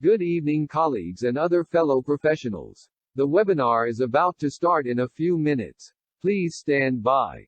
Good evening, colleagues and other fellow professionals. The webinar is about to start in a few minutes. Please stand by.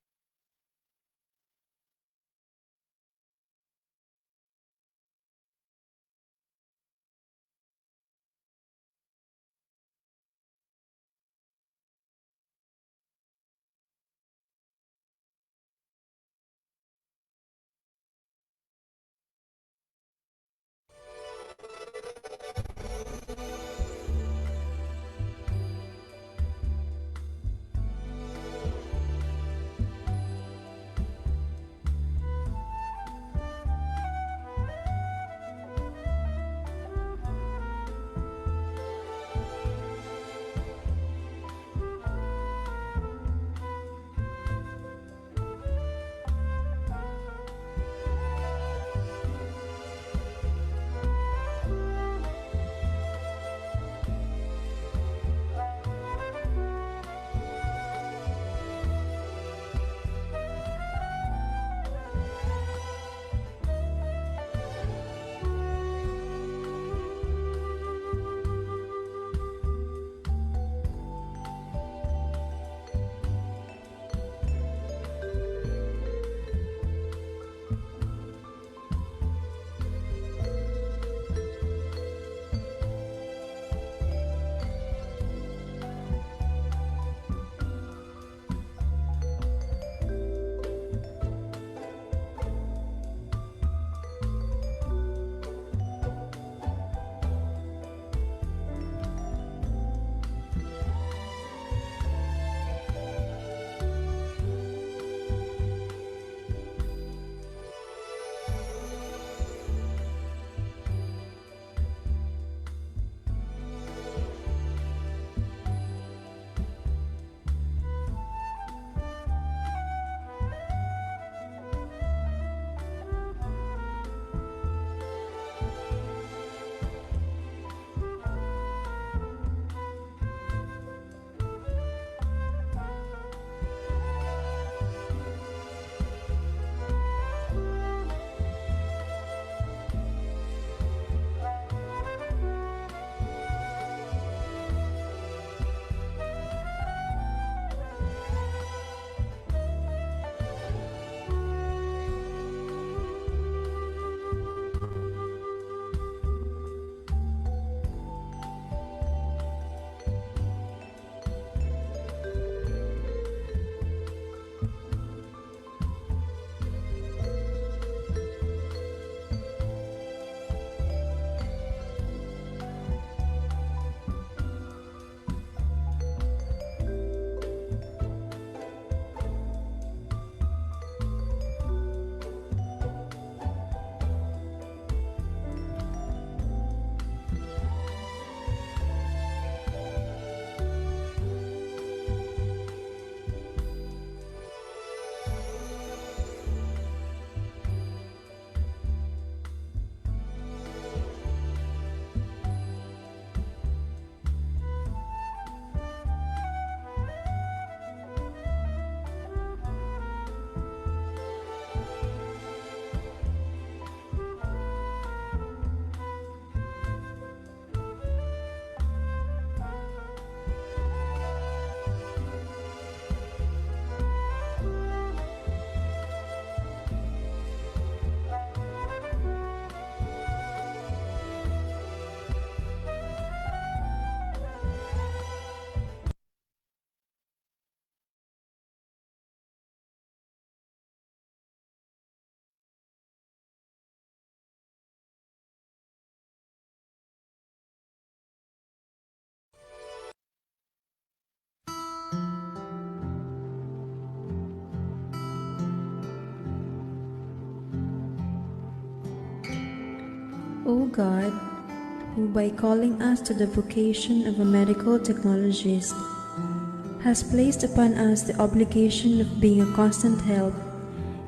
O God, who by calling us to the vocation of a medical technologist, has placed upon us the obligation of being a constant help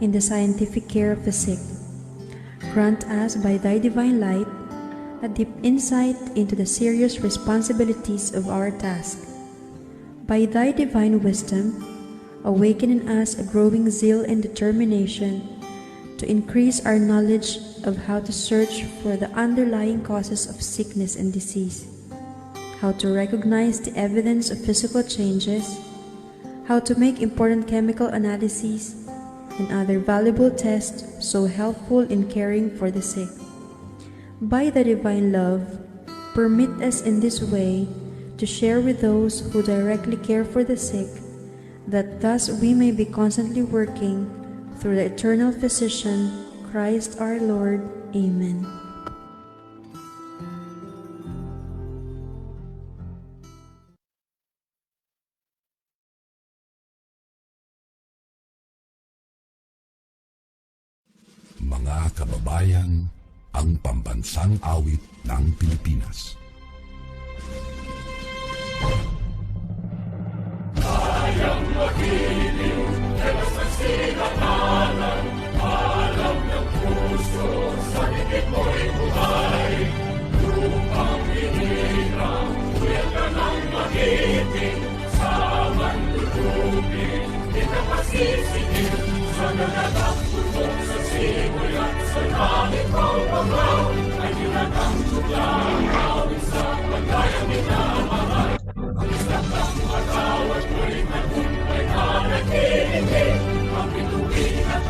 in the scientific care of the sick, grant us by Thy divine light a deep insight into the serious responsibilities of our task. By Thy divine wisdom, awaken in us a growing zeal and determination to increase our knowledge of how to search for the underlying causes of sickness and disease, how to recognize the evidence of physical changes, how to make important chemical analyses, and other valuable tests so helpful in caring for the sick. By the divine love, permit us in this way to share with those who directly care for the sick, that thus we may be constantly working through the eternal Physician, Christ our Lord. Amen. Mga kababayan, ang pambansang awit ng Pilipinas. Kayang magiliw, labas ng sinatanan, alam ng puso, sa dikit mo'y buhay. Lupang hinirang, tuyat ka ng magiting, sa mandudubig, di ka pasisingil, sa nalagang pulong sa simoy at sa langit mo panglaw, ay dinatang tuglang, awit sa pagkayang minamahal. Ang isang ng matawad mo'y nagumpay ka nagkilingin, ang bituin at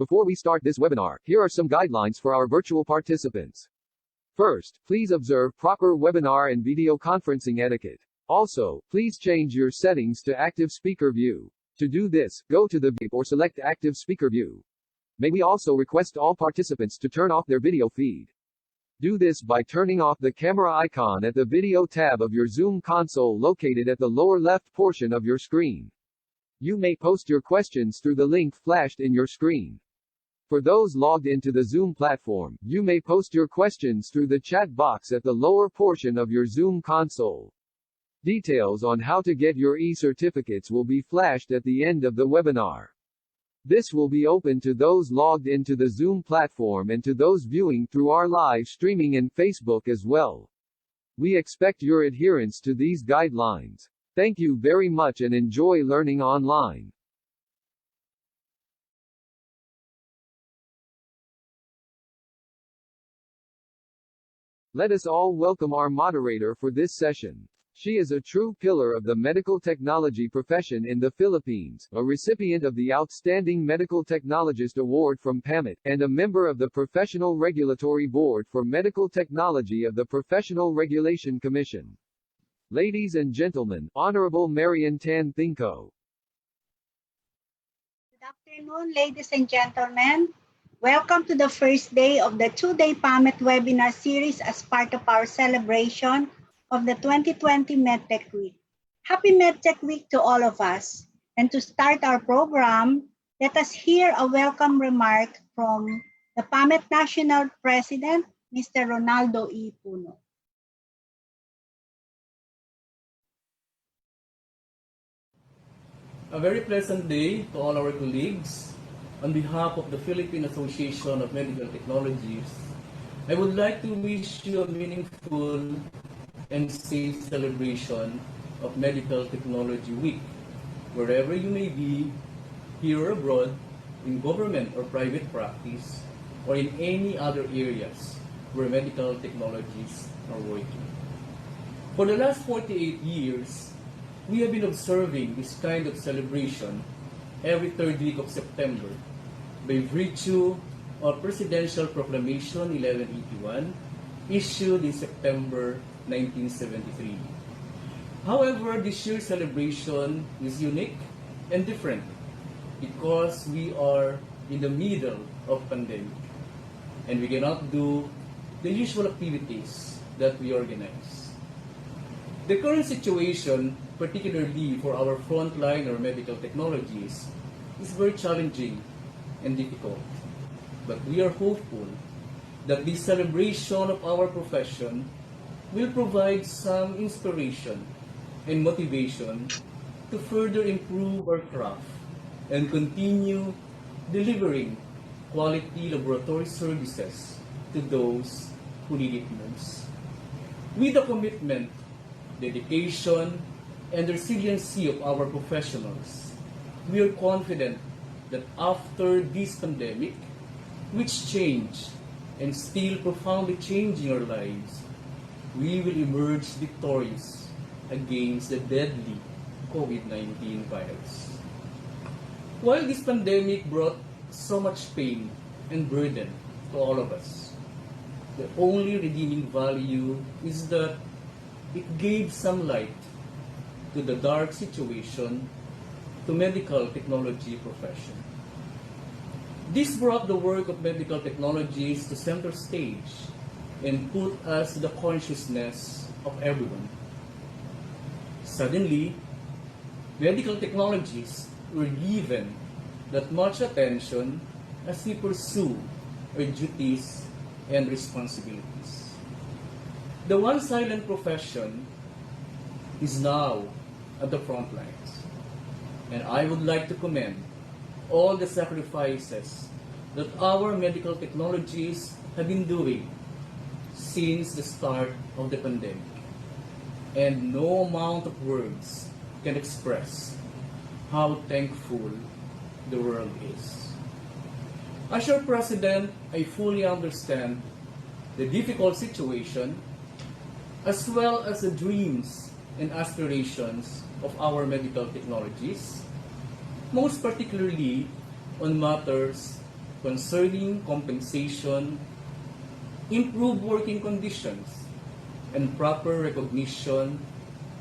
Before we start this webinar, here are some guidelines for our virtual participants. First, please observe proper webinar and video conferencing etiquette. Also, please change your settings to active speaker view. To do this, go to the view or select active speaker view. May we also request all participants to turn off their video feed. Do this by turning off the camera icon at the video tab of your Zoom console located at the lower left portion of your screen. You may post your questions through the link flashed in your screen. For those logged into the Zoom platform, you may post your questions through the chat box at the lower portion of your Zoom console. Details on how to get your e-certificates will be flashed at the end of the webinar. This will be open to those logged into the Zoom platform and to those viewing through our live streaming and Facebook as well. We expect your adherence to these guidelines. Thank you very much and enjoy learning online. Let us all welcome our moderator for this session. She is a true pillar of the medical technology profession in the Philippines, a recipient of the Outstanding Medical Technologist Award from PAMET, and a member of the Professional Regulatory Board for Medical Technology of the Professional Regulation Commission. Ladies and gentlemen, Honorable Marian Tan Thinco. Good afternoon, ladies and gentlemen. Welcome to the first day of the two-day PAMET webinar series as part of our celebration of the 2020 MedTech Week. Happy MedTech Week to all of us. And to start our program, let us hear a welcome remark from the PAMET National President, Mr. Ronaldo E. Puno. A very pleasant day to all our colleagues. On behalf of the Philippine Association of Medical Technologies, I would like to wish you a meaningful and safe celebration of Medical Technology Week, wherever you may be, here or abroad, in government or private practice, or in any other areas where medical technologies are working. For the last 48 years, we have been observing this kind of celebration every third week of September by virtue of Presidential Proclamation 1181 issued in September 1973. However, this year's celebration is unique and different because we are in the middle of pandemic and we cannot do the usual activities that we organize. The current situation, particularly for our frontline or medical technologies, is very challenging and difficult. But we are hopeful that this celebration of our profession will provide some inspiration and motivation to further improve our craft and continue delivering quality laboratory services to those who need it most. With the commitment, dedication, and resiliency of our professionals, we are confident that after this pandemic, which changed and still profoundly changing our lives, we will emerge victorious against the deadly COVID-19 virus. While this pandemic brought so much pain and burden to all of us, the only redeeming value is that it gave some light to the dark situation to medical technology profession. This brought the work of medical technologies to center stage and put us to the consciousness of everyone. Suddenly, medical technologies were given that much attention as we pursue our duties and responsibilities. The one silent profession is now at the front lines, and I would like to commend all the sacrifices that our medical technologies have been doing since the start of the pandemic. And no amount of words can express how thankful the world is. As your president, I fully understand the difficult situation as well as the dreams and aspirations of our medical technologies, most particularly on matters concerning compensation, improved working conditions, and proper recognition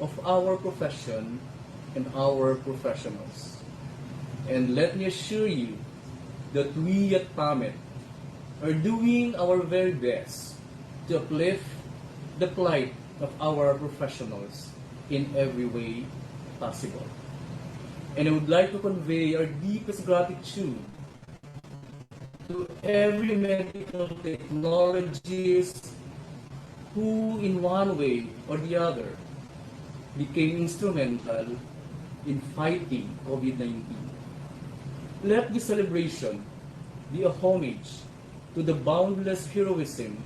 of our profession and our professionals. And let me assure you that we at PAMET are doing our very best to uplift the plight of our professionals in every way possible. And I would like to convey our deepest gratitude to every medical technologist who in one way or the other became instrumental in fighting COVID-19. Let this celebration be a homage to the boundless heroism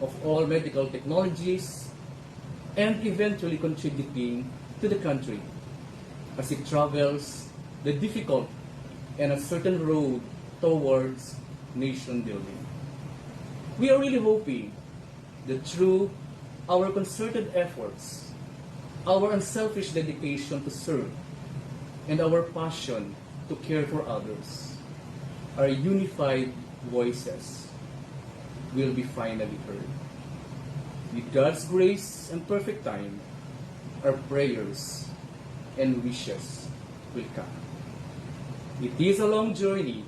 of all medical technologies and eventually contributing to the country as it travels the difficult and uncertain road towards nation building. We are really hoping that through our concerted efforts, our unselfish dedication to serve, and our passion to care for others, our unified voices will be finally heard. With God's grace and perfect time, our prayers and wishes will come. It is a long journey.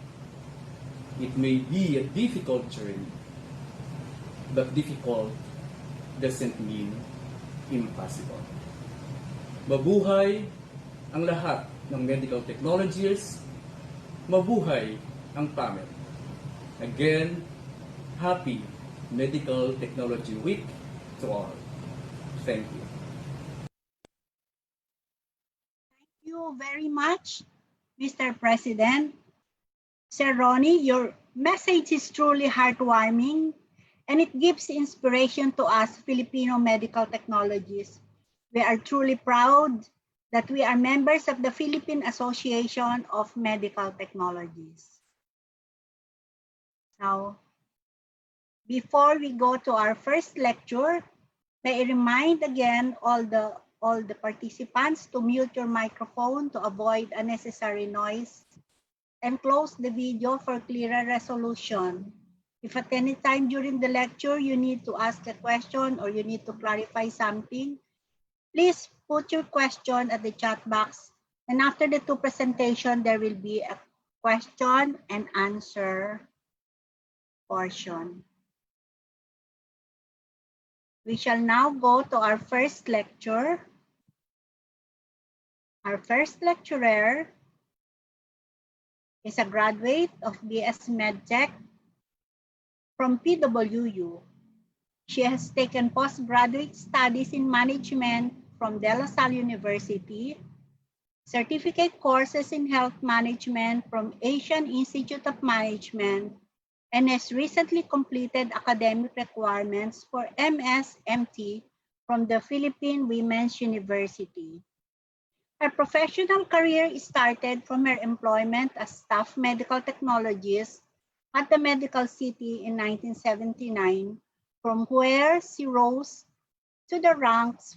It may be a difficult journey, but difficult doesn't mean impossible. Mabuhay ang lahat ng medical technologies. Mabuhay ang PAMET. Again, happy Medical Technology Week to all. Thank you. Thank you very much, Mr. President. Sir Ronnie, your message is truly heartwarming and it gives inspiration to us Filipino medical technologists. We are truly proud that we are members of the Philippine Association of Medical Technologies. Now, before we go to our first lecture, may I remind again all the participants to mute your microphone to avoid unnecessary noise and close the video for clearer resolution. If at any time during the lecture you need to ask a question or you need to clarify something, please put your question at the chat box, and after the two presentations, there will be a question and answer portion. We shall now go to our first lecture. Our first lecturer is a graduate of BS MedTech from PWU. She has taken postgraduate studies in management from De La Salle University, certificate courses in health management from Asian Institute of Management, and has recently completed academic requirements for MS-MT from the Philippine Women's University. Her professional career started from her employment as staff medical technologist at the Medical City in 1979, from where she rose to the ranks,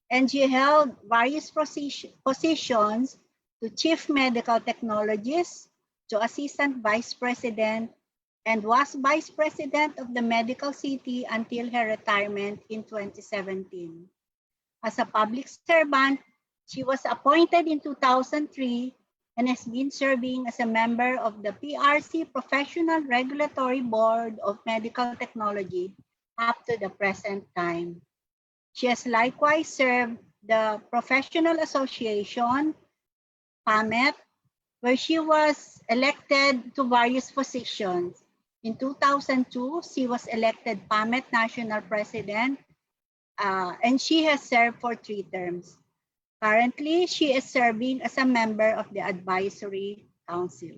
and she held various positions to Chief Medical Technologist, to Assistant Vice President, and was Vice President of the Medical City until her retirement in 2017. As a public servant, she was appointed in 2003 and has been serving as a member of the PRC Professional Regulatory Board of Medical Technology up to the present time. She has likewise served the Professional Association, PAMET, where she was elected to various positions. In 2002, she was elected PAMET National President, and she has served for 3 terms. Currently, she is serving as a member of the Advisory Council.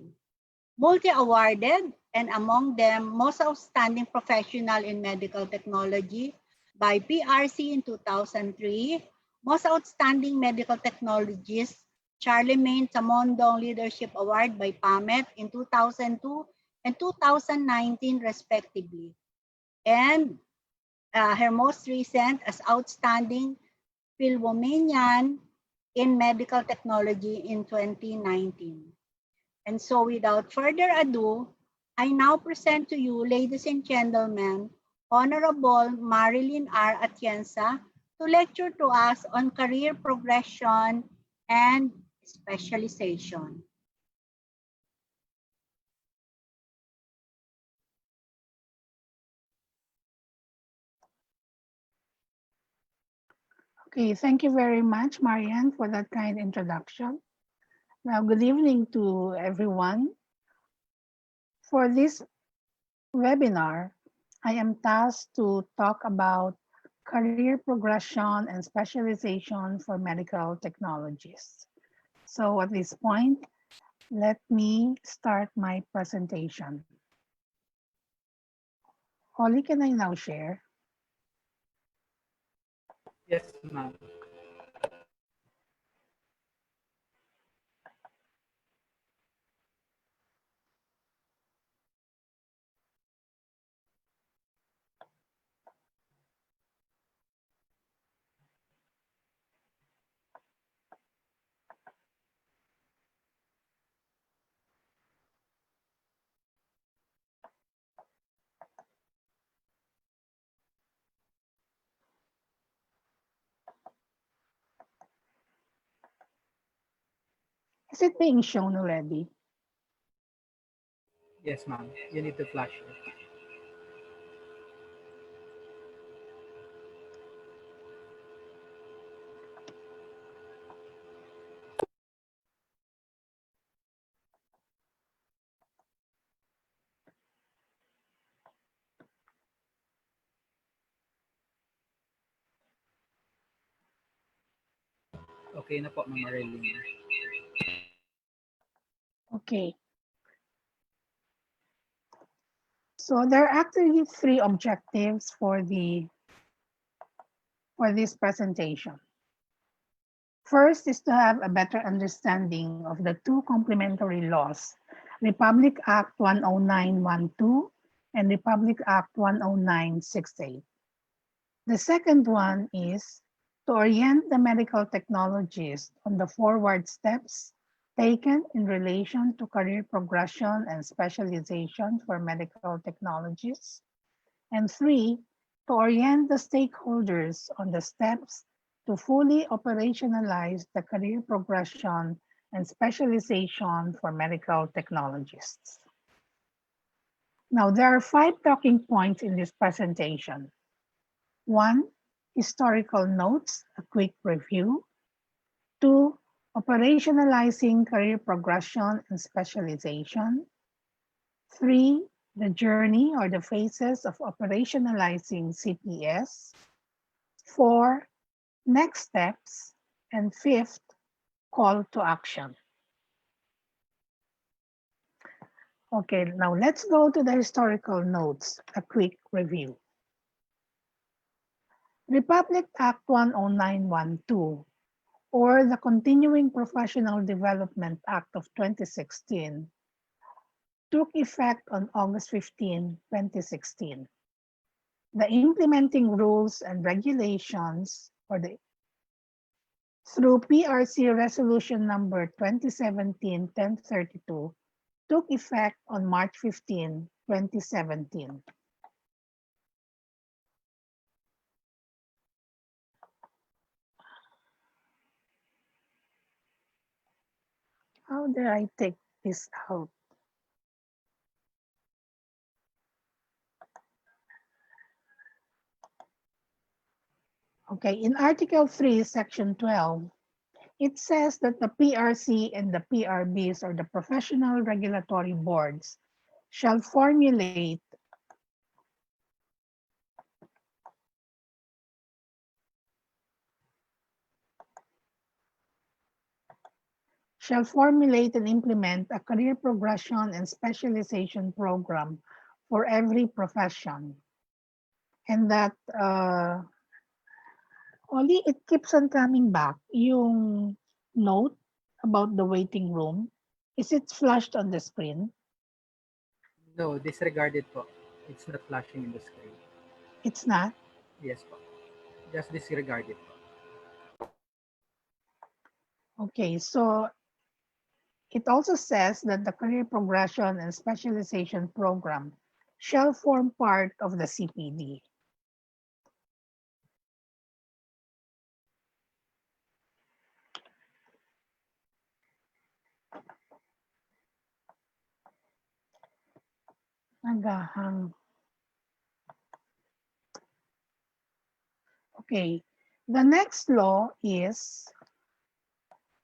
Multi-awarded, and among them, Most Outstanding Professional in Medical Technology by PRC in 2003, Most Outstanding Medical Technologist, Charlemagne Tamondong Leadership Award by PAMET in 2002 and 2019 respectively. And her most recent as Outstanding Philomenian in Medical Technology in 2019. And so without further ado, I now present to you, ladies and gentlemen, Honorable Marilyn R. Atienza to lecture to us on career progression and specialization. Okay, thank you very much, Marianne, for that kind introduction. Now, good evening to everyone. For this webinar, I am tasked to talk about career progression and specialization for medical technologists. So at this point, let me start my presentation. Holly, can I now share? Yes, ma'am. Is it being shown already? Yes, ma'am. You need to flash it. Okay na po, Ma'am Marilyn. Okay. So there are actually three objectives for this presentation. First is to have a better understanding of the two complementary laws, Republic Act 10912 and Republic Act 10968. The second one is to orient the medical technologist on the forward steps taken in relation to career progression and specialization for medical technologists. And three, to orient the stakeholders on the steps to fully operationalize the career progression and specialization for medical technologists. Now, there are 5 talking points in this presentation. 1, historical notes, a quick review. 2, operationalizing career progression and specialization. 3, the journey or the phases of operationalizing CPS. 4, next steps. And 5th, call to action. Okay, now let's go to the historical notes, a quick review. Republic Act 10912, or the Continuing Professional Development Act of 2016, took effect on August 15, 2016. The implementing rules and regulations through PRC Resolution number 2017-1032 took effect on March 15, 2017. How did I take this out? Okay, in Article 3, Section 12, it says that the PRC and the PRBs, or the Professional Regulatory Boards, shall formulate and implement a career progression and specialization program for every profession. And that only it keeps on coming back. Yung note about the waiting room, is it flashed on the screen? No, disregard it po. It's not flashing in the screen. It's not? Yes po. Just disregard it po. Okay, so it also says that the career progression and specialization program shall form part of the CPD. Nagahang. Okay, the next law is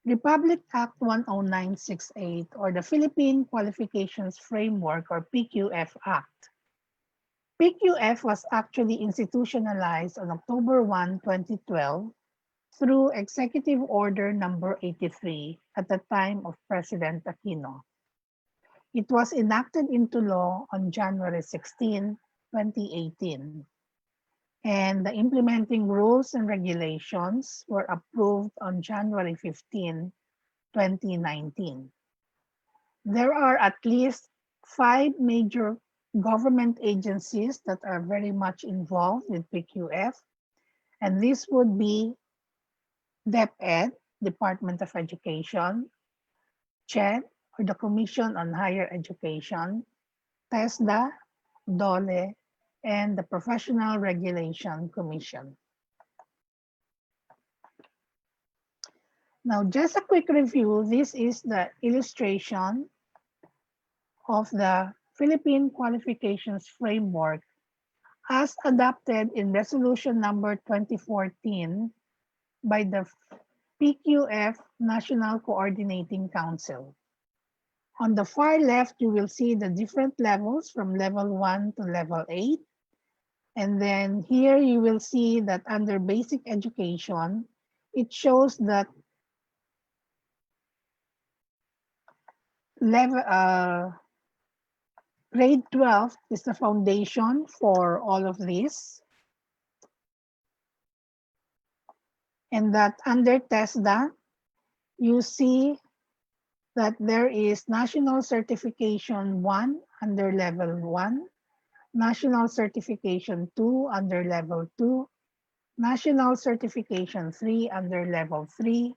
Republic Act 10968, or the Philippine Qualifications Framework, or PQF Act. PQF was actually institutionalized on October 1, 2012 through Executive Order number 83 at the time of President Aquino. It was enacted into law on January 16, 2018. and the implementing rules and regulations were approved on January 15, 2019. There are at least 5 major government agencies that are very much involved with PQF, and this would be DepEd, Department of Education, CHED, or the Commission on Higher Education, TESDA, DOLE, and the Professional Regulation Commission. Now, just a quick review. This is the illustration of the Philippine Qualifications Framework as adopted in Resolution number 2014 by the PQF National Coordinating Council. On the far left, you will see the different levels from level 1 to level 8. And then here you will see that under basic education, it shows that grade 12 is the foundation for all of this. And that under TESDA, you see that there is National Certification 1 under level 1, National Certification 2 under level 2, National Certification 3 under level 3,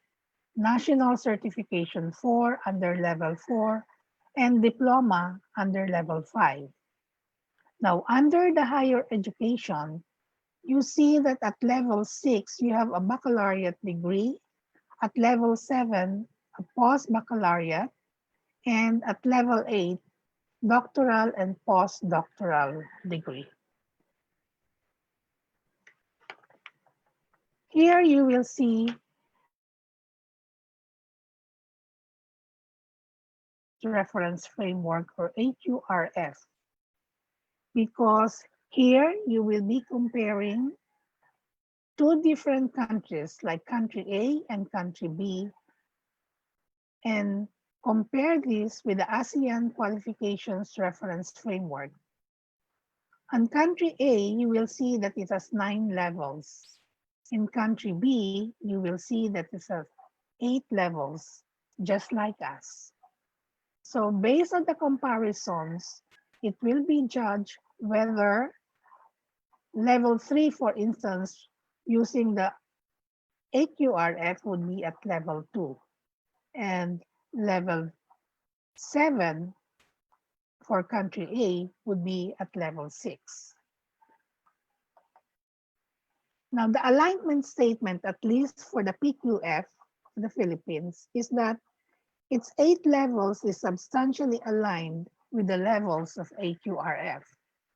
National Certification 4 under level 4, and Diploma under level 5. Now, under the higher education, you see that at level 6, you have a baccalaureate degree, at level 7, a post-baccalaureate, and at level 8, doctoral and postdoctoral degree. Here you will see reference framework or Aqrf, because here you will be comparing 2 different countries like country A and country B, and compare this with the ASEAN Qualifications Reference Framework. On country A, you will see that it has 9 levels. In country B, you will see that it has 8 levels, just like us. So based on the comparisons, it will be judged whether level 3, for instance, using the Aqrf would be at level 2, and level 7 for country A would be at level 6. Now, the alignment statement, at least for the PQF, the Philippines, is that its 8 levels is substantially aligned with the levels of Aqrf.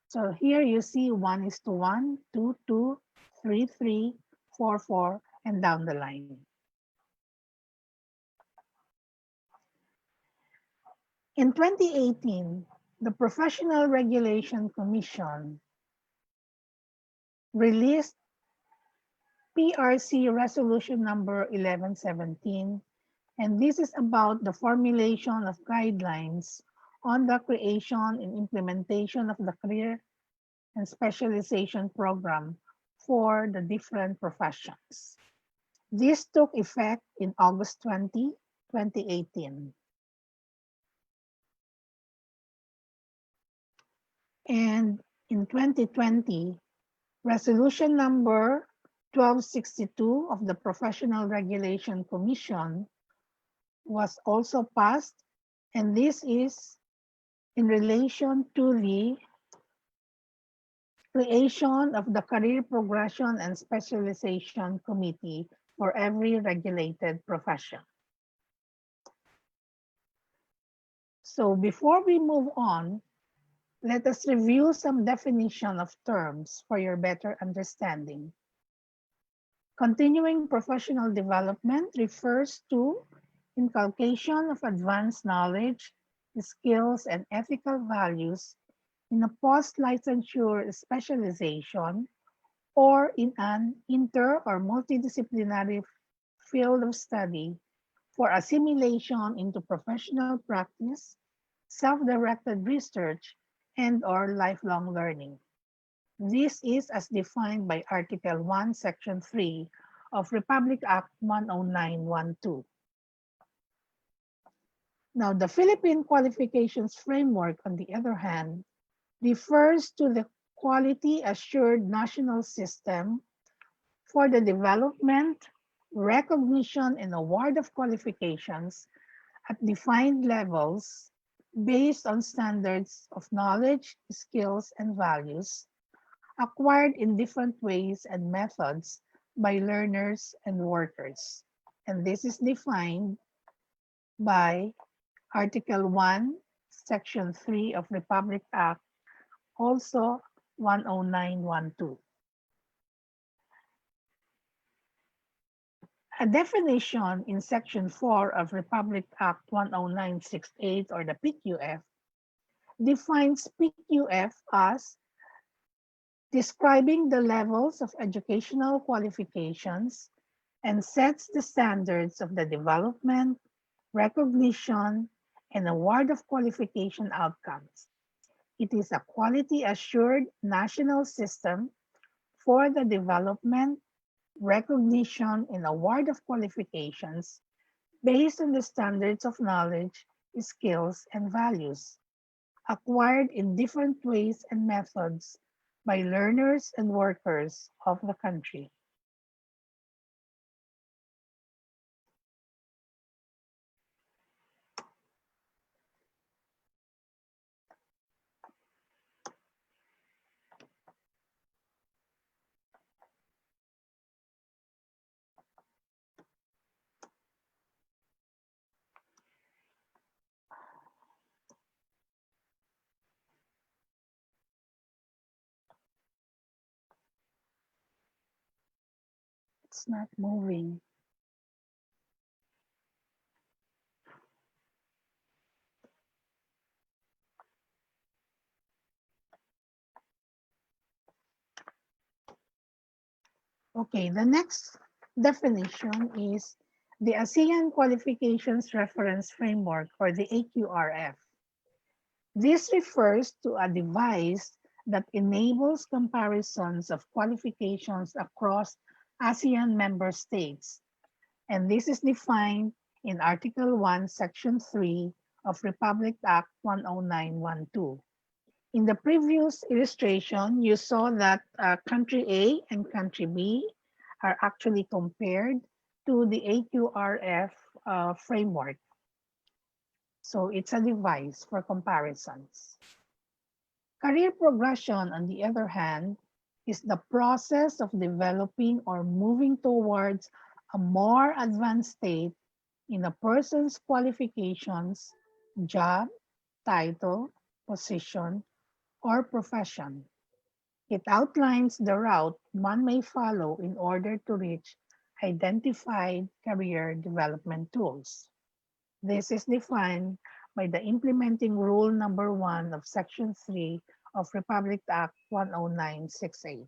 So here you see 1:1, 2:2, 3:3, 4:4, and down the line. In 2018, the Professional Regulation Commission released PRC Resolution number 1117, and this is about the formulation of guidelines on the creation and implementation of the career and specialization program for the different professions. This took effect in August 20, 2018. And in 2020, Resolution number 1262 of the Professional Regulation Commission was also passed, and this is in relation to the creation of the Career Progression and Specialization Committee for every regulated profession. So before we move on, let us review some definition of terms for your better understanding. Continuing professional development refers to inculcation of advanced knowledge, skills, and ethical values in a post-licensure specialization or in an inter- or multidisciplinary field of study for assimilation into professional practice, self-directed research, and/or lifelong learning. This is as defined by Article 1, Section 3 of Republic Act 10912. Now, the Philippine Qualifications Framework, on the other hand, refers to the quality assured national system for the development, recognition, and award of qualifications at defined levels based on standards of knowledge, skills, and values acquired in different ways and methods by learners and workers. And this is defined by Article 1, Section 3 of Republic Act, also 10912. A definition in Section 4 of Republic Act 10968, or the PQF, defines PQF as describing the levels of educational qualifications and sets the standards of the development, recognition, and award of qualification outcomes. It is a quality assured national system for the development, recognition, and award of qualifications based on the standards of knowledge, skills, and values acquired in different ways and methods by learners and workers of the country. It's not moving. Okay, the next definition is the ASEAN Qualifications Reference Framework, or the Aqrf. This refers to a device that enables comparisons of qualifications across ASEAN member states, and this is defined in Article 1, Section 3 of Republic Act 10912. In the previous illustration, you saw that country A and country B are actually compared to the Aqrf framework. So it's a device for comparisons. Career progression, on the other hand, is the process of developing or moving towards a more advanced state in a person's qualifications, job, title, position, or profession. It outlines the route one may follow in order to reach identified career development tools. This is defined by the implementing rule number 1 of Section 3 of Republic Act 10968.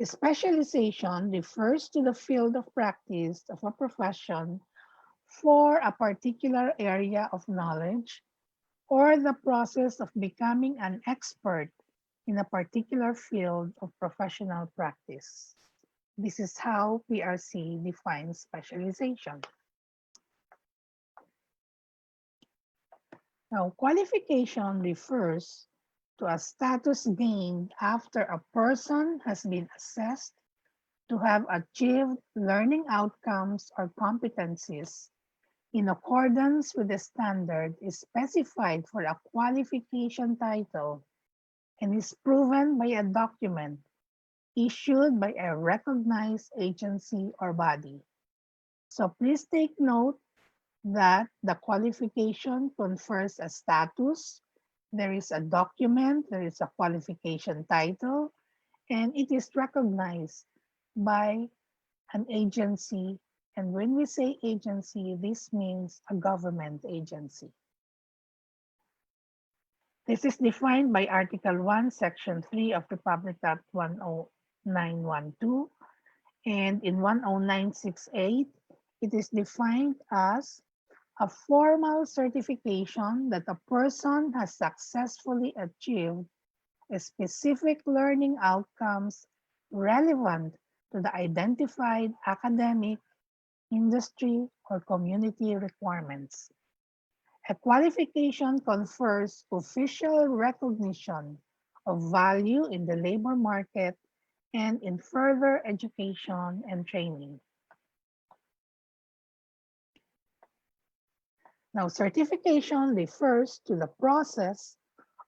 Specialization refers to the field of practice of a profession for a particular area of knowledge or the process of becoming an expert in a particular field of professional practice. This is how PRC defines specialization. Now, qualification refers to a status gained after a person has been assessed to have achieved learning outcomes or competencies in accordance with the standard specified for a qualification title and is proven by a document issued by a recognized agency or body. So please take note that the qualification confers a status, there is a document, there is a qualification title, and it is recognized by an agency. And when we say agency, this means a government agency. This is defined by Article 1, Section 3 of Republic Act 10912, and in 10968, it is defined as a formal certification that a person has successfully achieved specific learning outcomes relevant to the identified academic, industry, or community requirements. A qualification confers official recognition of value in the labor market and in further education and training. Now, certification refers to the process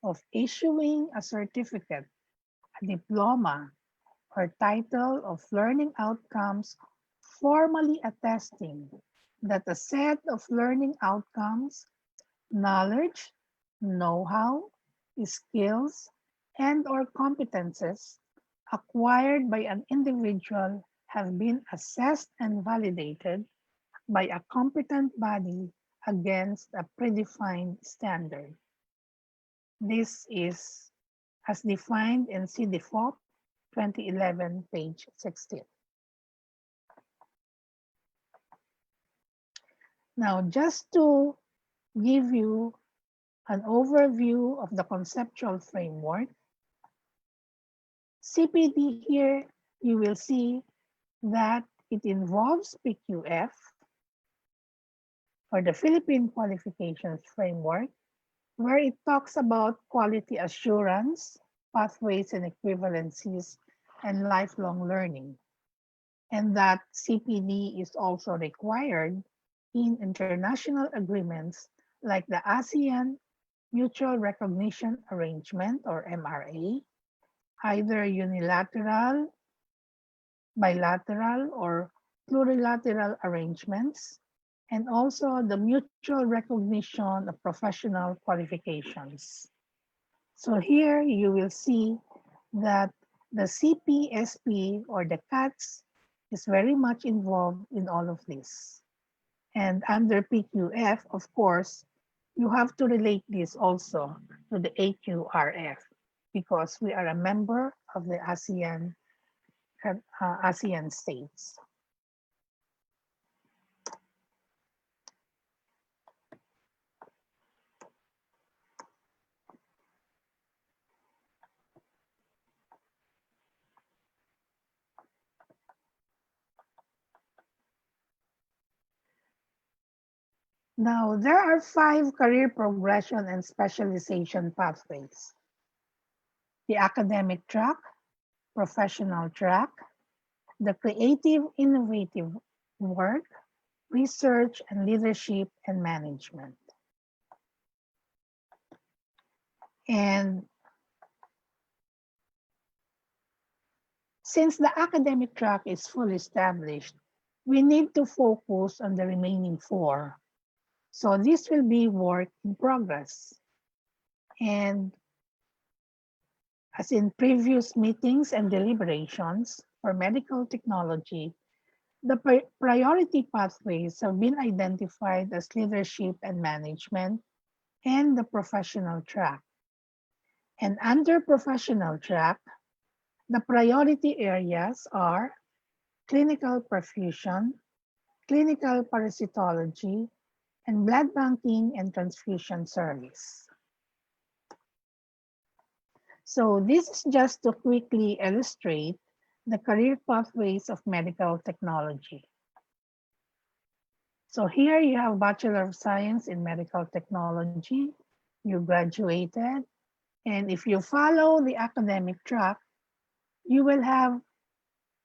of issuing a certificate, a diploma, or title of learning outcomes formally attesting that a set of learning outcomes, knowledge, know-how, skills, and/or competences acquired by an individual have been assessed and validated by a competent body against a predefined standard. This is as defined in CDFOP 2011, page 16. Now, just to give you an overview of the conceptual framework, CPD here, you will see that it involves PQF or the Philippine Qualifications Framework, where it talks about quality assurance, pathways and equivalencies, and lifelong learning. And that CPD is also required in international agreements like the ASEAN Mutual Recognition Arrangement or MRA, either unilateral, bilateral, or plurilateral arrangements, and also the mutual recognition of professional qualifications. So here you will see that the CPSP or the CATS is very much involved in all of this. And under PQF, of course, you have to relate this also to the AQRF because we are a member of the ASEAN states. Now, there are 5 career progression and specialization pathways: the academic track, professional track, the creative innovative work, research and leadership and management. And since the academic track is fully established, we need to focus on the remaining 4. So this will be work in progress. And as in previous meetings and deliberations for medical technology, the priority pathways have been identified as leadership and management and the professional track. And under professional track, the priority areas are clinical perfusion, clinical parasitology, and blood banking and transfusion service. So this is just to quickly illustrate the career pathways of medical technology. So here you have Bachelor of Science in Medical Technology. You graduated. And if you follow the academic track, you will have,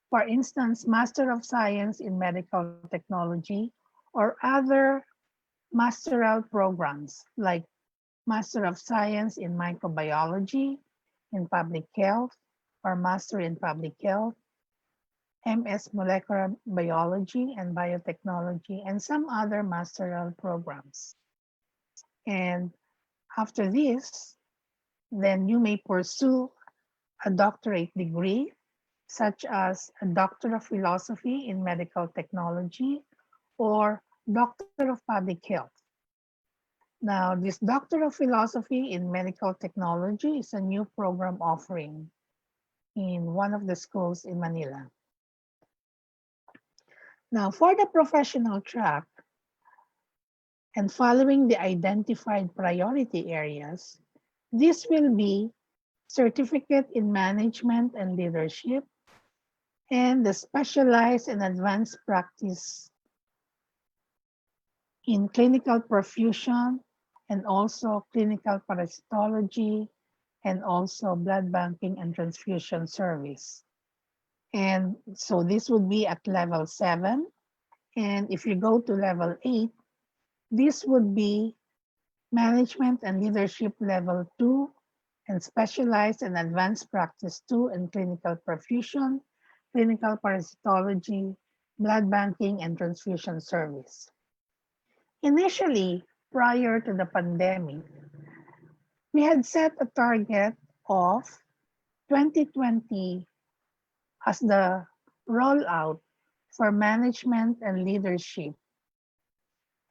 for instance, Master of Science in Medical Technology or other masteral programs like Master of Science in Microbiology, in Public Health, or Master in Public Health, MS Molecular Biology and Biotechnology, and some other masteral programs. And after this, then you may pursue a doctorate degree, such as a Doctor of Philosophy in Medical Technology or Doctor of Public Health. Now, this Doctor of Philosophy in Medical Technology is a new program offering in one of the schools in Manila. Now, for the professional track, and following the identified priority areas, this will be Certificate in Management and Leadership, and the Specialized and Advanced Practice in Clinical Perfusion, and also Clinical Parasitology, and also Blood Banking and Transfusion Service. And so this would be at level 7. And if you go to level 8, this would be Management and Leadership level 2, and Specialized and Advanced Practice 2 in Clinical Perfusion, Clinical Parasitology, Blood Banking and Transfusion Service. Initially, prior to the pandemic, we had set a target of 2020 as the rollout for management and leadership,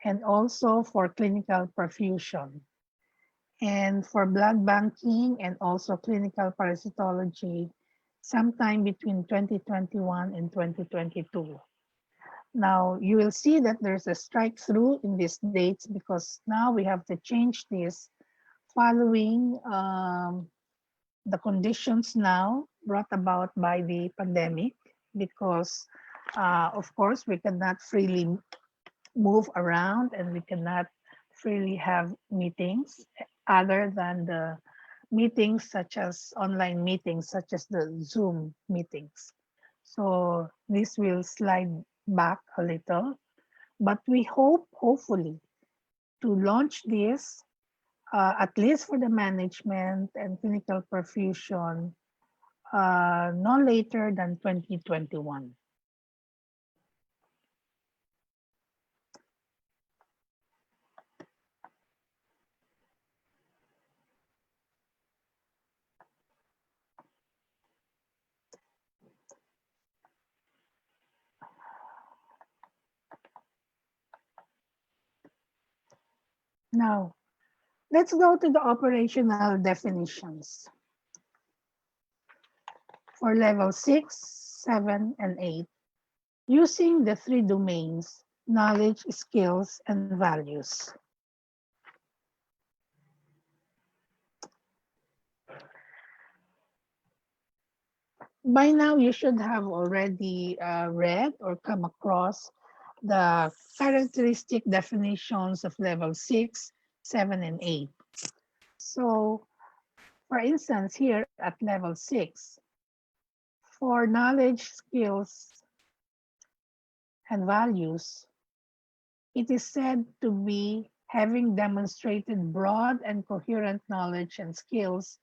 and also for clinical perfusion. And for blood banking and also clinical parasitology, sometime between 2021 and 2022. Now, you will see that there's a strike through in these dates because now we have to change this following the conditions now brought about by the pandemic, because of course we cannot freely move around and we cannot freely have meetings other than the meetings such as online meetings, such as the Zoom meetings. So this will slide back a little, but we hope, hopefully, to launch this at least for the management and clinical perfusion no later than 2021. Now, let's go to the operational definitions. For level 6, 7, and 8, using the 3 domains, knowledge, skills, and values. By now, you should have already read or come across the characteristic definitions of level 6, 7, and 8. So, for instance, here at level 6, for knowledge, skills, and values, it is said to be having demonstrated broad and coherent knowledge and skills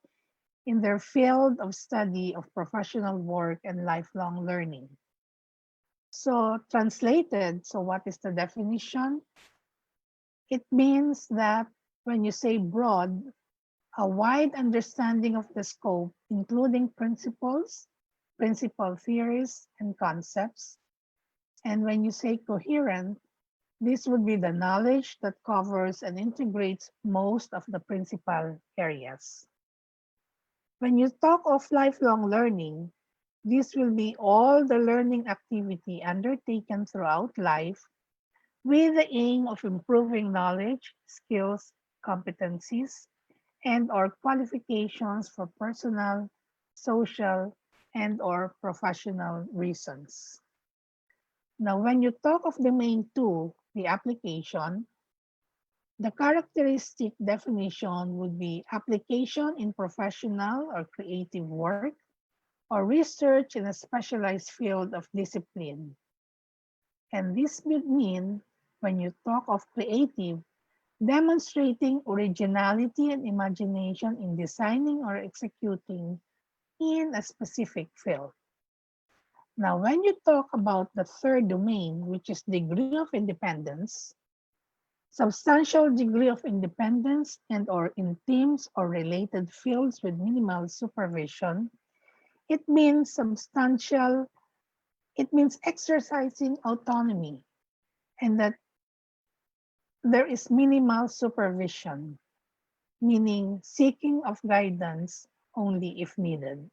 in their field of study of professional work and lifelong learning. So translated, so what is the definition? It means that when you say broad, a wide understanding of the scope, including principles, principal theories, and concepts. And when you say coherent, this would be the knowledge that covers and integrates most of the principal areas. When you talk of lifelong learning, this will be all the learning activity undertaken throughout life with the aim of improving knowledge, skills, competencies, and or qualifications for personal, social, and or professional reasons. Now, when you talk of domain 2, the application, the characteristic definition would be application in professional or creative work or research in a specialized field of discipline. And this would mean, when you talk of creative, demonstrating originality and imagination in designing or executing in a specific field. Now, when you talk about the third domain, which is degree of independence, substantial degree of independence and or in teams or related fields with minimal supervision, it means exercising autonomy and that there is minimal supervision, meaning seeking of guidance only if needed.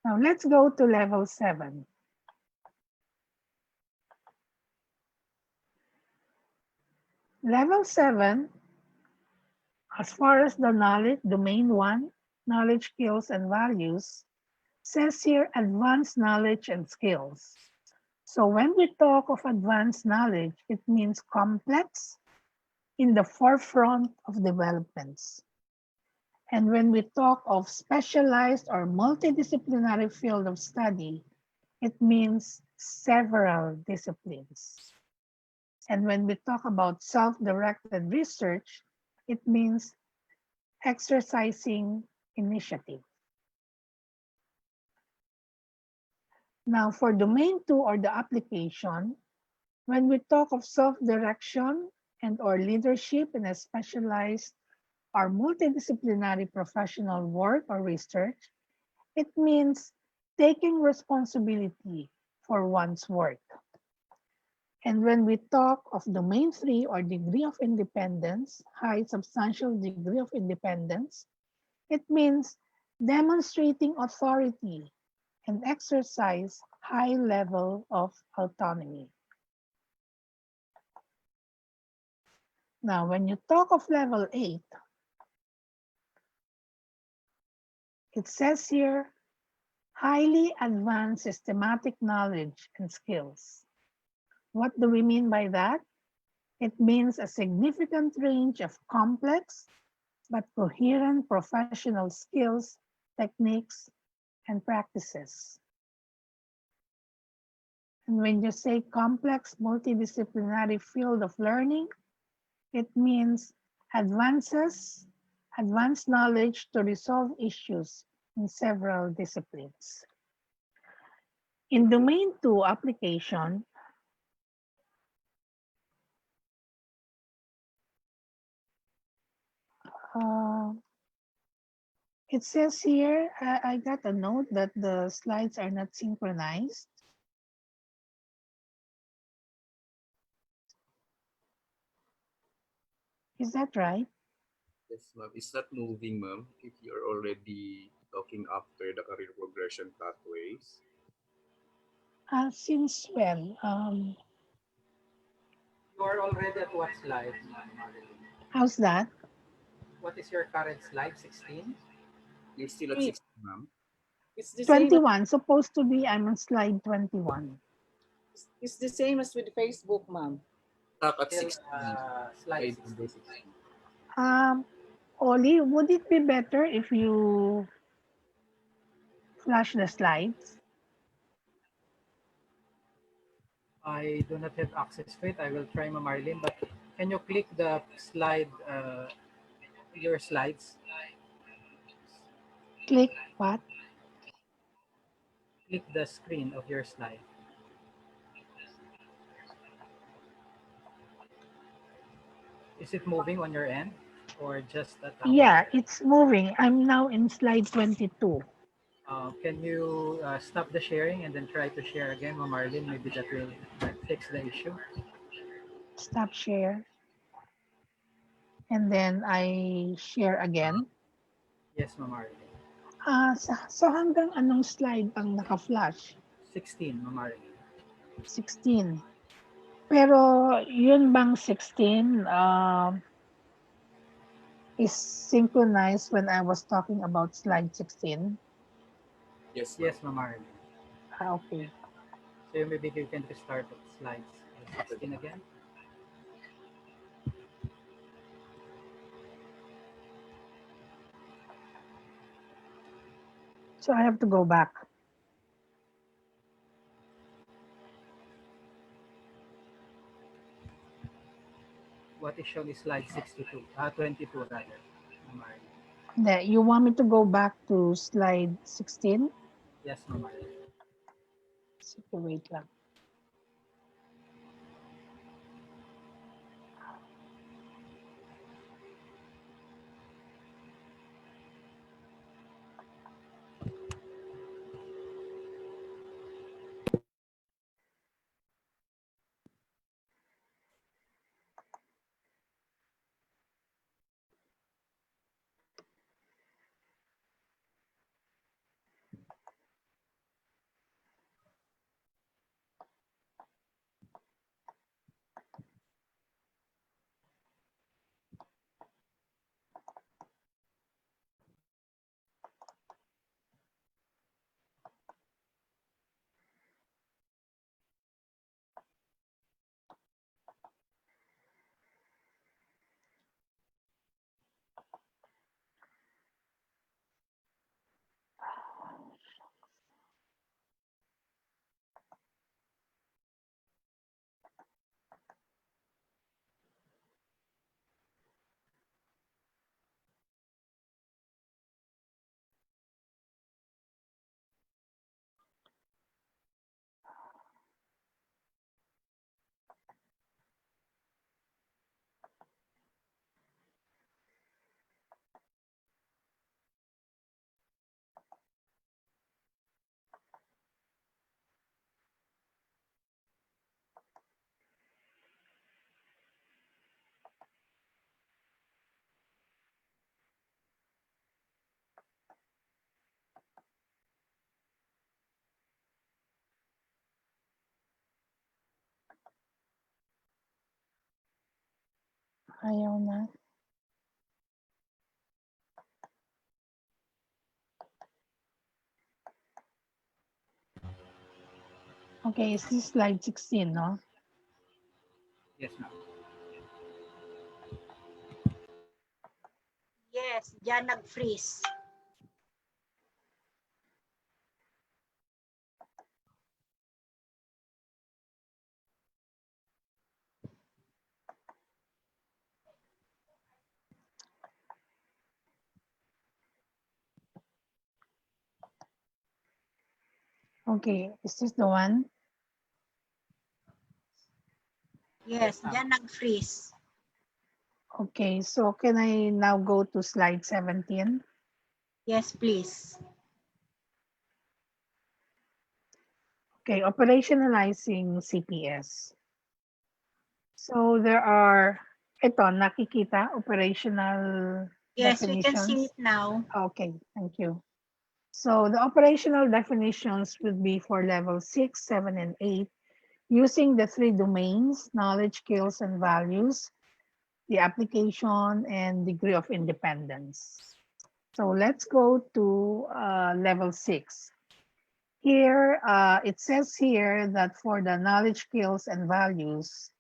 Now let's go to level 7. Level 7 As far as the knowledge, domain one, knowledge, skills, and values, says here advanced knowledge and skills. So when we talk of advanced knowledge, it means complex, in the forefront of developments. And when we talk of specialized or multidisciplinary field of study, it means several disciplines. And when we talk about self-directed research, it means exercising initiative. Now for domain two or the application, when we talk of self-direction and or leadership in a specialized or multidisciplinary professional work or research, it means taking responsibility for one's work. And when we talk of domain three or degree of independence, high substantial degree of independence, it means demonstrating authority and exercise high level of autonomy. Now, when you talk of level 8, it says here, highly advanced systematic knowledge and skills. What do we mean by that? It means a significant range of complex but coherent professional skills, techniques, and practices. And when you say complex multidisciplinary field of learning, it means advanced knowledge to resolve issues in several disciplines. In domain 2 application, it says here, I got a note that the slides are not synchronized. Is that right? Yes, ma'am. It's not moving, ma'am, if you're already talking after the career progression pathways. Since when? You are already at what slide, Marilyn? How's that? What is your current slide? 16? You're still at 16, ma'am. It's the same. 21. Supposed to be, I'm on slide 21. It's the same as with Facebook, ma'am. Stuck at Still, 16. slide Number 16. 16. Oli, would it be better if you flash the slides? I do not have access to it. I will try, Marilyn, but can you click the slide, your slides? Click what? Click the screen of your slide. Is it moving on your end or just at our Yeah, it's moving. I'm now in slide 22. Can you stop the sharing and then try to share again, Marilyn? Maybe that will fix the issue. Stop share. And then I share again. Yes, Marilyn. So hanggang anong slide ang naka-flash? 16, Marilyn. 16. Pero yun bang 16 is synchronized when I was talking about slide 16? Yes, yes, Marilyn. Okay. So maybe you can restart the slides 16 again. So I have to go back. What is shown is slide 62, 22 rather. You want me to go back to slide 16? Yes, Marilyn. Sige, wait lang. Ayaw na. Okay, is this slide 16, no? Yes, ma'am. Yes, diyan nag-freeze. Okay, is this the one? Yes, diyan nag-freeze. Okay, so can I now go to slide 17? Yes, please. Okay, operationalizing CPS. So there are, ito, nakikita, operational Yes, we can see definitions. it now. Okay, thank you. So the operational definitions would be for level 6, 7, and 8, using the 3 domains, knowledge, skills, and values, the application, and degree of independence. So let's go to level 6. Here, it says here that for the knowledge, skills, and values,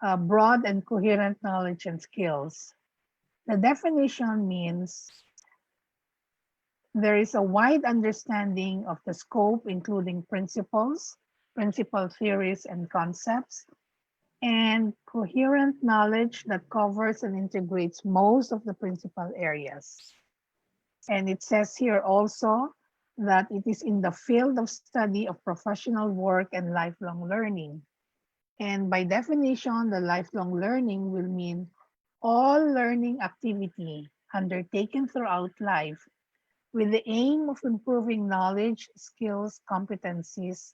broad and coherent knowledge and skills, the definition means there is a wide understanding of the scope, including principles, principal theories, and concepts, and coherent knowledge that covers and integrates most of the principal areas. And it says here also that it is in the field of study of professional work and lifelong learning. And by definition, the lifelong learning will mean all learning activity undertaken throughout life with the aim of improving knowledge, skills, competencies,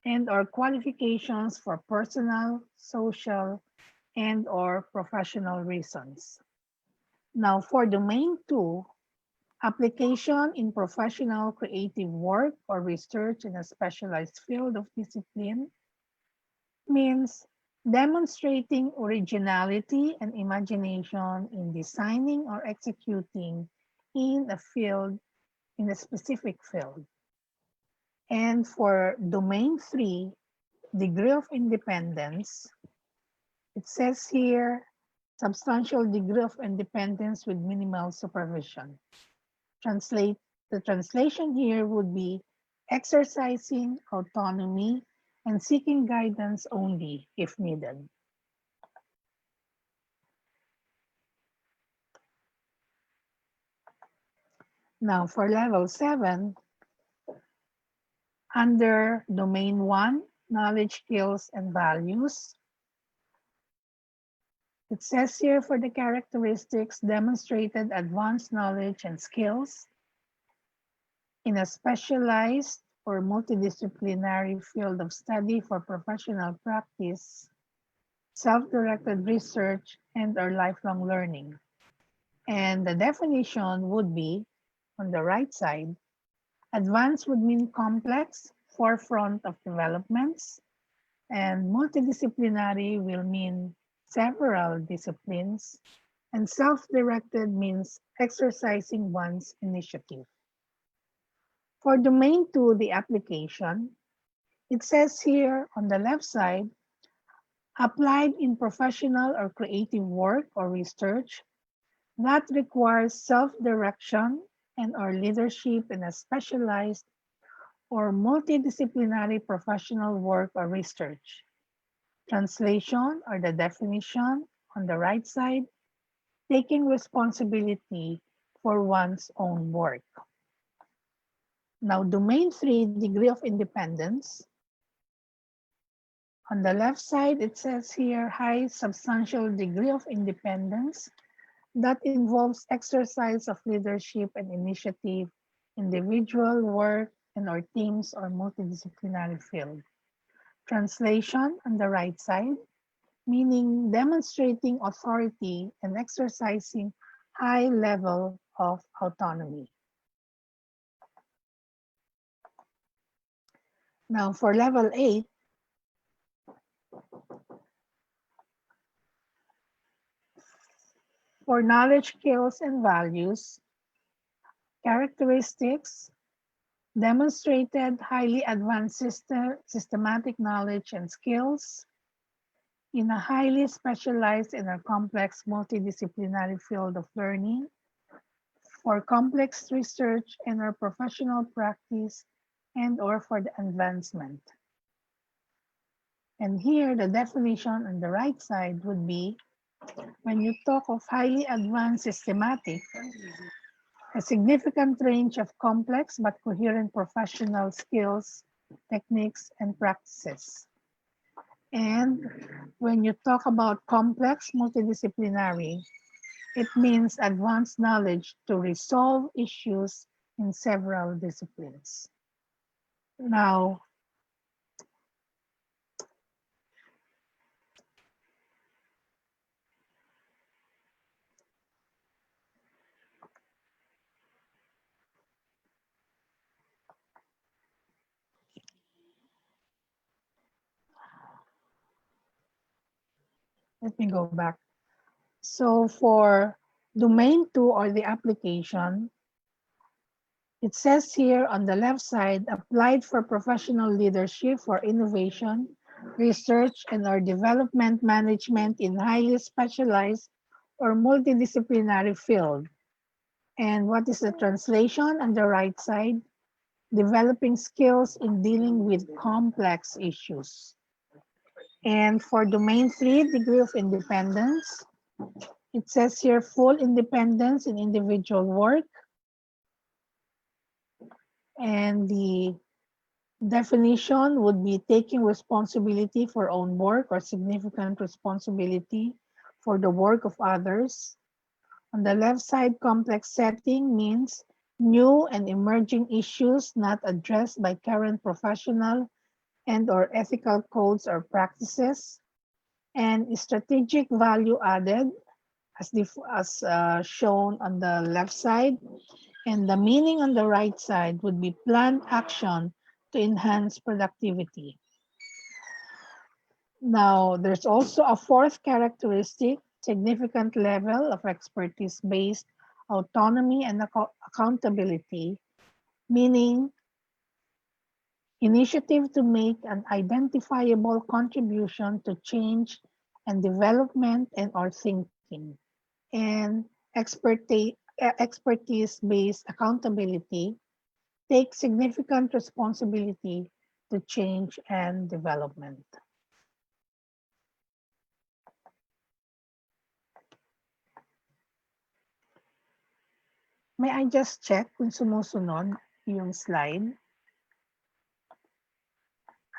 and or qualifications for personal, social, and or professional reasons. Now for domain 2, application in professional creative work or research in a specialized field of discipline means demonstrating originality and imagination in designing or executing in a field, in a specific field. And for domain 3, degree of independence, it says here, substantial degree of independence with minimal supervision. The translation here would be exercising autonomy and seeking guidance only if needed. Now for level 7, under domain 1, knowledge, skills, and values, it says here for the characteristics, demonstrated advanced knowledge and skills in a specialized or multidisciplinary field of study for professional practice, self-directed research, and or lifelong learning. And the definition would be, on the right side, advanced would mean complex, forefront of developments, and multidisciplinary will mean several disciplines, and self-directed means exercising one's initiative. For domain 2, the application, it says here on the left side, applied in professional or creative work or research that requires self-direction and or leadership in a specialized or multidisciplinary professional work or research. Translation or the definition on the right side, taking responsibility for one's own work. Now, domain 3, degree of independence. On the left side, it says here, high substantial degree of independence that involves exercise of leadership and initiative, individual work, and or teams or multidisciplinary field. Translation on the right side, meaning demonstrating authority and exercising high level of autonomy. Now for level 8, For knowledge, skills, and values, characteristics, demonstrated highly advanced systematic knowledge and skills in a highly specialized and a complex multidisciplinary field of learning for complex research and or professional practice and or for the advancement. And here the definition on the right side would be, when you talk of highly advanced systematic, a significant range of complex but coherent professional skills, techniques, and practices. And when you talk about complex multidisciplinary, it means advanced knowledge to resolve issues in several disciplines. Now, let me go back. So for domain 2 or the application, it says here on the left side, applied for professional leadership for innovation, research, and or development management in highly specialized or multidisciplinary field. And what is the translation on the right side? Developing skills in dealing with complex issues. And for domain 3, degree of independence, it says here full independence in individual work. And the definition would be taking responsibility for own work or significant responsibility for the work of others. On the left side, complex setting means new and emerging issues not addressed by current professional and or ethical codes or practices. And strategic value added as shown on the left side. And the meaning on the right side would be planned action to enhance productivity. Now, there's also a fourth characteristic, significant level of expertise-based autonomy and accountability, meaning initiative to make an identifiable contribution to change and development and or thinking. And expertise-based accountability takes significant responsibility to change and development. May I just check kung sumusunod yung slide?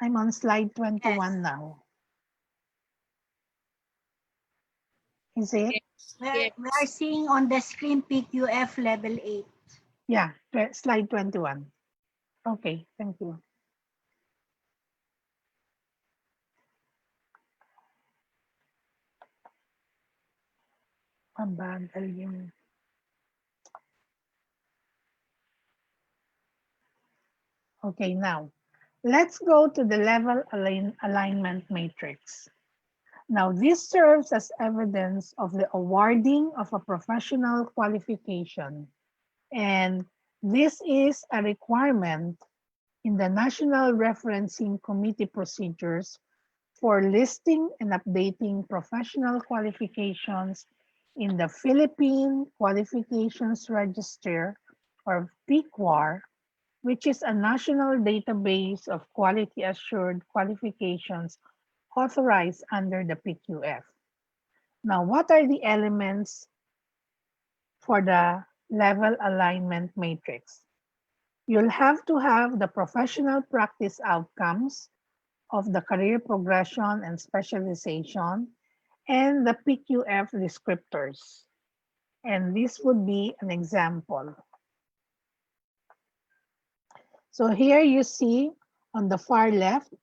I'm on slide 21 now. Is it? We are seeing on the screen PQF level 8. Yeah, slide 21. Okay, thank you. Mabagal yung... Okay, now, let's go to the level alignment matrix. Now, this serves as evidence of the awarding of a professional qualification. And this is a requirement in the National Referencing Committee procedures for listing and updating professional qualifications in the Philippine Qualifications Register, or PQR, which is a national database of quality assured qualifications authorized under the PQF. Now, what are the elements for the level alignment matrix? You'll have to have the professional practice outcomes of the career progression and specialization and the PQF descriptors. And this would be an example. So here you see on the far left,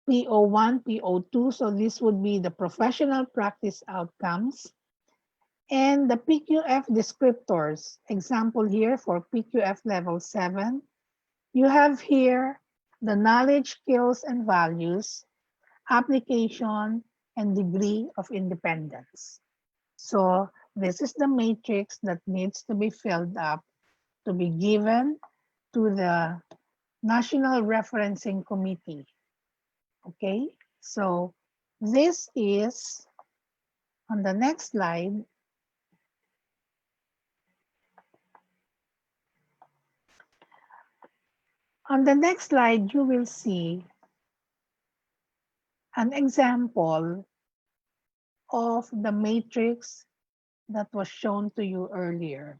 PO1, PO2. So this would be the professional practice outcomes. And the PQF descriptors, example here for PQF level 7, you have here the knowledge, skills, and values, application, and degree of independence. So This is the matrix that needs to be filled up to be given to the National Referencing Committee. Okay, so this is on the next slide. On the next slide, you will see an example of the matrix that was shown to you earlier.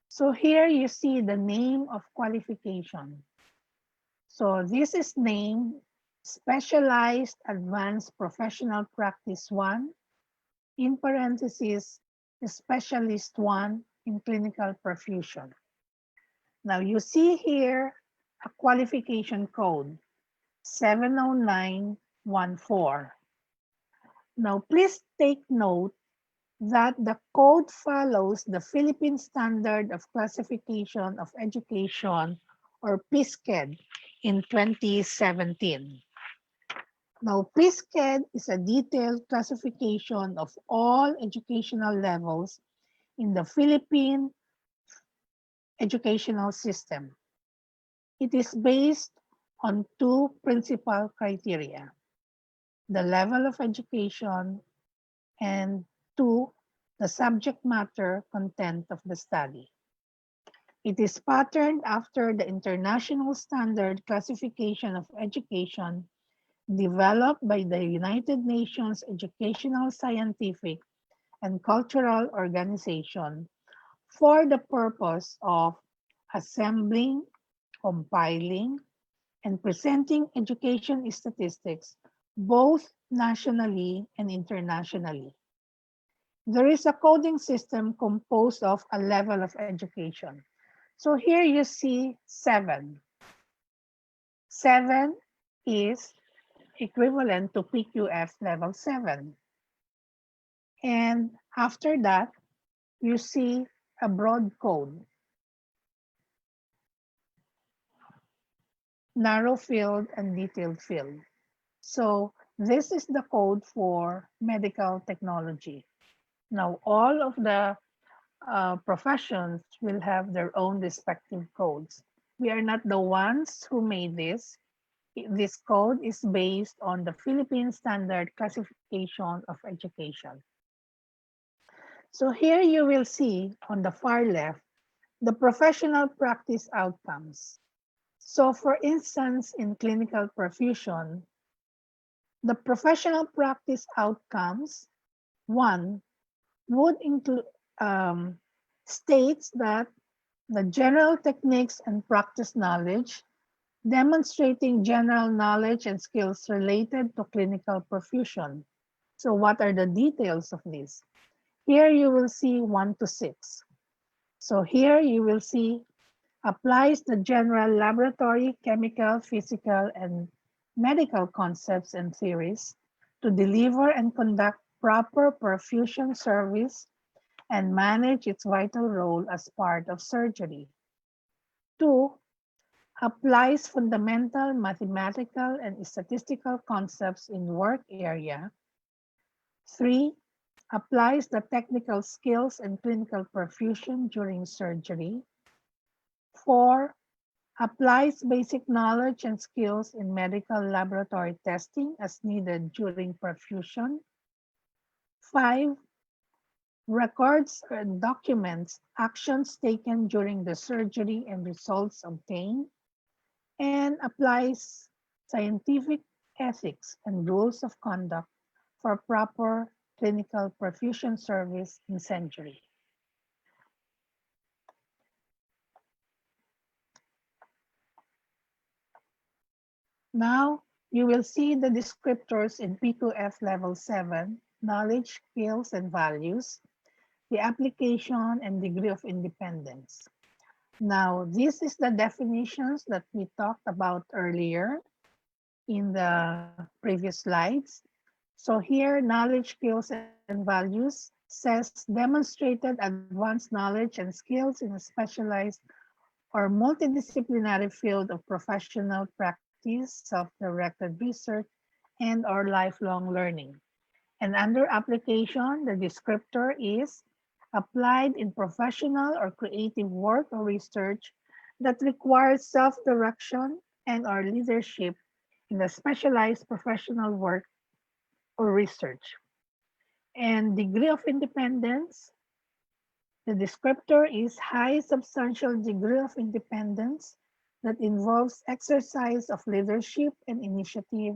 So here you see the name of qualification. So this is named Specialized Advanced Professional Practice 1, in parentheses, Specialist 1 in Clinical Perfusion. Now you see here a qualification code, 70914. Now please take note that the code follows the Philippine Standard of Classification of Education, or PSCED, in 2017. Now, PSCED is a detailed classification of all educational levels in the Philippine educational system. It is based on two principal criteria: the level of education, and two, the subject matter content of the study. It is patterned after the International Standard Classification of Education developed by the United Nations Educational, Scientific, and Cultural Organization for the purpose of assembling, compiling, and presenting education statistics both nationally and internationally. There is a coding system composed of a level of education. So here you see 7. 7 is equivalent to PQF level 7. And after that, you see a broad code, narrow field and detailed field. So this is the code for medical technology. Now, all of the professions will have their own respective codes. We are not the ones who made this. This code is based on the Philippine Standard Classification of Education. So here you will see on the far left, the professional practice outcomes. So for instance, in clinical perfusion, the professional practice outcomes, 1, would include states that the general techniques and practice knowledge, demonstrating general knowledge and skills related to clinical perfusion. So what are the details of this? Here you will see 1 to 6. So here you will see applies the general laboratory, chemical, physical, and medical concepts and theories to deliver and conduct proper perfusion service and manage its vital role as part of surgery. 2, applies fundamental mathematical and statistical concepts in work area. 3, applies the technical skills and clinical perfusion during surgery. 4, applies basic knowledge and skills in medical laboratory testing as needed during perfusion. 5, records and documents actions taken during the surgery and results obtained, and applies scientific ethics and rules of conduct for proper clinical perfusion service in surgery. Now, you will see the descriptors in P2F level 7, knowledge, skills, and values, the application and degree of independence. Now, this is the definitions that we talked about earlier in the previous slides. So here, knowledge, skills, and values says demonstrated advanced knowledge and skills in a specialized or multidisciplinary field of professional practice, self-directed research, and or lifelong learning. And under application, the descriptor is applied in professional or creative work or research that requires self-direction and or leadership in the specialized professional work or research. And degree of independence, the descriptor is high substantial degree of independence that involves exercise of leadership and initiative,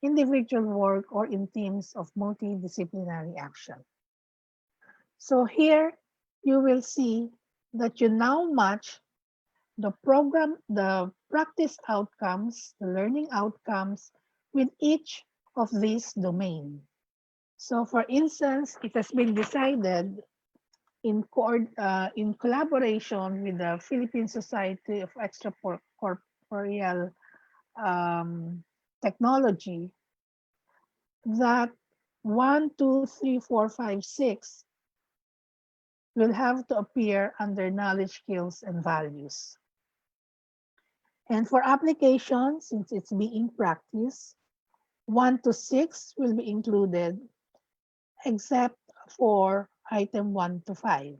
individual work, or in teams of multidisciplinary action. So here you will see that you now match the program, the practice outcomes, the learning outcomes with each of these domains. So for instance, it has been decided in collaboration with the Philippine Society of Extracorporeal Technology that 1, 2, 3, 4, 5, 6 will have to appear under knowledge, skills, and values. And for application, since it's being practiced, 1 to 6 will be included, except for item 1 to 5.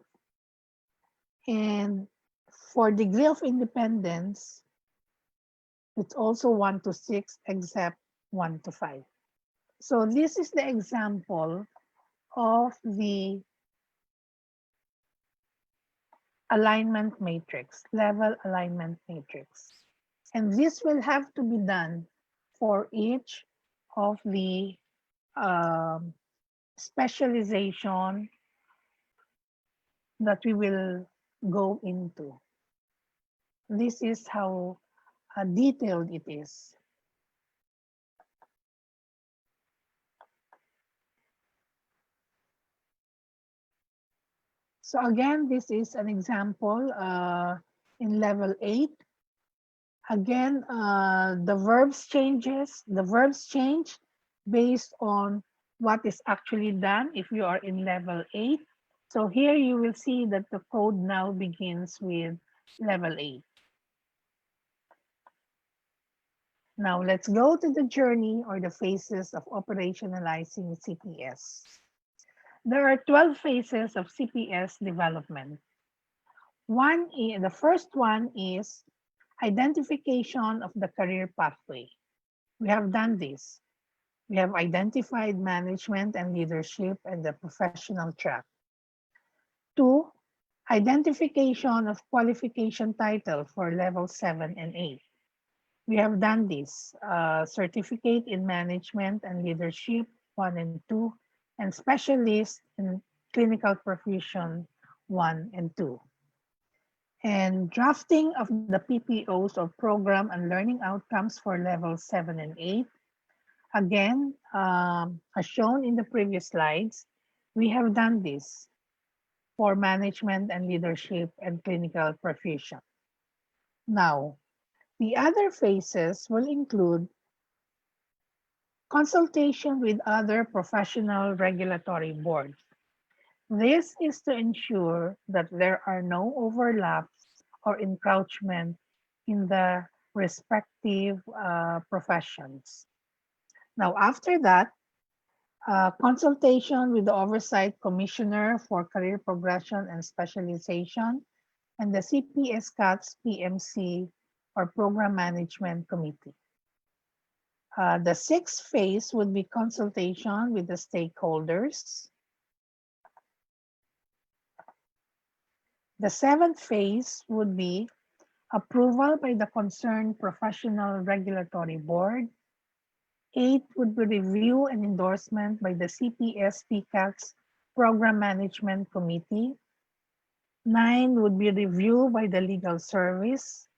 And for degree of independence, it's also 1 to 6, except 1 to 5. So this is the example of the alignment matrix, level alignment matrix. And this will have to be done for each of the specialization that we will go into. This is how detailed it is. So again, this is an example in level 8. Again, the verbs change based on what is actually done if you are in level 8. So here you will see that the code now begins with level 8. Now let's go to the journey or the phases of operationalizing CPS. There are 12 phases of CPS development. The first one is identification of the career pathway. We have done this. We have identified management and leadership and the professional track. 2, identification of qualification title for level 7 and 8. We have done this. Certificate in management and leadership 1 and 2, and specialist in clinical proficient 1 and 2. And drafting of the PPOs or program and learning outcomes for level 7 and 8. Again, as shown in the previous slides, we have done this for management and leadership and clinical proficient. Now, the other phases will include consultation with other professional regulatory boards. This is to ensure that there are no overlaps or encroachment in the respective professions. Now, after that, consultation with the Oversight Commissioner for Career Progression and Specialization and the CPS CATS PMC or Program Management Committee. The 6th phase would be consultation with the stakeholders. The 7th phase would be approval by the concerned professional regulatory board. 8 would be review and endorsement by the CPS PCATS Program Management Committee. 9 would be review by the legal service.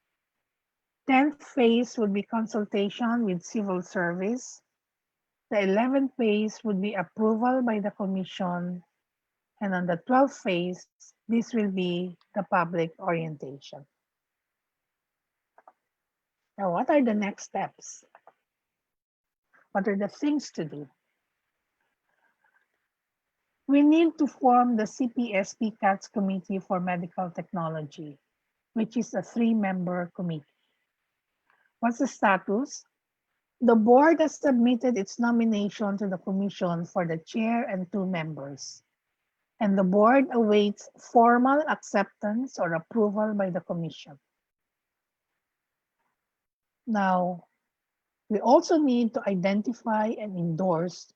10th phase would be consultation with civil service. The 11th phase would be approval by the commission. And on the 12th phase, this will be the public orientation. Now, what are the next steps? What are the things to do? We need to form the CPS PCATS Committee for Medical Technology, which is a 3-member committee. What's the status? The board has submitted its nomination to the commission for the chair and 2 members. and the board awaits formal acceptance or approval by the commission. Now, we also need to identify and endorse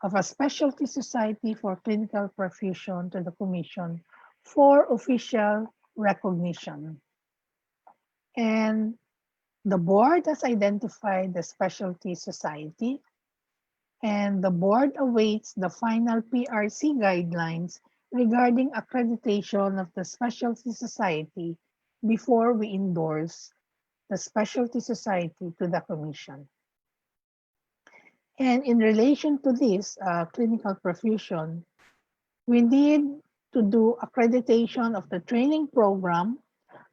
of a specialty society for clinical perfusion to the commission for official recognition. And the board has identified the specialty society, and the board awaits the final PRC guidelines regarding accreditation of the specialty society before we endorse the specialty society to the commission. And in relation to this clinical perfusion, we need to do accreditation of the training program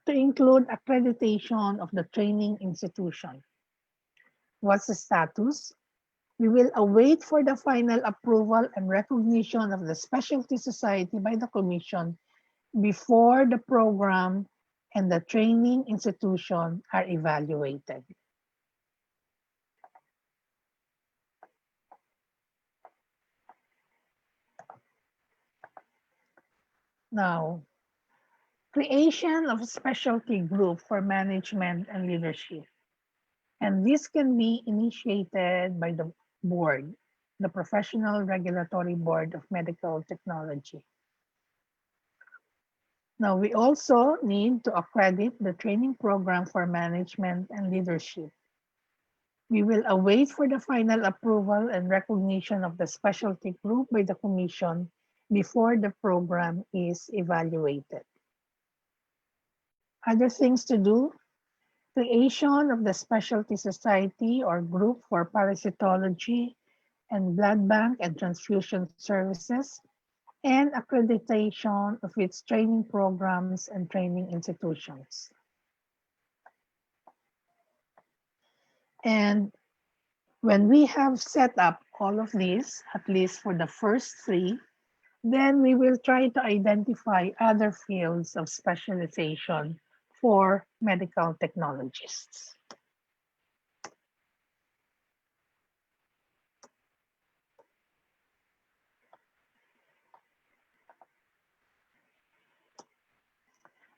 to include accreditation of the training institution. What's the status? We will await for the final approval and recognition of the specialty society by the commission before the program and the training institution are evaluated. Now, creation of a specialty group for management and leadership. And this can be initiated by the board, the Professional Regulatory Board of Medical Technology. Now, we also need to accredit the training program for management and leadership. We will await for the final approval and recognition of the specialty group by the commission before the program is evaluated. Other things to do: creation of the specialty society or group for parasitology and blood bank and transfusion services, and accreditation of its training programs and training institutions. And when we have set up all of these, at least for the first three, then we will try to identify other fields of specialization for medical technologists.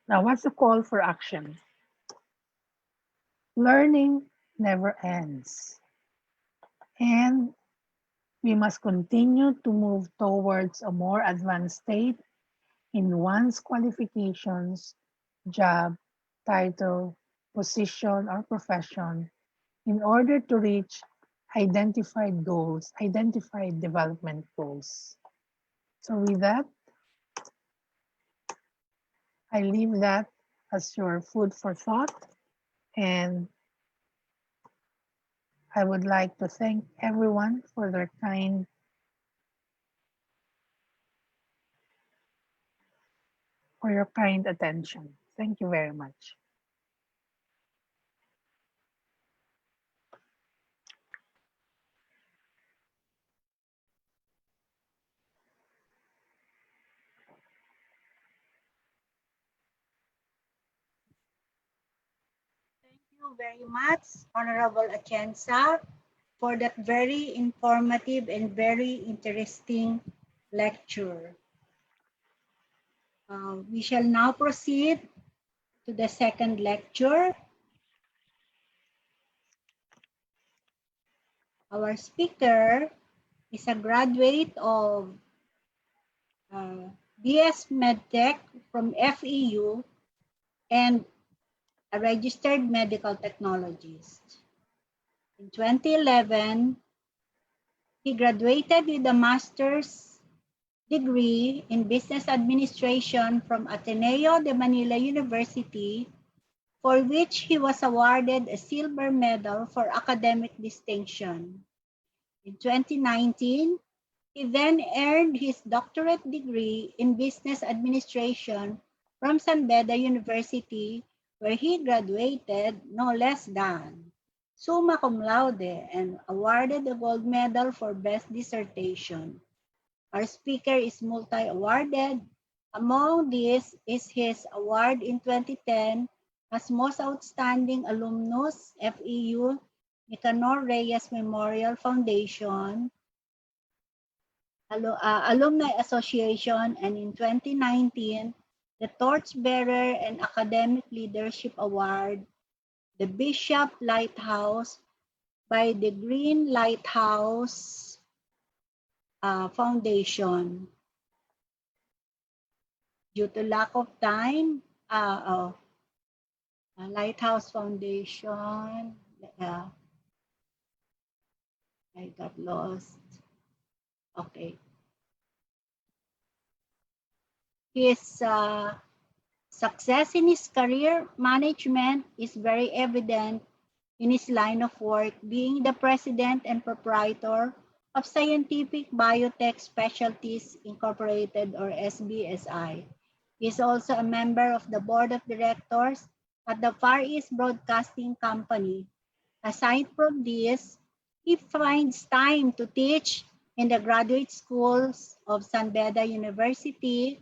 Now, what's the call for action? Learning never ends. And we must continue to move towards a more advanced state in one's qualifications, job, title, position, or profession in order to reach identified goals, identified development goals. So with that, I leave that as your food for thought, and I would like to thank everyone for their kind attention. Thank you very much. Thank you very much, Honorable Atienza, for that very informative and very interesting lecture. We shall now proceed to the second lecture. Our speaker is a graduate of BS MedTech from FEU and a registered medical technologist. In 2011, he graduated with a master's degree in business administration from Ateneo de Manila University, for which he was awarded a silver medal for academic distinction. In 2019, he then earned his doctorate degree in business administration from San Beda University, where he graduated no less than summa cum laude and awarded the gold medal for best dissertation. Our speaker is multi-awarded. Among these is his award in 2010 as Most Outstanding Alumnus, FEU, Nicanor Reyes Memorial Foundation, Alumni Association, and in 2019, the Torchbearer and Academic Leadership Award, the Bishop Lighthouse by the Green Lighthouse Foundation. Due to lack of time, Lighthouse Foundation, I got lost. Okay. His success in his career management is very evident in his line of work, being the president and proprietor of Scientific Biotech Specialties Incorporated, or SBSI. He is also a member of the board of directors at the Far East Broadcasting Company. Aside from this, he finds time to teach in the graduate schools of San Beda University,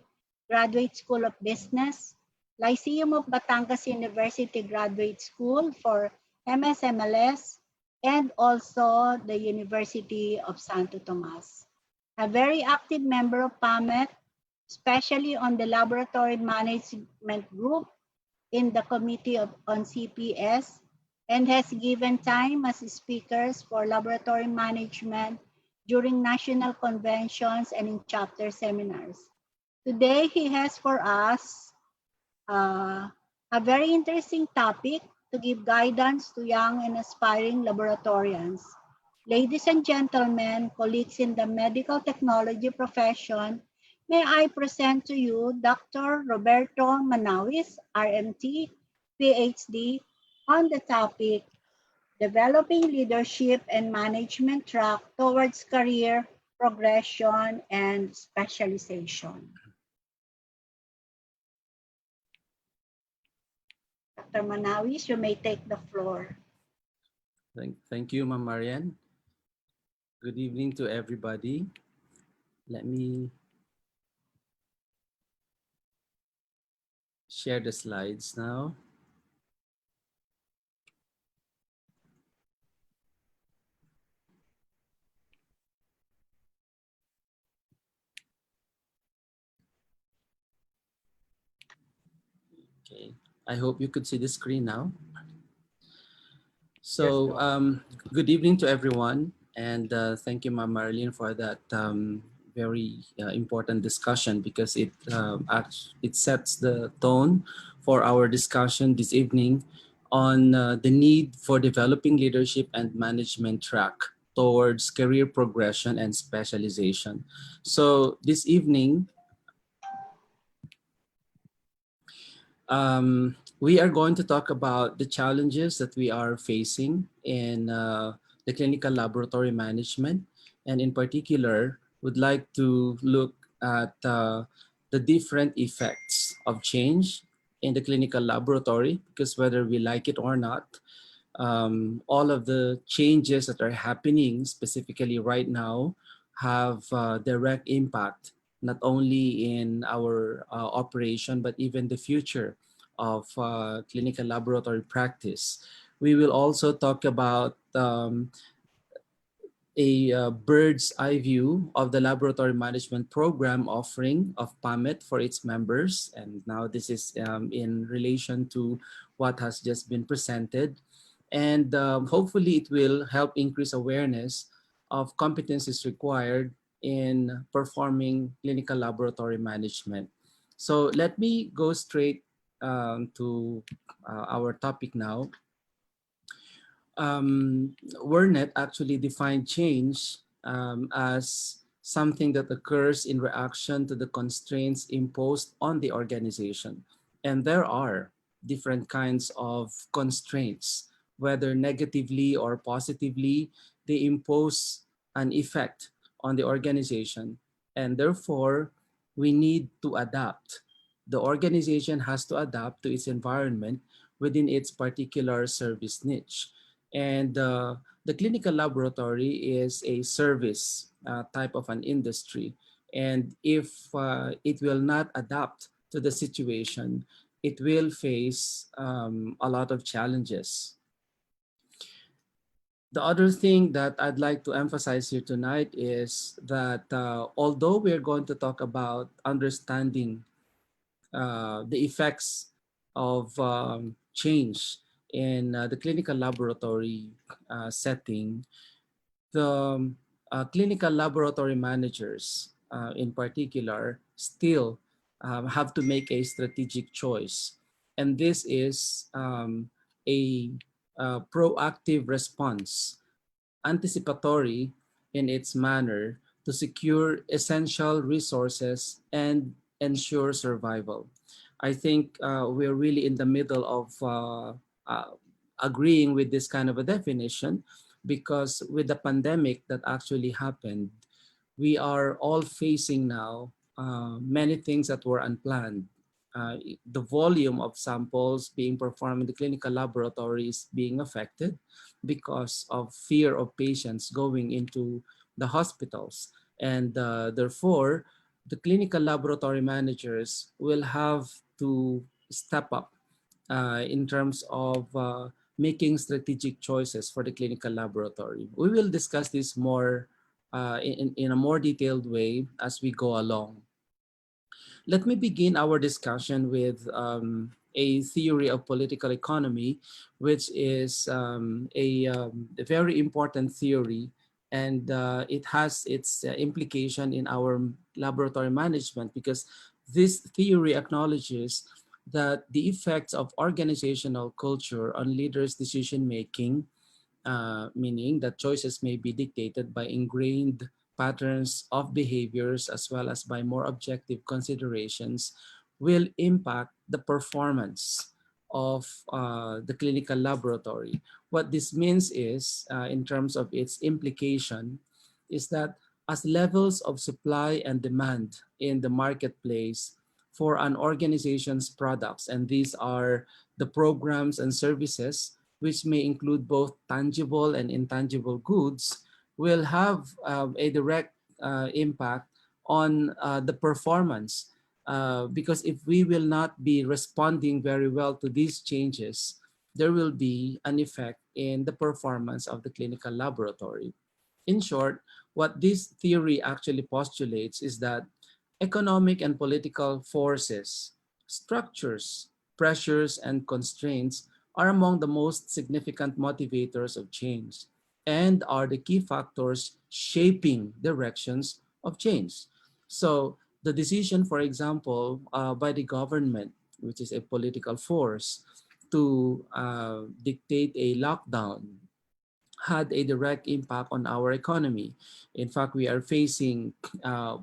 Graduate School of Business, Lyceum of Batangas University Graduate School for MSMLS, and also the University of Santo Tomas. A very active member of PAMET, especially on the Laboratory Management Group in the Committee on CPS, and has given time as speakers for laboratory management during national conventions and in chapter seminars. Today, he has for us a very interesting topic to give guidance to young and aspiring laboratorians. Ladies and gentlemen, colleagues in the medical technology profession, may I present to you Dr. Roberto Manawis, RMT, PhD, on the topic, Developing Leadership and Management Track Towards Career Progression and Specialization. Dr. Manawis, you may take the floor. Thank you, Ma'am Marian. Good evening to everybody. Let me share the slides now. Okay, I hope you could see the screen now. So good evening to everyone, and thank you, Ma'am Marilyn, for that very important discussion, because it sets the tone for our discussion this evening on the need for developing leadership and management track towards career progression and specialization. So this evening, we are going to talk about the challenges that we are facing in the clinical laboratory management, and in particular, would like to look at the different effects of change in the clinical laboratory, because whether we like it or not, all of the changes that are happening specifically right now have direct impact not only in our operation, but even the future of clinical laboratory practice. We will also talk about a bird's eye view of the laboratory management program offering of PAMET for its members. And now this is in relation to what has just been presented. And hopefully it will help increase awareness of competencies required in performing clinical laboratory management. So let me go straight to our topic now. Wernet actually defined change as something that occurs in reaction to the constraints imposed on the organization. And there are different kinds of constraints, whether negatively or positively, they impose an effect on the organization. And therefore, we need to adapt. The organization has to adapt to its environment within its particular service niche. And the clinical laboratory is a service type of an industry. And if it will not adapt to the situation, it will face a lot of challenges. The other thing that I'd like to emphasize here tonight is that although we're going to talk about understanding the effects of change in the clinical laboratory setting, the clinical laboratory managers in particular still have to make a strategic choice. And this is a proactive response, anticipatory in its manner to secure essential resources and ensure survival. I think we're really in the middle of agreeing with this kind of a definition, because with the pandemic that actually happened, we are all facing now many things that were unplanned. The volume of samples being performed in the clinical laboratory is being affected because of fear of patients going into the hospitals. And therefore, the clinical laboratory managers will have to step up in terms of making strategic choices for the clinical laboratory. We will discuss this more in a more detailed way as we go along. Let me begin our discussion with a theory of political economy, which is a very important theory, and it has its implication in our laboratory management, because this theory acknowledges that the effects of organizational culture on leaders' decision-making, meaning that choices may be dictated by ingrained patterns of behaviors as well as by more objective considerations, will impact the performance of the clinical laboratory. What this means is, in terms of its implication, is that as levels of supply and demand in the marketplace for an organization's products, and these are the programs and services which may include both tangible and intangible goods, will have a direct impact on the performance. Because if we will not be responding very well to these changes, there will be an effect in the performance of the clinical laboratory. In short, what this theory actually postulates is that economic and political forces, structures, pressures, and constraints are among the most significant motivators of change and are the key factors shaping directions of change. So the decision, for example, by the government, which is a political force, to dictate a lockdown had a direct impact on our economy. In fact, we are facing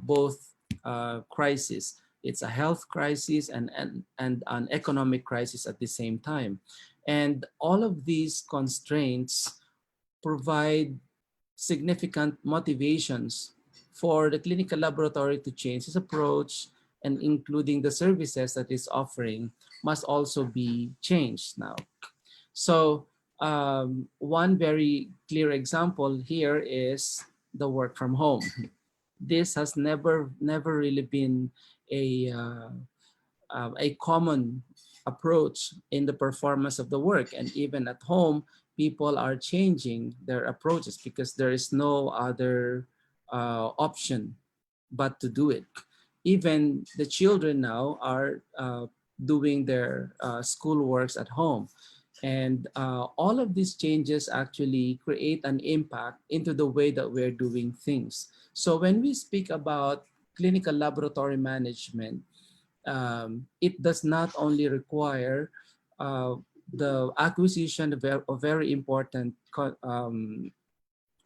both crises. It's a health crisis and an economic crisis at the same time. And all of these constraints provide significant motivations for the clinical laboratory to change its approach, and including the services that it's offering must also be changed now. So one very clear example here is the work from home. This has never really been a common approach in the performance of the work, and even at home, people are changing their approaches because there is no other option but to do it. Even the children now are doing their school works at home. And all of these changes actually create an impact into the way that we're doing things. So when we speak about clinical laboratory management, it does not only require the acquisition of very important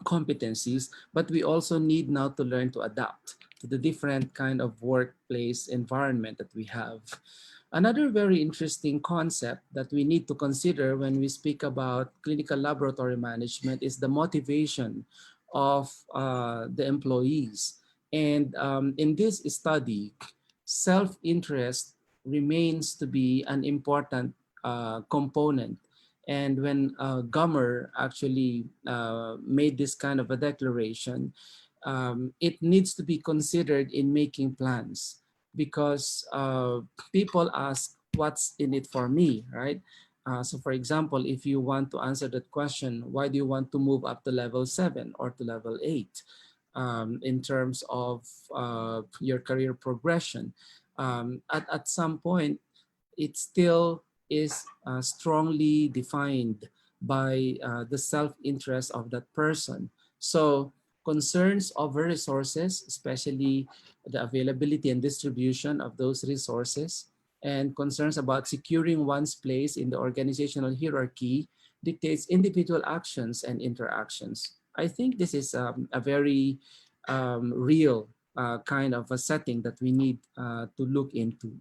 competencies, but we also need now to learn to adapt to the different kind of workplace environment that we have. Another very interesting concept that we need to consider when we speak about clinical laboratory management is the motivation of the employees. And in this study, self-interest remains to be an important component. And when Gummer actually made this kind of a declaration, it needs to be considered in making plans, because people ask, what's in it for me, right? So for example, if you want to answer that question, why do you want to move up to level 7 or to level 8 in terms of your career progression? At some point, it still is strongly defined by the self-interest of that person. So concerns over resources, especially the availability and distribution of those resources, and concerns about securing one's place in the organizational hierarchy dictates individual actions and interactions. I think this is a very real kind of a setting that we need to look into.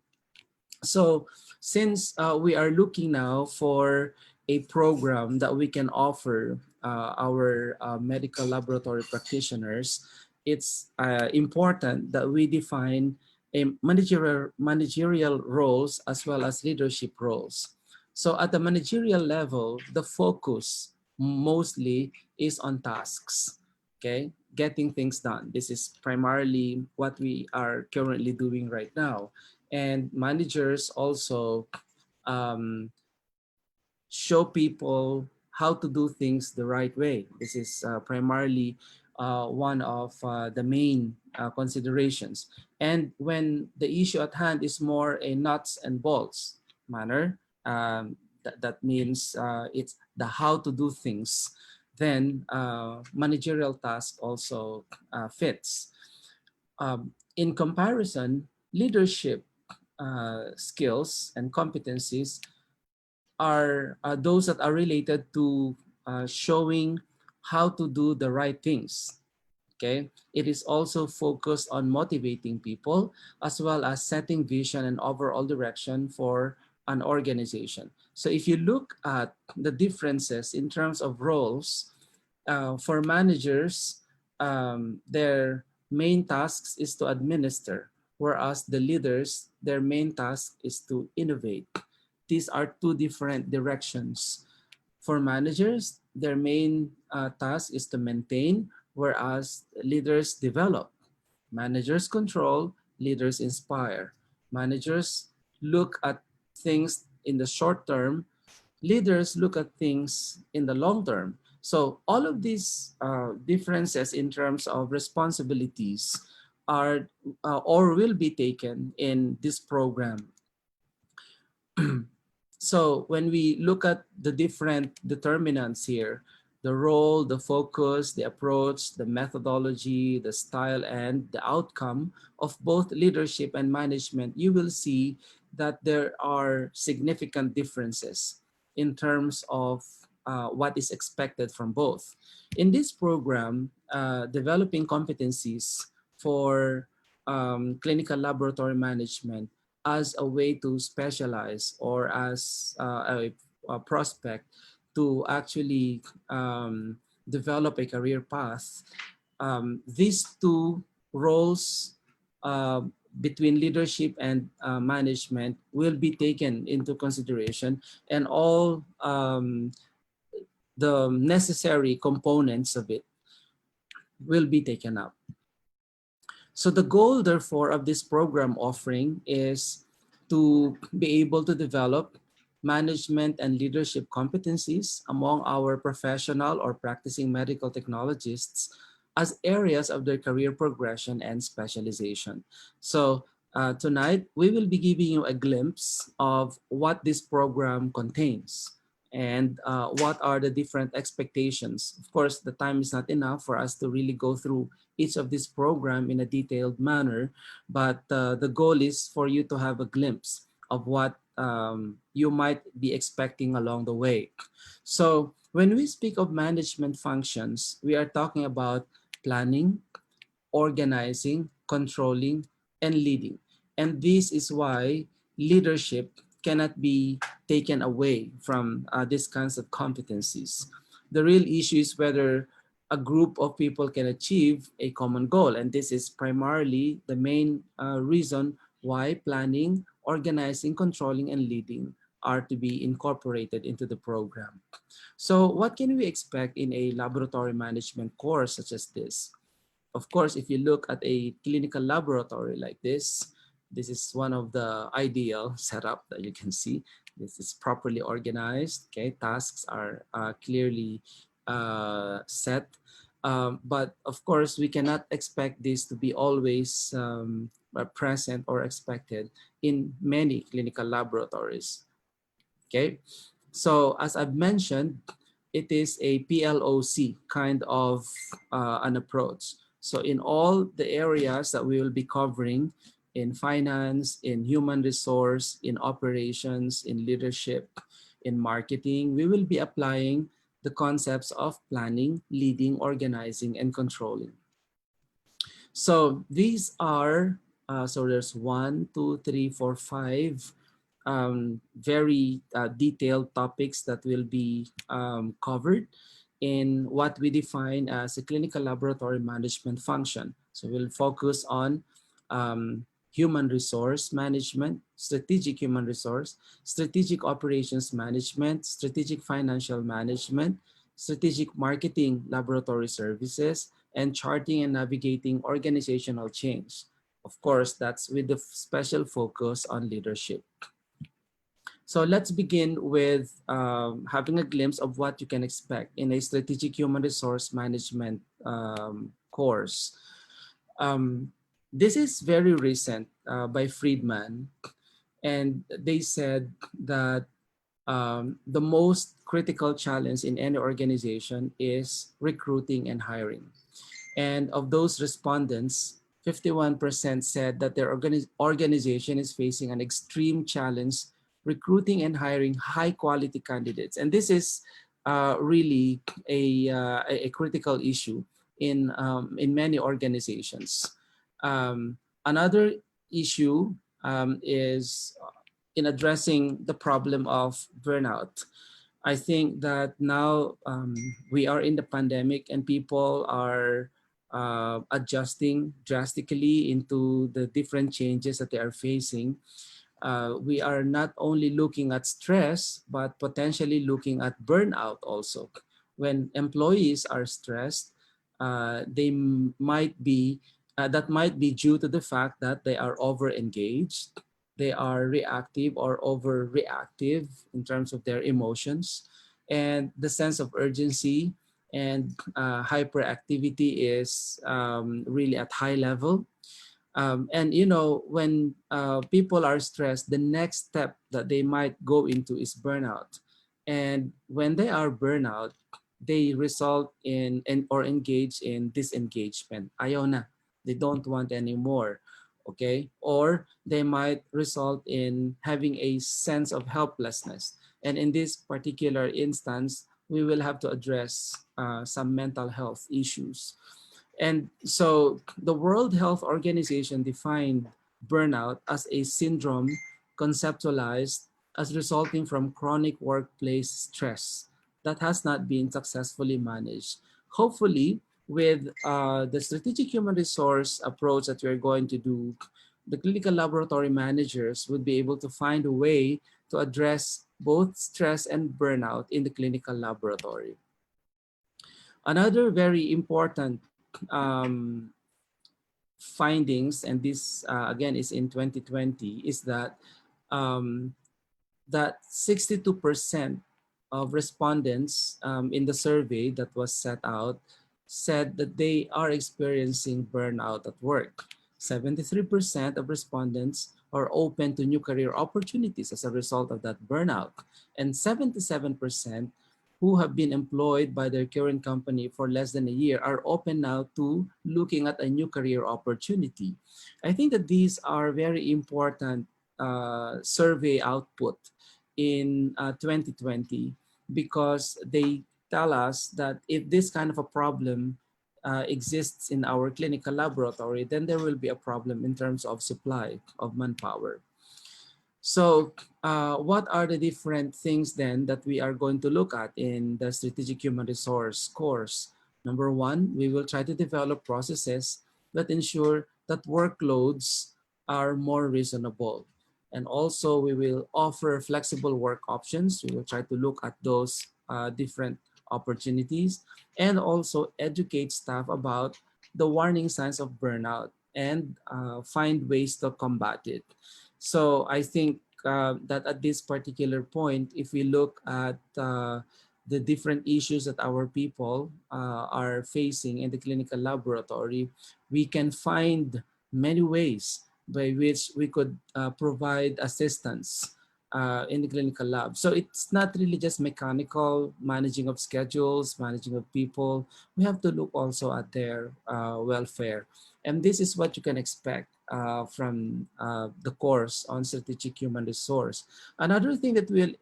So since we are looking now for a program that we can offer our medical laboratory practitioners, it's important that we define a managerial roles as well as leadership roles. So at the managerial level, the focus mostly is on tasks, okay? Getting things done. This is primarily what we are currently doing right now. And managers also show people how to do things the right way. This is primarily one of the main considerations. And when the issue at hand is more a nuts and bolts manner, that means it's the how to do things, then managerial task also fits. In comparison, leadership skills and competencies are those that are related to showing how to do the right things. Okay, it is also focused on motivating people as well as setting vision and overall direction for an organization. So if you look at the differences in terms of roles, for managers, their main tasks is to administer, whereas the leaders, their main task is to innovate. These are two different directions. For managers, their main task is to maintain, whereas leaders develop. Managers control, leaders inspire. Managers look at things in the short term, leaders look at things in the long term. So all of these differences in terms of responsibilities are or will be taken in this program. So when we look at the different determinants here, the role, the focus, the approach, the methodology, the style, and the outcome of both leadership and management, you will see that there are significant differences in terms of what is expected from both. In this program, developing competencies for clinical laboratory management as a way to specialize or as a prospect to actually develop a career path. These two roles between leadership and management will be taken into consideration, and all the necessary components of it will be taken up. So the goal, therefore, of this program offering is to be able to develop management and leadership competencies among our professional or practicing medical technologists as areas of their career progression and specialization. So tonight, we will be giving you a glimpse of what this program contains and what are the different expectations. Of course, the time is not enough for us to really go through each of this program in a detailed manner, but the goal is for you to have a glimpse of what you might be expecting along the way. So when we speak of management functions, we are talking about planning, organizing, controlling, and leading. And this is why leadership cannot be taken away from these kinds of competencies. The real issue is whether a group of people can achieve a common goal. And this is primarily the main reason why planning, organizing, controlling, and leading are to be incorporated into the program. So what can we expect in a laboratory management course such as this? Of course, if you look at a clinical laboratory like this is one of the ideal setup that you can see. This is properly organized. Okay, tasks are clearly set. But of course, we cannot expect this to be always present or expected in many clinical laboratories. Okay, so as I've mentioned, it is a PLOC kind of an approach. So in all the areas that we will be covering, in finance, in human resource, in operations, in leadership, in marketing, we will be applying the concepts of planning, leading, organizing, and controlling. So these are, so there's 1, 2, 3, 4, 5 very detailed topics that will be covered in what we define as a clinical laboratory management function. So we'll focus on human resource management, strategic human resource, strategic operations management, strategic financial management, strategic marketing laboratory services, and charting and navigating organizational change. Of course, that's with the special focus on leadership. So let's begin with having a glimpse of what you can expect in a strategic human resource management course. This is very recent by Friedman, and they said that the most critical challenge in any organization is recruiting and hiring. And of those respondents, 51% said that their organization is facing an extreme challenge recruiting and hiring high quality candidates. And this is really a critical issue in many organizations. Another issue is in addressing the problem of burnout. I think that now we are in the pandemic and people are adjusting drastically into the different changes that they are facing. We are not only looking at stress, but potentially looking at burnout also. When employees are stressed, they might be, that might be due to the fact that they are over-engaged, they are reactive or overreactive in terms of their emotions, and the sense of urgency and hyperactivity is really at high level. And you know, when people are stressed, the next step that they might go into is burnout. And when they are burnout, they result in or engage in disengagement. Ayaw na. They don't want anymore. Okay? Or they might result in having a sense of helplessness. And in this particular instance, we will have to address some mental health issues. And so the World Health Organization defined burnout as a syndrome conceptualized as resulting from chronic workplace stress that has not been successfully managed. Hopefully, with the strategic human resource approach that we're going to do, the clinical laboratory managers would be able to find a way to address both stress and burnout in the clinical laboratory. Another very important findings, and this again is in 2020, is that that 62% of respondents in the survey that was set out said that they are experiencing burnout at work. 73% of respondents are open to new career opportunities as a result of that burnout, and 77% who have been employed by their current company for less than a year are open now to looking at a new career opportunity. I think that these are very important survey output in 2020 because they tell us that if this kind of a problem exists in our clinical laboratory, then there will be a problem in terms of supply of manpower. So what are the different things then that we are going to look at in the strategic human resource course? Number one, we will try to develop processes that ensure that workloads are more reasonable. And also we will offer flexible work options. We will try to look at those different opportunities and also educate staff about the warning signs of burnout and find ways to combat it. So I think that at this particular point, if we look at the different issues that our people are facing in the clinical laboratory, we can find many ways by which we could provide assistance in the clinical lab. So it's not really just mechanical managing of schedules, managing of people. We have to look also at their welfare. And this is what you can expect from the course on strategic human resource. Another thing that we'll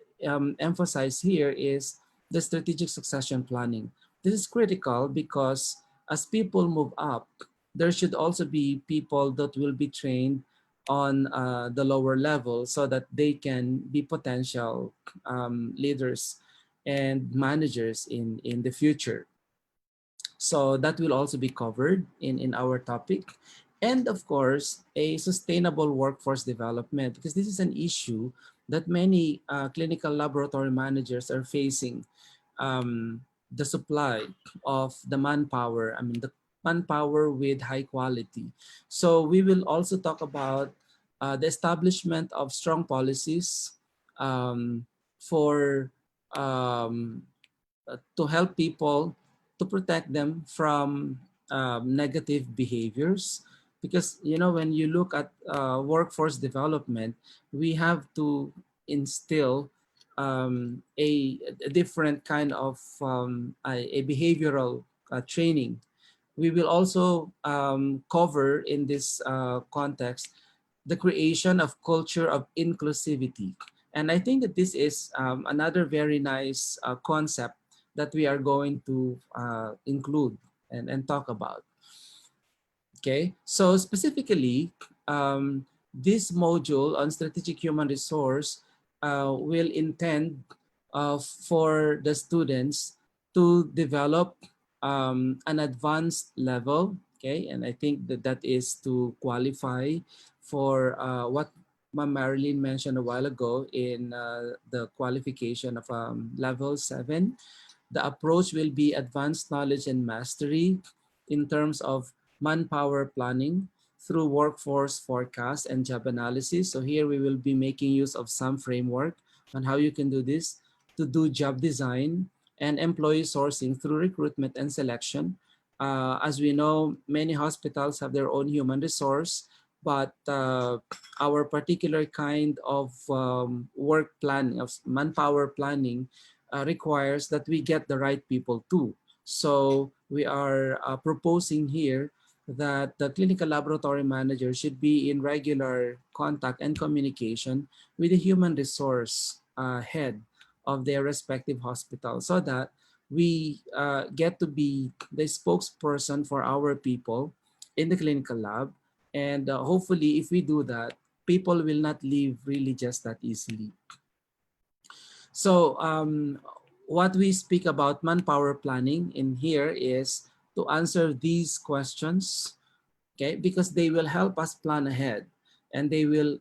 emphasize here is the strategic succession planning. This is critical because as people move up, there should also be people that will be trained on the lower level so that they can be potential leaders and managers in the future. So that will also be covered in our topic. And of course, a sustainable workforce development, because this is an issue that many clinical laboratory managers are facing. The supply of the manpower, the manpower with high quality. So we will also talk about the establishment of strong policies for to help people, to protect them from negative behaviors. Because when you look at workforce development, we have to instill a different kind of a behavioral training. We will also cover in this context the creation of culture of inclusivity. And I think that this is another very nice concept that we are going to include and talk about. Okay, so specifically, this module on strategic human resource will intend for the students to develop an advanced level. Okay, and I think that that is to qualify for what Ma'am Marilyn mentioned a while ago in the qualification of level 7. The approach will be advanced knowledge and mastery in terms of manpower planning through workforce forecast and job analysis. So here we will be making use of some framework on how you can do this, to do job design and employee sourcing through recruitment and selection. As we know, many hospitals have their own human resource, but our particular kind of work planning, of manpower planning, requires that we get the right people too. So we are proposing here that the clinical laboratory manager should be in regular contact and communication with the human resource head of their respective hospital, so that we get to be the spokesperson for our people in the clinical lab. And hopefully, if we do that, people will not leave really just that easily. So what we speak about manpower planning in here is to answer these questions, okay? Because they will help us plan ahead, and they will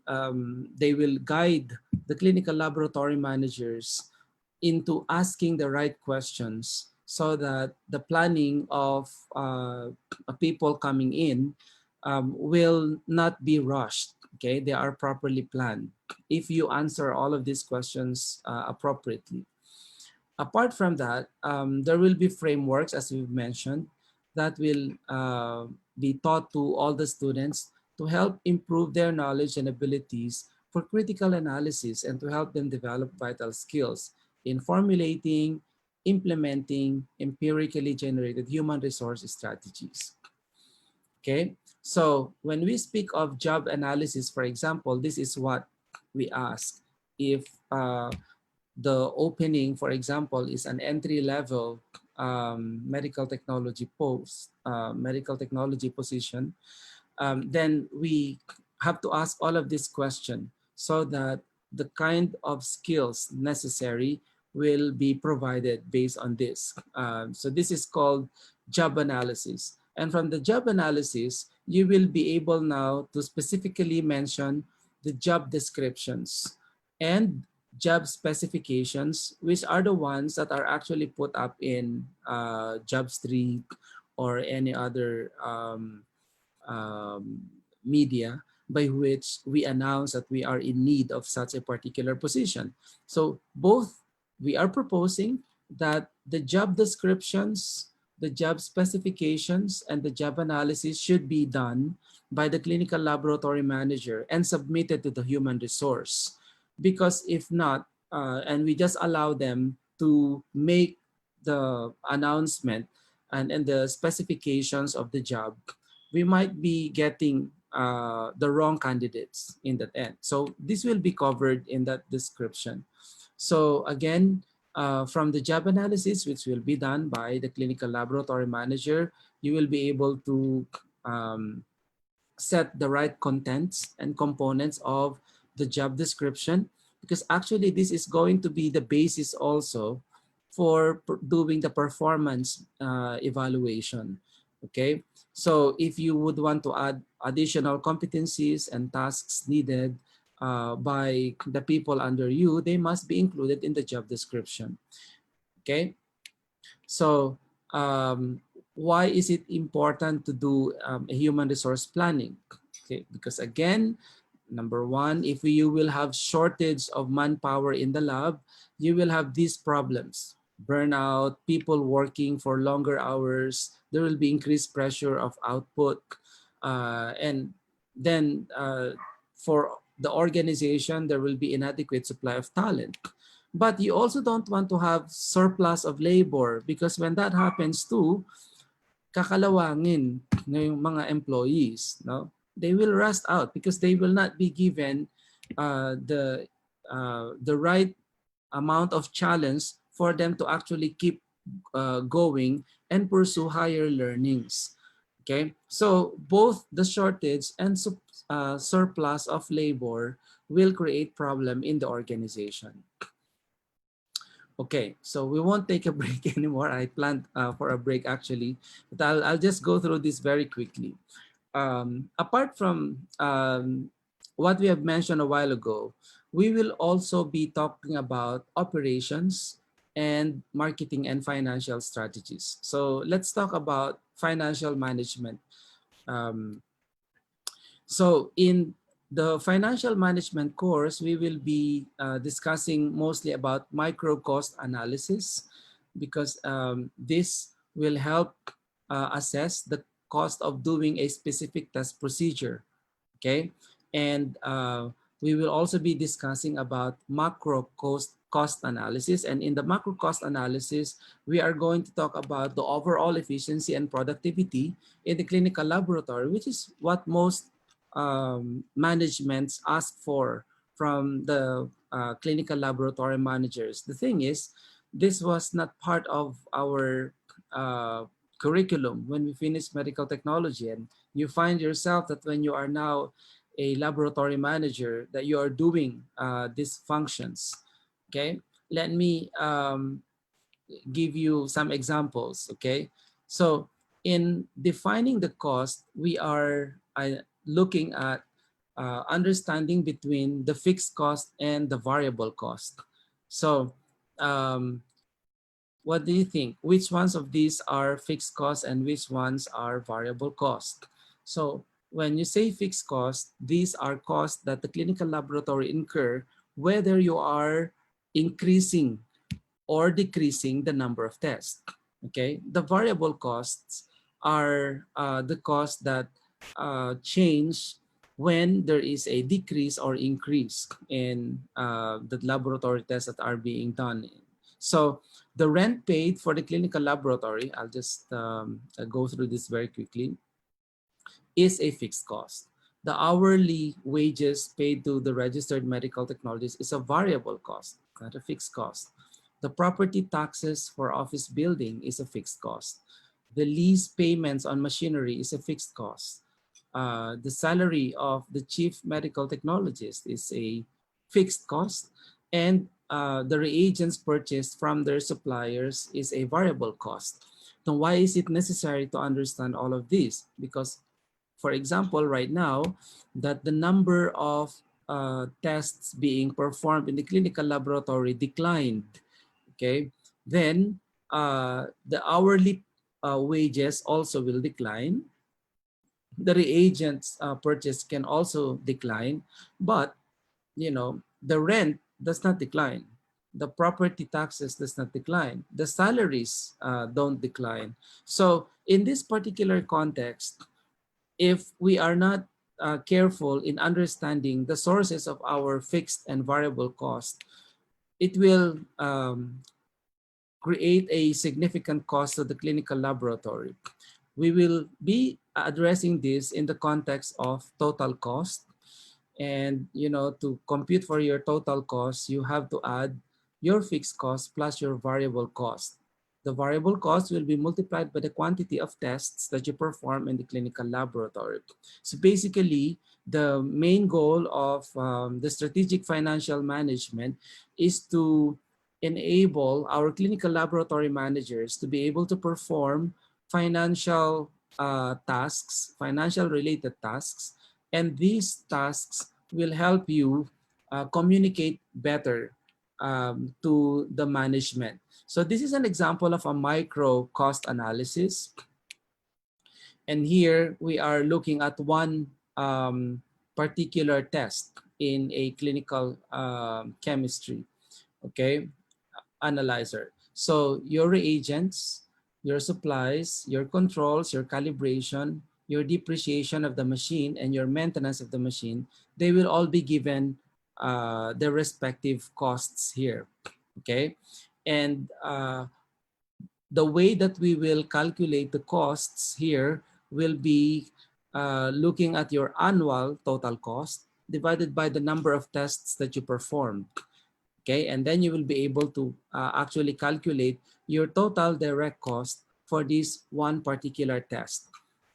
guide the clinical laboratory managers into asking the right questions, so that the planning of people coming in will not be rushed. Okay, they are properly planned if you answer all of these questions appropriately. Apart from that, there will be frameworks, as we've mentioned, that will be taught to all the students to help improve their knowledge and abilities for critical analysis, and to help them develop vital skills in formulating, implementing empirically generated human resource strategies. Okay, so when we speak of job analysis, for example, this is what we ask. If the opening, for example, is an entry-level medical technology medical technology position, then we have to ask all of this question, so that the kind of skills necessary will be provided based on this. So this is called job analysis. And from the job analysis, you will be able now to specifically mention the job descriptions and job specifications, which are the ones that are actually put up in JobStreet or any other media, by which we announce that we are in need of such a particular position. So both we are proposing that the job descriptions, the job specifications, and the job analysis should be done by the clinical laboratory manager and submitted to the human resource. Because if not, and we just allow them to make the announcement and the specifications of the job, we might be getting the wrong candidates in that end. So this will be covered in that description. So again, from the job analysis, which will be done by the clinical laboratory manager, you will be able to set the right contents and components of the job description, because actually this is going to be the basis also for doing the performance evaluation. Okay, so if you would want to add additional competencies and tasks needed by the people under you, they must be included in the job description. Okay, so why is it important to do a human resource planning? Okay, because again, number one, if you will have shortage of manpower in the lab, you will have these problems: burnout, people working for longer hours, there will be increased pressure of output, and then for the organization, there will be inadequate supply of talent. But you also don't want to have surplus of labor, because when that happens too, kakalawangin na yung mga employees, no? They will rust out because they will not be given the right amount of challenge for them to actually keep going and pursue higher learnings. Okay, so both the shortage and surplus of labor will create problem in the organization. Okay, so we won't take a break anymore. I planned for a break actually, but I'll just go through this very quickly. Apart from what we have mentioned a while ago, we will also be talking about operations and marketing and financial strategies. So let's talk about financial management. So in the financial management course, we will be discussing mostly about micro cost analysis, because this will help assess the cost of doing a specific test procedure. Okay, and we will also be discussing about macro cost analysis, and in the macro cost analysis, we are going to talk about the overall efficiency and productivity in the clinical laboratory, which is what most managements ask for from the clinical laboratory managers. The thing is, this was not part of our curriculum when we finished medical technology, and you find yourself that when you are now a laboratory manager, that you are doing these functions. Okay, let me give you some examples. Okay, so in defining the cost, we are looking at understanding between the fixed cost and the variable cost. So what do you think? Which ones of these are fixed costs and which ones are variable cost? So when you say fixed cost, these are costs that the clinical laboratory incur whether you are increasing or decreasing the number of tests. Okay, the variable costs are the costs that change when there is a decrease or increase in the laboratory tests that are being done. So the rent paid for the clinical laboratory, I'll just go through this very quickly, is a fixed cost. The hourly wages paid to the registered medical technologists is a variable cost, not a fixed cost. The property taxes for office building is a fixed cost. The lease payments on machinery is a fixed cost. The salary of the chief medical technologist is a fixed cost, and the reagents purchased from their suppliers is a variable cost. Now, why is it necessary to understand all of this? Because, for example, right now, that the number of tests being performed in the clinical laboratory declined. Okay, then the hourly wages also will decline. the reagents purchase can also decline, but the rent does not decline. The property taxes does not decline. The salaries don't decline. So in this particular context, if we are not careful in understanding the sources of our fixed and variable cost, it will create a significant cost to the clinical laboratory. We will be addressing this in the context of total cost. And to compute for your total cost, you have to add your fixed cost plus your variable cost. The variable cost will be multiplied by the quantity of tests that you perform in the clinical laboratory. So basically, the main goal of the strategic financial management is to enable our clinical laboratory managers to be able to perform financial tasks, financial related tasks, and these tasks will help you communicate better to the management. So this is an example of a micro cost analysis. And here we are looking at one particular test in a clinical chemistry, okay, analyzer. So your reagents, your supplies, your controls, your calibration, your depreciation of the machine, and your maintenance of the machine, they will all be given their respective costs here, okay? And the way that we will calculate the costs here will be looking at your annual total cost divided by the number of tests that you performed. Okay, and then you will be able to actually calculate your total direct cost for this one particular test,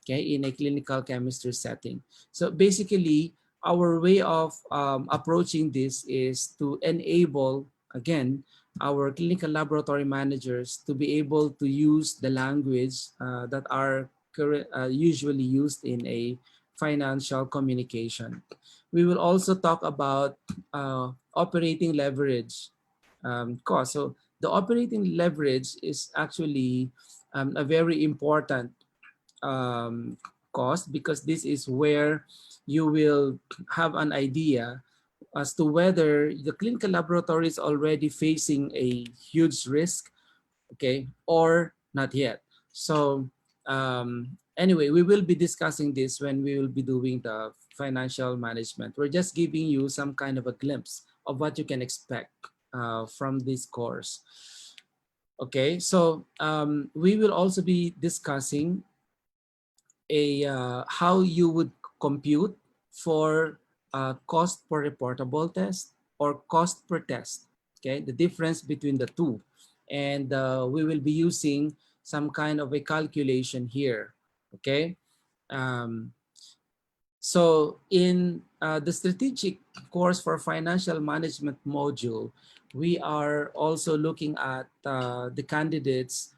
okay, in a clinical chemistry setting. So basically, our way of approaching this is to enable, again, our clinical laboratory managers to be able to use the language that are usually used in a financial communication. We will also talk about operating leverage cost. So the operating leverage is actually a very important cost, because this is where you will have an idea as to whether the clinical laboratory is already facing a huge risk, okay, or not yet. So anyway, we will be discussing this when we will be doing the financial management. We're just giving you some kind of a glimpse of what you can expect from this course. Okay, so we will also be discussing how you would compute for cost per reportable test or cost per test, okay, the difference between the two. And we will be using some kind of a calculation here, okay? So in the strategic course for financial management module, we are also looking at the candidates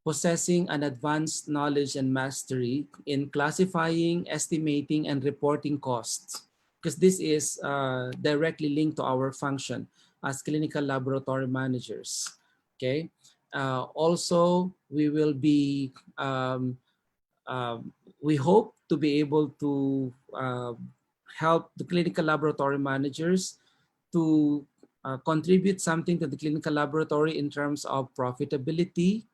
possessing an advanced knowledge and mastery in classifying, estimating, and reporting costs, because this is directly linked to our function as clinical laboratory managers, okay? Also, we will be we hope to be able to help the clinical laboratory managers to contribute something to the clinical laboratory in terms of profitability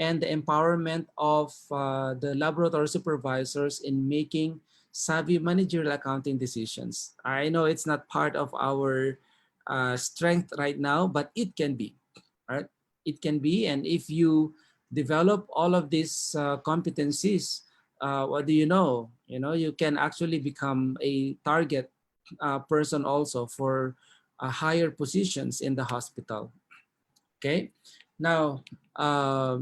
and the empowerment of the laboratory supervisors in making savvy managerial accounting decisions. I know it's not part of our strength right now, but it can be, right? It can be, and if you develop all of these competencies, what do you know? You can actually become a target person also for higher positions in the hospital. Okay, now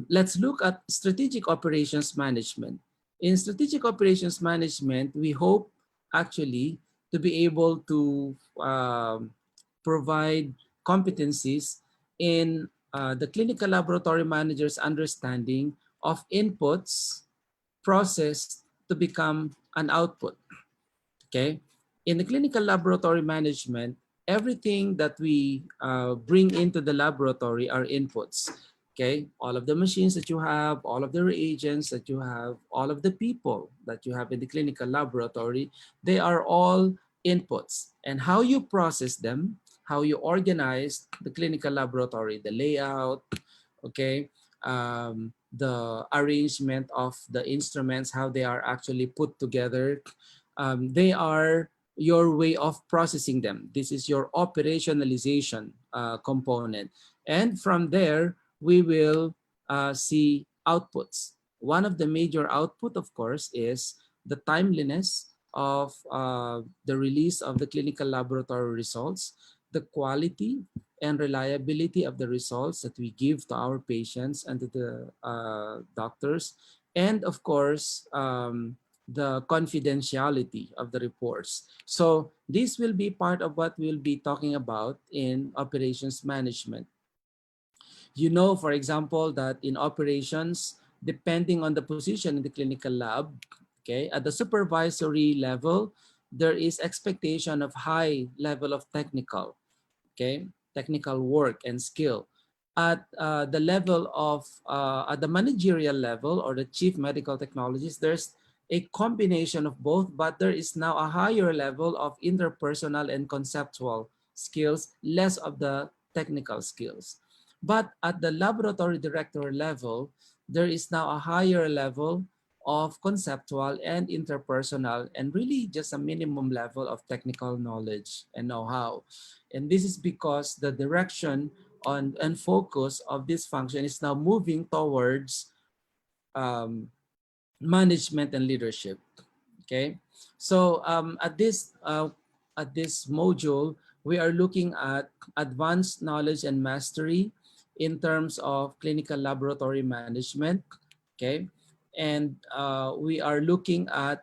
let's look at strategic operations management. In strategic operations management, we hope actually to be able to provide competencies in the clinical laboratory manager's understanding of inputs processed to become an output. Okay, in the clinical laboratory management, everything that we bring into the laboratory are inputs. Okay, all of the machines that you have, all of the reagents that you have, all of the people that you have in the clinical laboratory, they are all inputs. And how you process them, how you organize the clinical laboratory, the layout, okay, the arrangement of the instruments, how they are actually put together, they are your way of processing them. This is your operationalization component. And from there, we will see outputs. One of the major output, of course, is the timeliness of the release of the clinical laboratory results, the quality and reliability of the results that we give to our patients and to the doctors, and of course, the confidentiality of the reports. So this will be part of what we'll be talking about in operations management. You know, for example, that in operations, depending on the position in the clinical lab, okay, at the supervisory level, there is expectation of high level of okay, technical work and skill. At the level of, at the managerial level or the chief medical technologist, there's a combination of both, but there is now a higher level of interpersonal and conceptual skills, less of the technical skills. But at the laboratory director level, there is now a higher level of conceptual and interpersonal, and really just a minimum level of technical knowledge and know-how. And this is because the direction on and focus of this function is now moving towards management and leadership. Okay, so at this module, we are looking at advanced knowledge and mastery in terms of clinical laboratory management. Okay, and we are looking at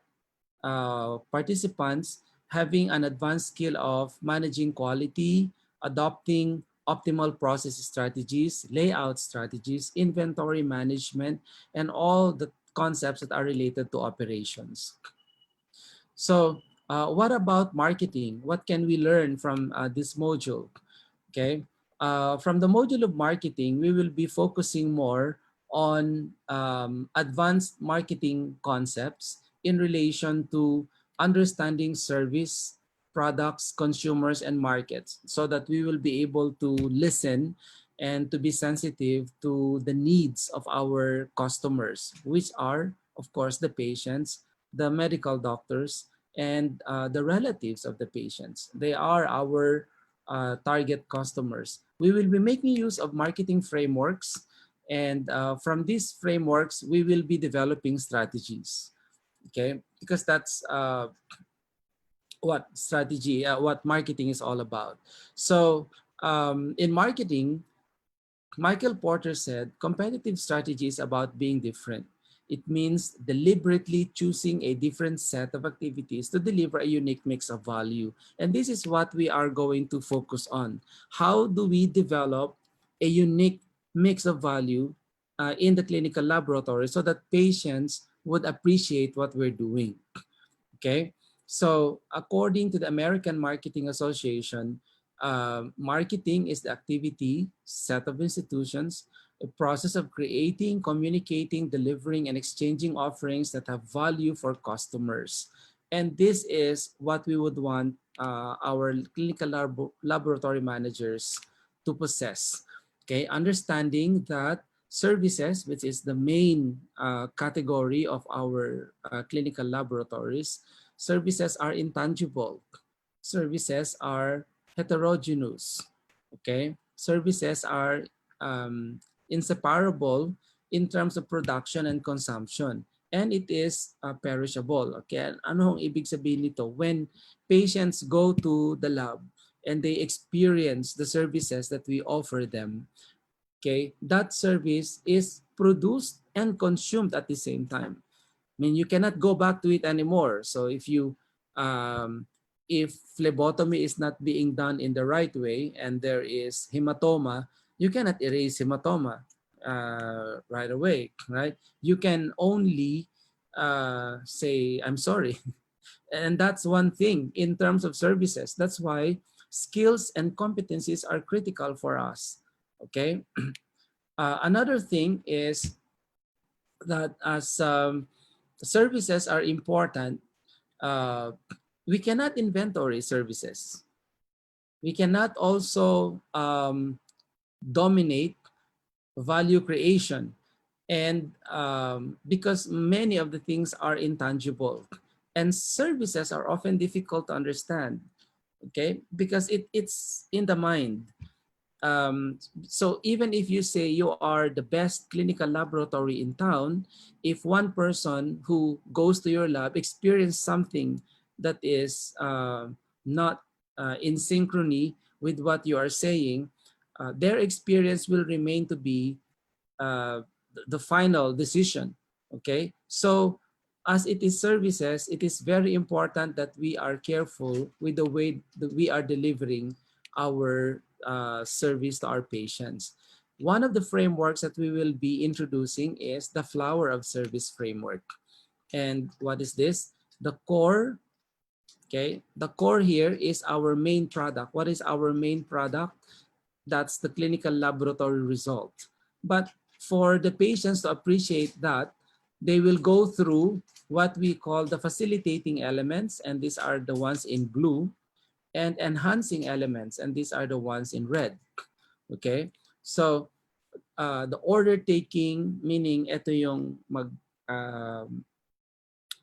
participants having an advanced skill of managing quality, adopting optimal process strategies, layout strategies, inventory management, and all the concepts that are related to operations. So what about marketing? What can we learn from this module? Okay, from the module of marketing, we will be focusing more on advanced marketing concepts in relation to understanding service, products, consumers, and markets, so that we will be able to listen and to be sensitive to the needs of our customers, which are, of course, the patients, the medical doctors, and the relatives of the patients. They are our target customers. We will be making use of marketing frameworks, and from these frameworks, we will be developing strategies. Okay, because that's what marketing is all about. So in marketing, Michael Porter said, competitive strategy is about being different. It means deliberately choosing a different set of activities to deliver a unique mix of value. And this is what we are going to focus on. How do we develop a unique mix of value in the clinical laboratory so that patients would appreciate what we're doing? Okay, so according to the American Marketing Association, marketing is the activity, set of institutions, a process of creating, communicating, delivering, and exchanging offerings that have value for customers. And this is what we would want our clinical laboratory managers to possess. Okay, understanding that services, which is the main category of our clinical laboratories, services are intangible. Services are heterogeneous. Okay, services are inseparable in terms of production and consumption, and it is perishable. Okay, ano ang ibig sabihin nito? When patients go to the lab and they experience the services that we offer them, okay, that service is produced and consumed at the same time. I mean, you cannot go back to it anymore. So if you if phlebotomy is not being done in the right way and there is hematoma, you cannot erase hematoma right away, right? You can only say, I'm sorry. And that's one thing in terms of services. That's why skills and competencies are critical for us, okay? Another thing is that as services are important, uh, we cannot inventory services. We cannot also dominate value creation. And because many of the things are intangible and services are often difficult to understand, okay, because it's in the mind. So even if you say you are the best clinical laboratory in town, if one person who goes to your lab experience something that is not in synchrony with what you are saying, their experience will remain to be the final decision. Okay, so as it is services, it is very important that we are careful with the way that we are delivering our service to our patients. One of the frameworks that we will be introducing is the flower of service framework. And what is this? The core, okay, the core here is our main product. What is our main product? That's the clinical laboratory result. But for the patients to appreciate that, they will go through what we call the facilitating elements, and these are the ones in blue, and enhancing elements, and these are the ones in red. Okay, so the order taking, meaning ito yung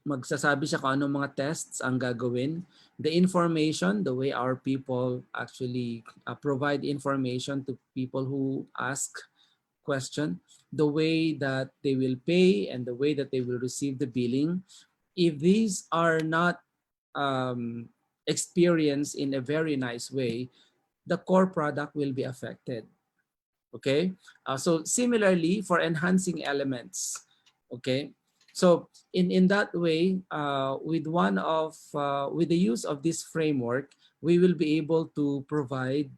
magsasabi siya kung anong mga tests ang gagawin. The information, the way our people actually provide information to people who ask question, the way that they will pay and the way that they will receive the billing. If these are not experienced in a very nice way, the core product will be affected. Okay, so similarly for enhancing elements. Okay, so in that way, with with the use of this framework, we will be able to provide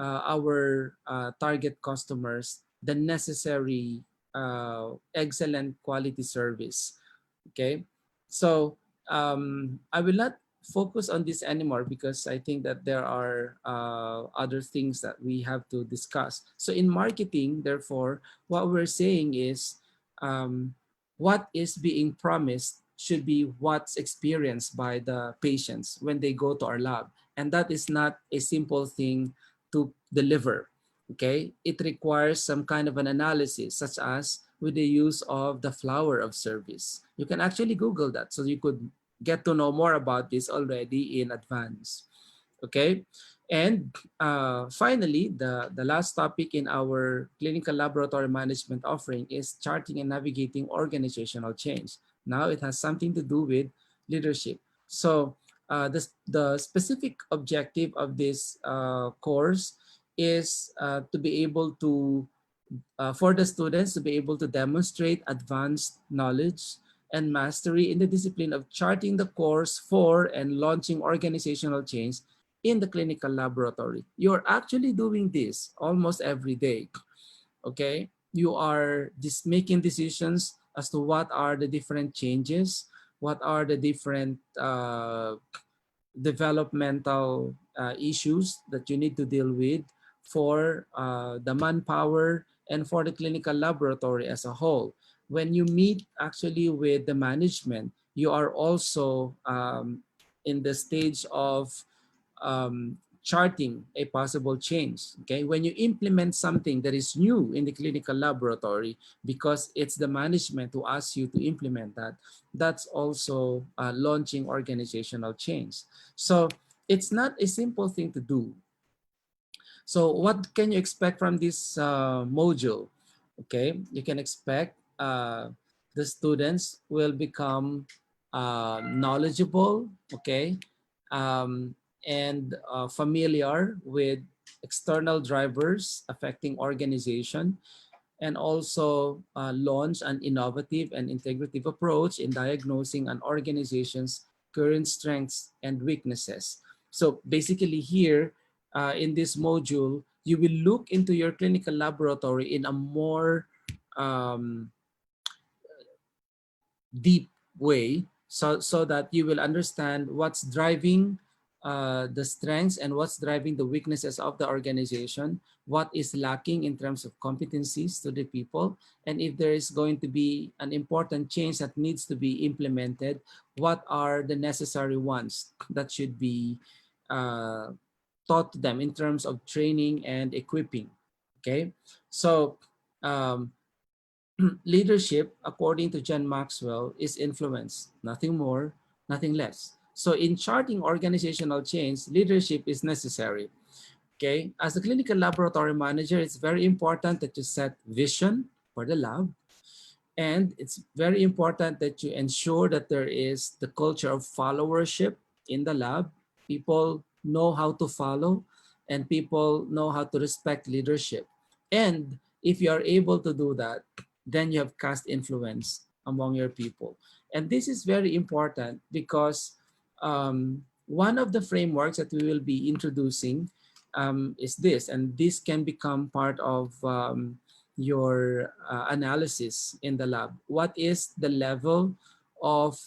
our target customers the necessary excellent quality service. Okay, so I will not focus on this anymore because I think that there are other things that we have to discuss. So in marketing, therefore, what we're saying is what is being promised should be what's experienced by the patients when they go to our lab. And that is not a simple thing to deliver. Okay, it requires some kind of an analysis, such as with the use of the flower of service. You can actually Google that, so you could get to know more about this already in advance. Okay, and finally, the last topic in our clinical laboratory management offering is charting and navigating organizational change. Now it has something to do with leadership. So the specific objective of this course is to be able to, for the students to be able to demonstrate advanced knowledge and mastery in the discipline of charting the course for and launching organizational change in the clinical laboratory. You're actually doing this almost every day. Okay, you are making decisions as to what are the different changes, what are the different developmental issues that you need to deal with for the manpower and for the clinical laboratory as a whole. When you meet actually with the management, you are also in the stage of charting a possible change. Okay, when you implement something that is new in the clinical laboratory, because it's the management who asks you to implement that, that's also launching organizational change. So it's not a simple thing to do. So what can you expect from this module? Okay, you can expect the students will become knowledgeable, okay, and familiar with external drivers affecting organization, and also launch an innovative and integrative approach in diagnosing an organization's current strengths and weaknesses. So basically here, in this module, you will look into your clinical laboratory in a more deep way, so that you will understand what's driving the strengths and what's driving the weaknesses of the organization, what is lacking in terms of competencies to the people, and if there is going to be an important change that needs to be implemented, what are the necessary ones that should be taught to them in terms of training and equipping. Okay, so leadership, according to John Maxwell, is influence, nothing more, nothing less. So in charting organizational change, leadership is necessary. Okay, as a clinical laboratory manager, it's very important that you set vision for the lab, and it's very important that you ensure that there is the culture of followership in the lab. People know how to follow, and people know how to respect leadership. And if you are able to do that, then you have cast influence among your people. And this is very important because one of the frameworks that we will be introducing is this, and this can become part of your analysis in the lab. What is the level of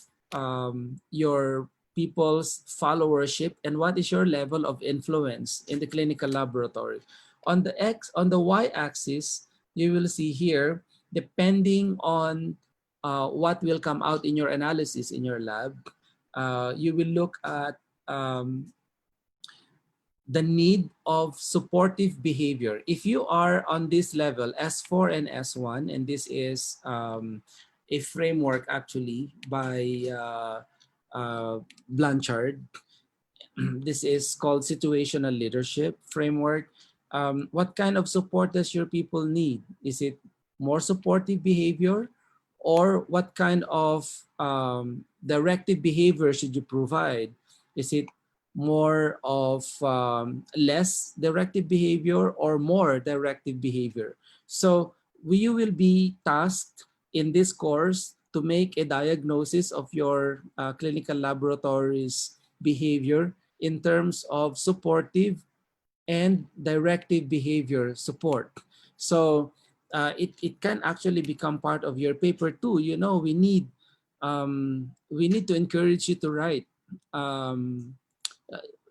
your people's followership, and what is your level of influence in the clinical laboratory? On the y-axis, you will see here, depending on what will come out in your analysis in your lab, you will look at the need of supportive behavior. If you are on this level, S4 and S1, and this is a framework actually by Blanchard. This is called situational leadership framework. What kind of support does your people need? Is it more supportive behavior, or what kind of directive behavior should you provide? Is it more of less directive behavior or more directive behavior? So you will be tasked in this course to make a diagnosis of your clinical laboratory's behavior in terms of supportive and directive behavior support. So it can actually become part of your paper too. You know, we need to encourage you to write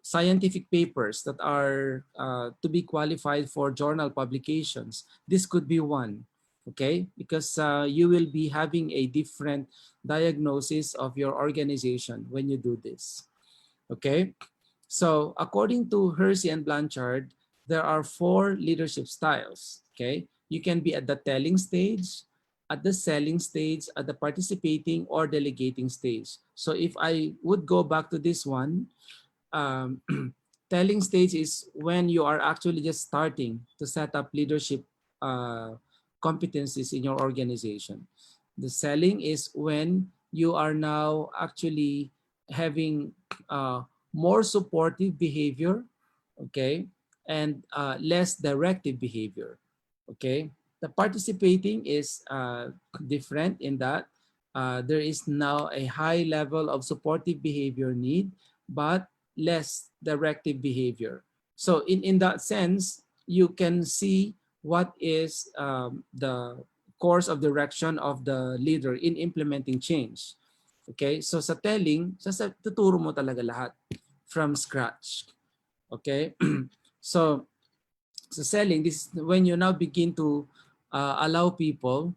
scientific papers that are to be qualified for journal publications. This could be one, okay? Because you will be having a different diagnosis of your organization when you do this, okay? So according to Hersey and Blanchard, there are 4 leadership styles, okay? You can be at the telling stage, at the selling stage, at the participating or delegating stage. So if I would go back to this one, telling stage is when you are actually just starting to set up leadership competencies in your organization. The selling is when you are now actually having more supportive behavior, okay, and less directive behavior, okay. The participating is different in that there is now a high level of supportive behavior need, but less directive behavior. So in that sense, you can see what is the course of direction of the leader in implementing change. Okay, so sa telling, tuturo mo talaga lahat from scratch. Okay, so sa selling, this is when you now begin to allow people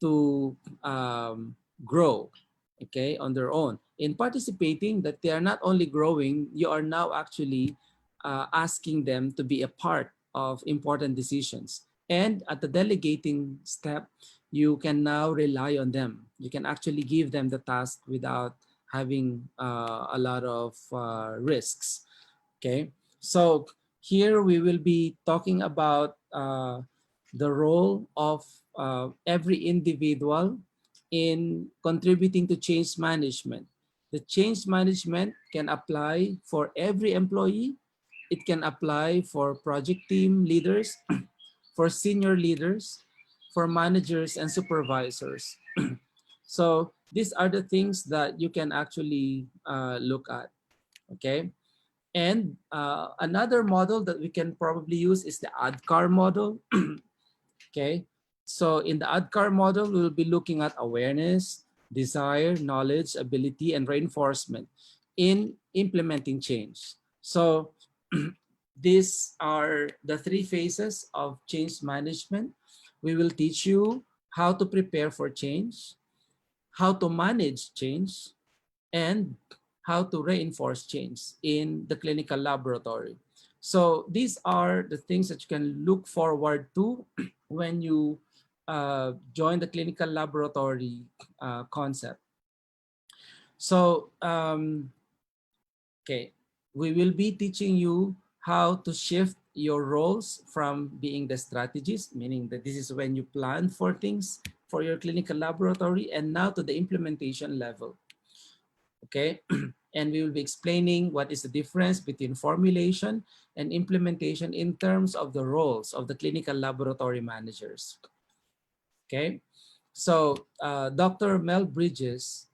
to grow, okay, on their own. In participating, that they are not only growing, you are now actually asking them to be a part of important decisions. And at the delegating step, you can now rely on them. You can actually give them the task without having a lot of risks, okay? So here we will be talking about the role of every individual in contributing to change management. The change management can apply for every employee. It can apply for project team leaders, for senior leaders, for managers and supervisors. So these are the things that you can actually look at, okay? And another model that we can probably use is the ADKAR model. Okay, so in the ADKAR model, we'll be looking at awareness, desire, knowledge, ability, and reinforcement in implementing change. So these are the three phases of change management. We will teach you how to prepare for change, how to manage change, and how to reinforce change in the clinical laboratory. So these are the things that you can look forward to when you join the clinical laboratory concept. So, okay, we will be teaching you how to shift your roles from being the strategist, meaning that this is when you plan for things for your clinical laboratory, and now to the implementation level. Okay, and we will be explaining what is the difference between formulation and implementation in terms of the roles of the clinical laboratory managers. Okay, so Dr. Mel Bridges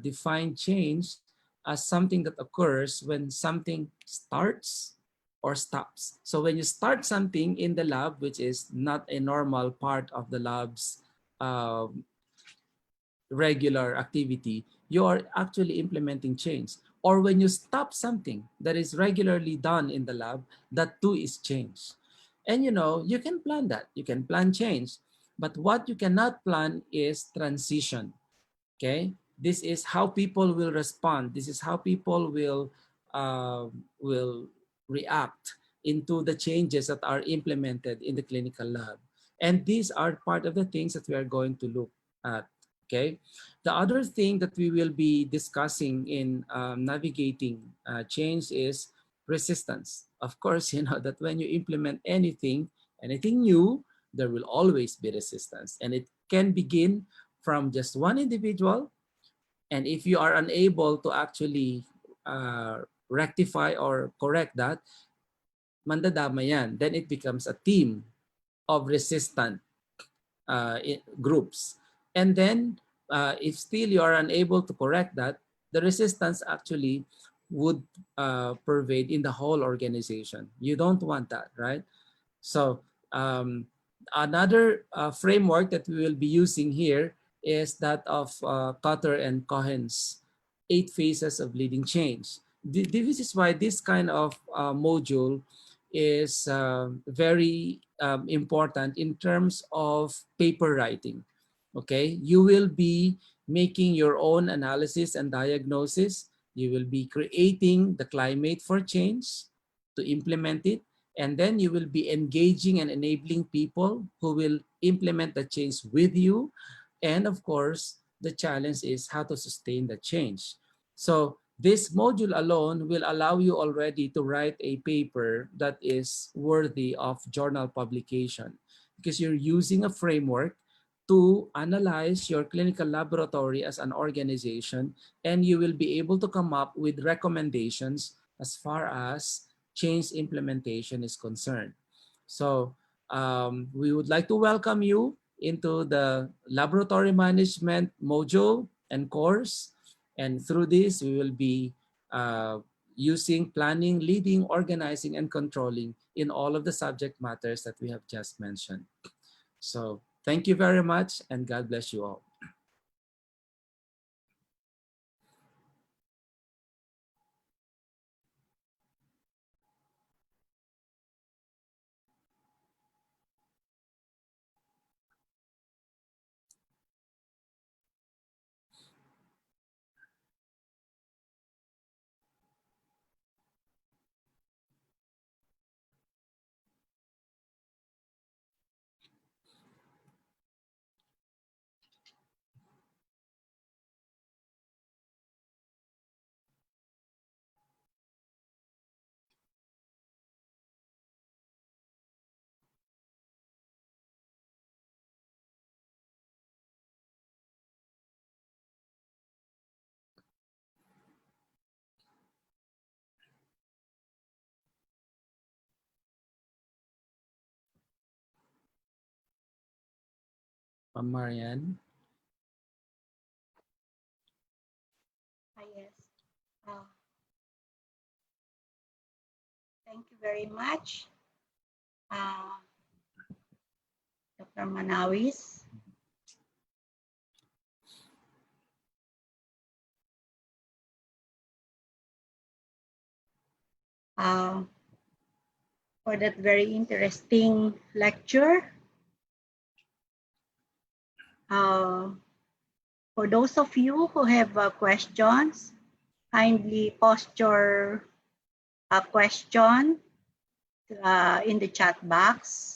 defined change as something that occurs when something starts or stops. So when you start something in the lab, which is not a normal part of the lab's regular activity, you are actually implementing change. Or when you stop something that is regularly done in the lab, that too is change. And you know, you can plan that. You can plan change. But what you cannot plan is transition. Okay? This is how people will respond. This is how people will react into the changes that are implemented in the clinical lab. And these are part of the things that we are going to look at. Okay. The other thing that we will be discussing in navigating change is resistance. Of course, you know that when you implement anything new, there will always be resistance, and it can begin from just one individual. And if you are unable to actually rectify or correct that, mandadama yan. Then it becomes a team of resistant groups. And then if still you are unable to correct that, the resistance actually would pervade in the whole organization. You don't want that, right? So another framework that we will be using here is that of Cotter and Cohen's 8 phases of leading change. This is why this kind of module is very important in terms of paper writing. Okay, you will be making your own analysis and diagnosis. You will be creating the climate for change to implement it, and then you will be engaging and enabling people who will implement the change with you. And of course, the challenge is how to sustain the change. So this module alone will allow you already to write a paper that is worthy of journal publication, because you're using a framework to analyze your clinical laboratory as an organization, and you will be able to come up with recommendations as far as change implementation is concerned. So we would like to welcome you into the laboratory management module and course. And through this, we will be using planning, leading, organizing, and controlling in all of the subject matters that we have just mentioned. So thank you very much, and God bless you all. Marianne. Yes. Thank you very much, Dr. Manawis. for that very interesting lecture. For those of you who have questions, kindly post your question in the chat box.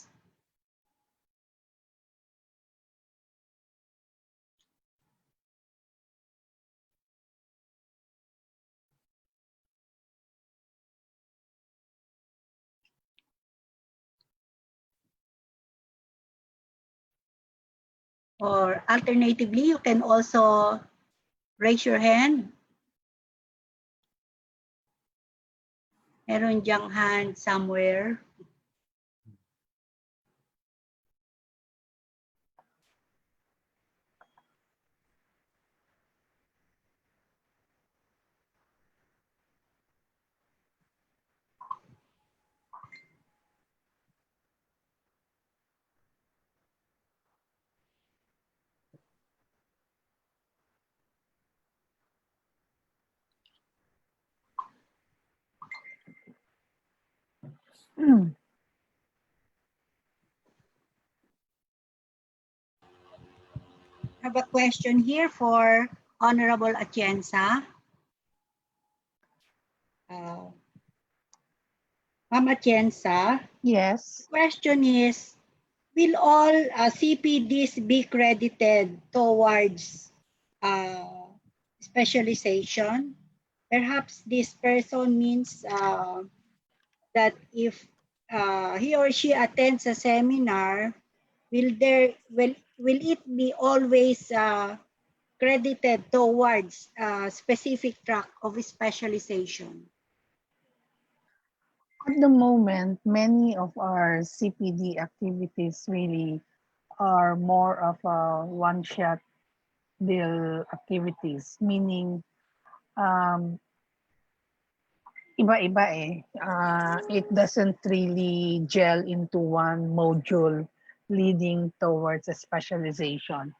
Or alternatively, you can also raise your hand. Meron diyang hand somewhere. I have a question here for Honorable Atienza. Ma'am Atienza. Yes. The question is, will all CPDs be credited towards specialization? Perhaps this person means that if he or she attends a seminar, will it be always credited towards a specific track of specialization? At the moment, many of our CPD activities really are more of a one-shot deal activities, meaning iba-iba eh. It doesn't really gel into one module leading towards a specialization.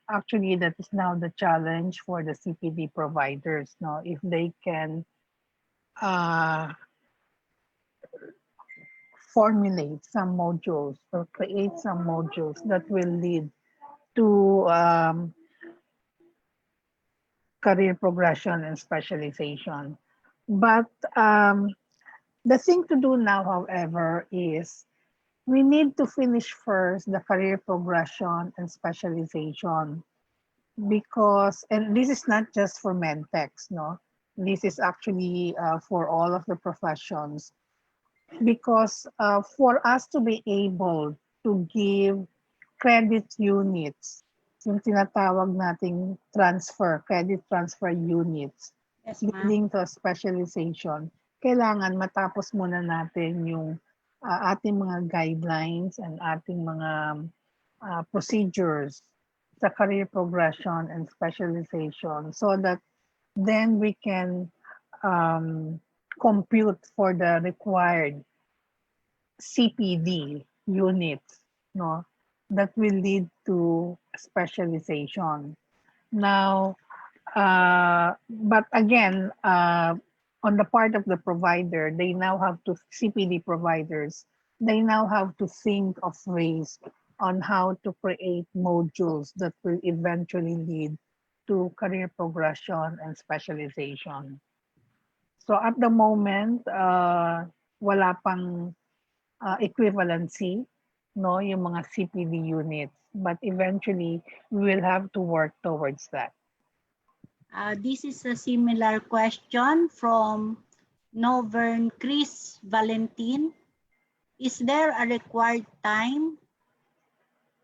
Actually, that is now the challenge for the CPD providers. No, if they can formulate some modules or create some modules that will lead to career progression and specialization. But the thing to do now, however, is we need to finish first the career progression and specialization, because, and this is not just for medtechs, no, this is actually for all of the professions, because for us to be able to give credit units, yung tinatawag nating credit transfer units, yes, leading to specialization, kailangan matapos muna natin yung ating mga guidelines and ating mga procedures sa career progression and specialization, so that then we can compute for the required CPD units, no, that will lead to specialization. Now, but again, on the part of the provider, they now have to, CPD providers, they now have to think of ways on how to create modules that will eventually lead to career progression and specialization. So at the moment, wala pang equivalency, no, yung mga CPD units, but eventually we will have to work towards that. This is a similar question from Novern Chris Valentin. Is there a required time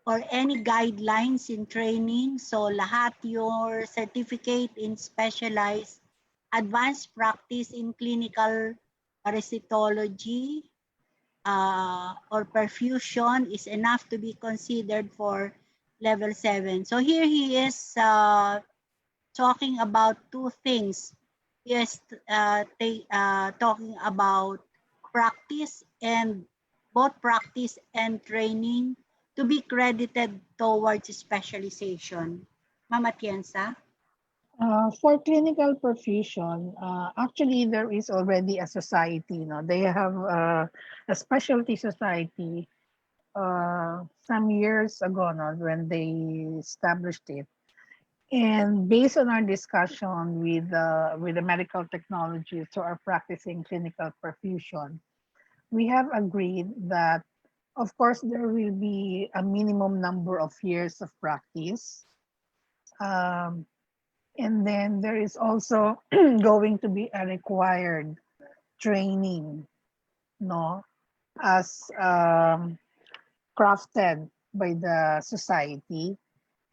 or any guidelines in training? So lahat your certificate in specialized advanced practice in clinical parasitology or perfusion is enough to be considered for level 7. So here he is talking about two things. He is talking about practice, and both practice and training to be credited towards specialization. Ma'am Atienza? For clinical perfusion, actually there is already a society. No, they have a specialty society some years ago, no, when they established it. And based on our discussion with the medical technologists who are practicing clinical perfusion, we have agreed that, of course, there will be a minimum number of years of practice. Um, and then there is also going to be a required training, no, as crafted by the society,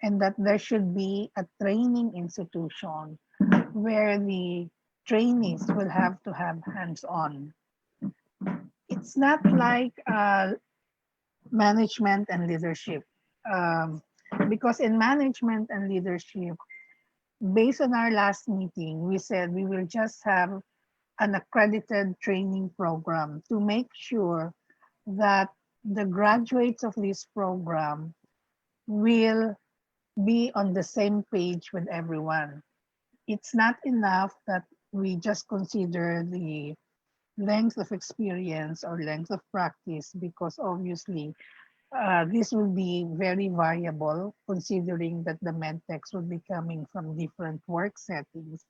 and that there should be a training institution where the trainees will have to have hands-on. It's not like management and leadership. Because in management and leadership, based on our last meeting, we said we will just have an accredited training program to make sure that the graduates of this program will be on the same page with everyone. It's not enough that we just consider the length of experience or length of practice, because obviously this will be very variable considering that the medtechs will be coming from different work settings.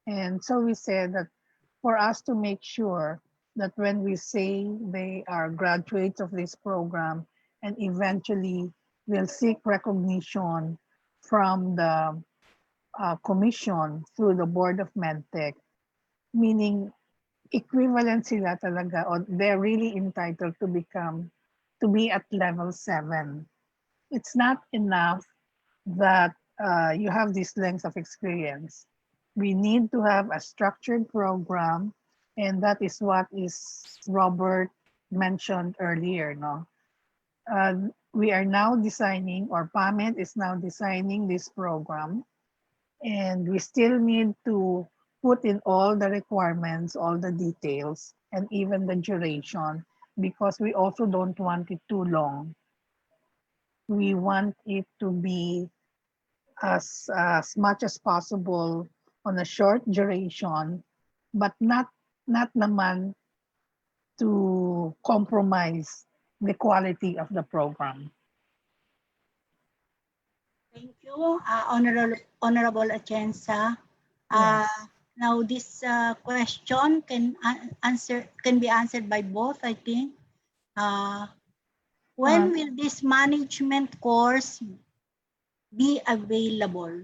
And so we said that for us to make sure that when we say they are graduates of this program and eventually will seek recognition from the commission through the Board of MedTech, meaning equivalent sila talaga, or they're really entitled to be at level 7. It's not enough that you have this length of experience. We need to have a structured program, and that is what is Robert mentioned earlier. No, we are now designing, or PAMET is now designing this program, and we still need to put in all the requirements, all the details, and even the duration, because we also don't want it too long. We want it to be as much as possible on a short duration, but not naman to compromise the quality of the program. Thank you, Honorable Atienza. Yes. Now this question can be answered by both, I think. When will this management course be available?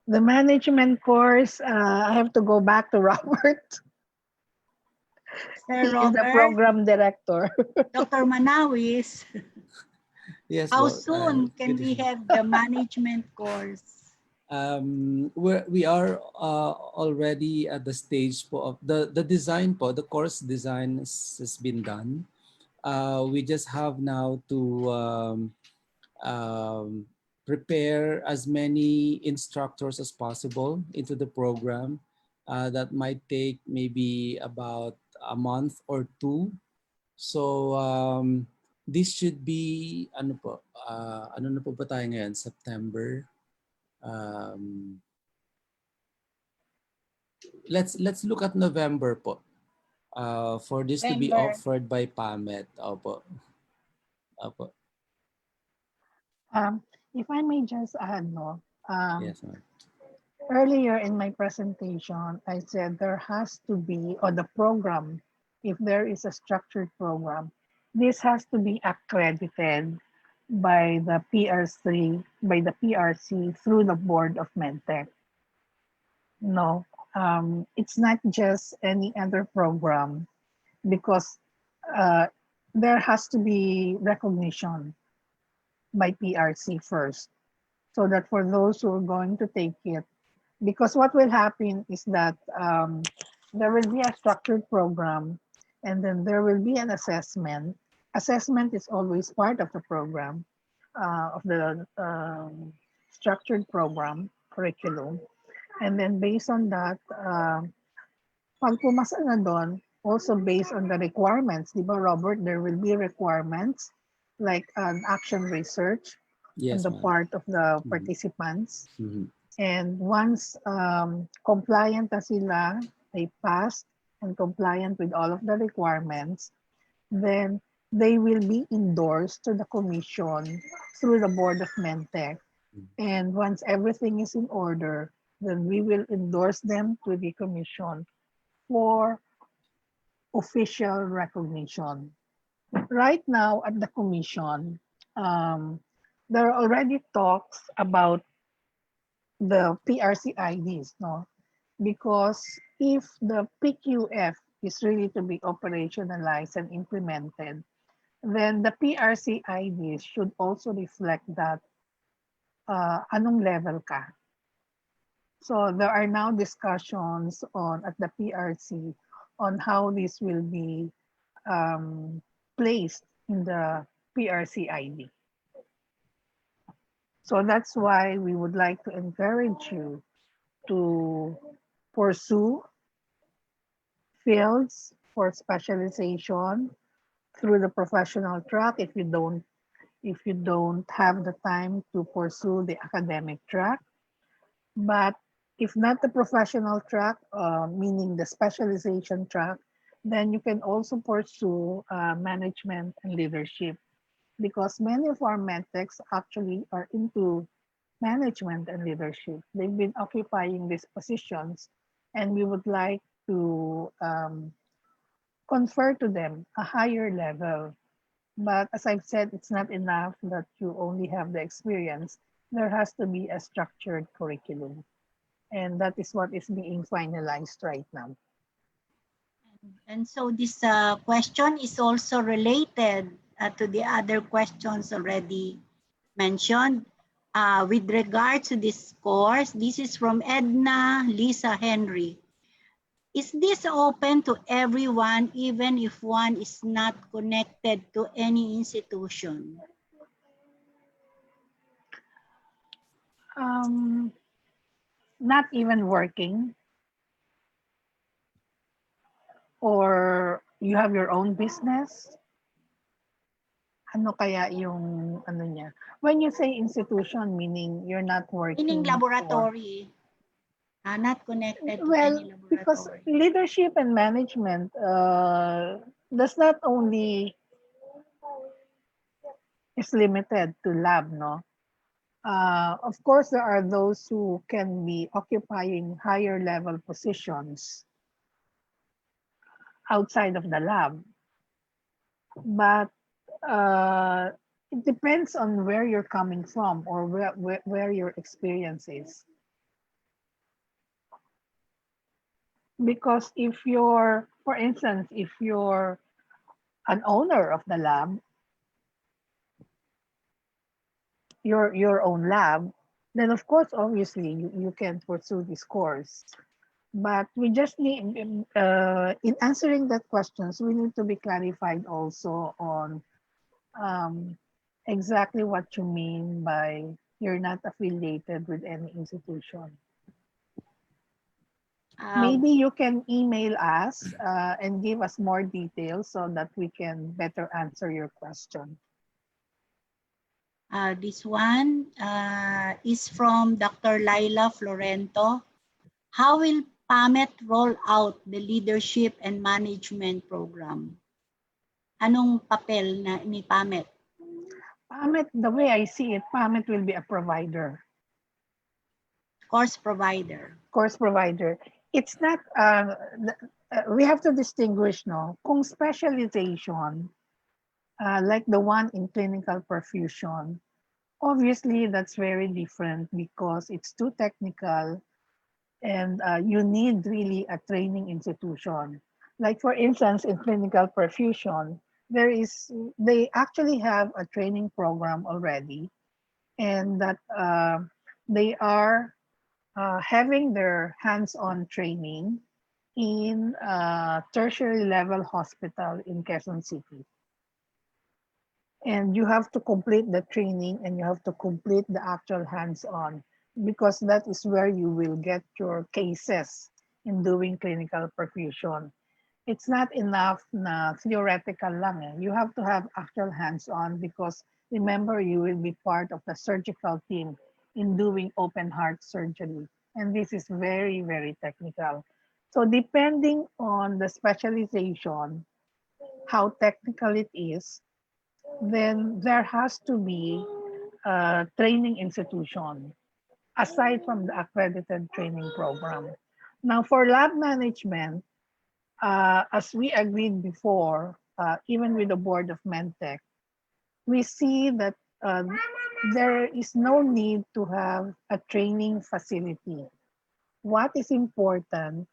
The management course, I have to go back to Robert. Sir He is the Robert, program director. Dr. Manawis, Yes, how well, soon can we have the management course? We are already at the stage of the design the course design has been done. We just have now to prepare as many instructors as possible into the program. That might take maybe about a month or two. So this should be ano na po ba tayo ngayon? September. Let's look at November po. For this to be offered by PAMET. Opo. Opo. If I may just add, no. Yes, ma'am. Earlier in my presentation, I said there has to be, or the program, if there is a structured program, this has to be accredited by the PRC, by the PRC through the Board of MedTech. No, it's not just any other program, because there has to be recognition by PRC first, so that for those who are going to take it, because what will happen is that there will be a structured program, and then there will be an assessment. Assessment is always part of the program, of the structured program curriculum. And then based on that, pag pumasa na doon, also based on the requirements, di ba, Robert, there will be requirements like an action research, Yes, the ma'am. part of the Mhm. participants. Mhm. And once compliant na sila, they passed and compliant with all of the requirements, then they will be endorsed to the commission through the Board of MedTech. And once everything is in order, then we will endorse them to the commission for official recognition. Right now at the commission, um, there are already talks about the PRC IDs, no? Because if the PQF is really to be operationalized and implemented, then the PRC IDs should also reflect that anong level ka. So there are now discussions on at the PRC on how this will be placed in the PRC ID. So that's why we would like to encourage you to pursue fields for specialization through the professional track if you don't have the time to pursue the academic track. But if not the professional track, meaning the specialization track, then you can also pursue management and leadership because many of our medtechs actually are into management and leadership. They've been occupying these positions, and we would like to confer to them a higher level. But as I've said, it's not enough that you only have the experience. There has to be a structured curriculum. And that is what is being finalized right now. And so this question is also related to the other questions already mentioned. With regard to this course, this is from Edna Lisa Henry. Is this open to everyone, even if one is not connected to any institution? Not even working, or you have your own business. Ano kaya yung ano niya? When you say institution, meaning you're not working Meaning for... laboratory. Not connected to Well, any laboratory. because leadership and management does not only is limited to lab, no? Of course, there are those who can be occupying higher level positions outside of the lab. But it depends on where you're coming from or where your experience is. Because if you're, for instance, if you're an owner of the lab, your own lab, then of course, obviously, you can pursue this course. But we just need, in answering that questions, we need to be clarified also on exactly what you mean by you're not affiliated with any institution. Maybe you can email us and give us more details so that we can better answer your question. This one is from Dr. Laila Florento. How will PAMET roll out the leadership and management program? Anong papel ni PAMET? PAMET, the way I see it, PAMET will be a provider. Course provider. Course provider. It's not, we have to distinguish, no? Kung specialization, like the one in clinical perfusion, obviously that's very different because it's too technical and you need really a training institution. Like for instance, in clinical perfusion, they actually have a training program already, and that they are having their hands-on training in a tertiary level hospital in Quezon City. And you have to complete the training and you have to complete the actual hands-on because that is where you will get your cases in doing clinical perfusion. It's not enough na theoretical lang. Eh. You have to have actual hands-on because Remember, you will be part of the surgical team in doing open heart surgery. And this is very, very technical. So depending on the specialization, how technical it is, then there has to be a training institution aside from the accredited training program. Now, for lab management, as we agreed before, even with the board of MedTech, we see that there is no need to have a training facility. What is important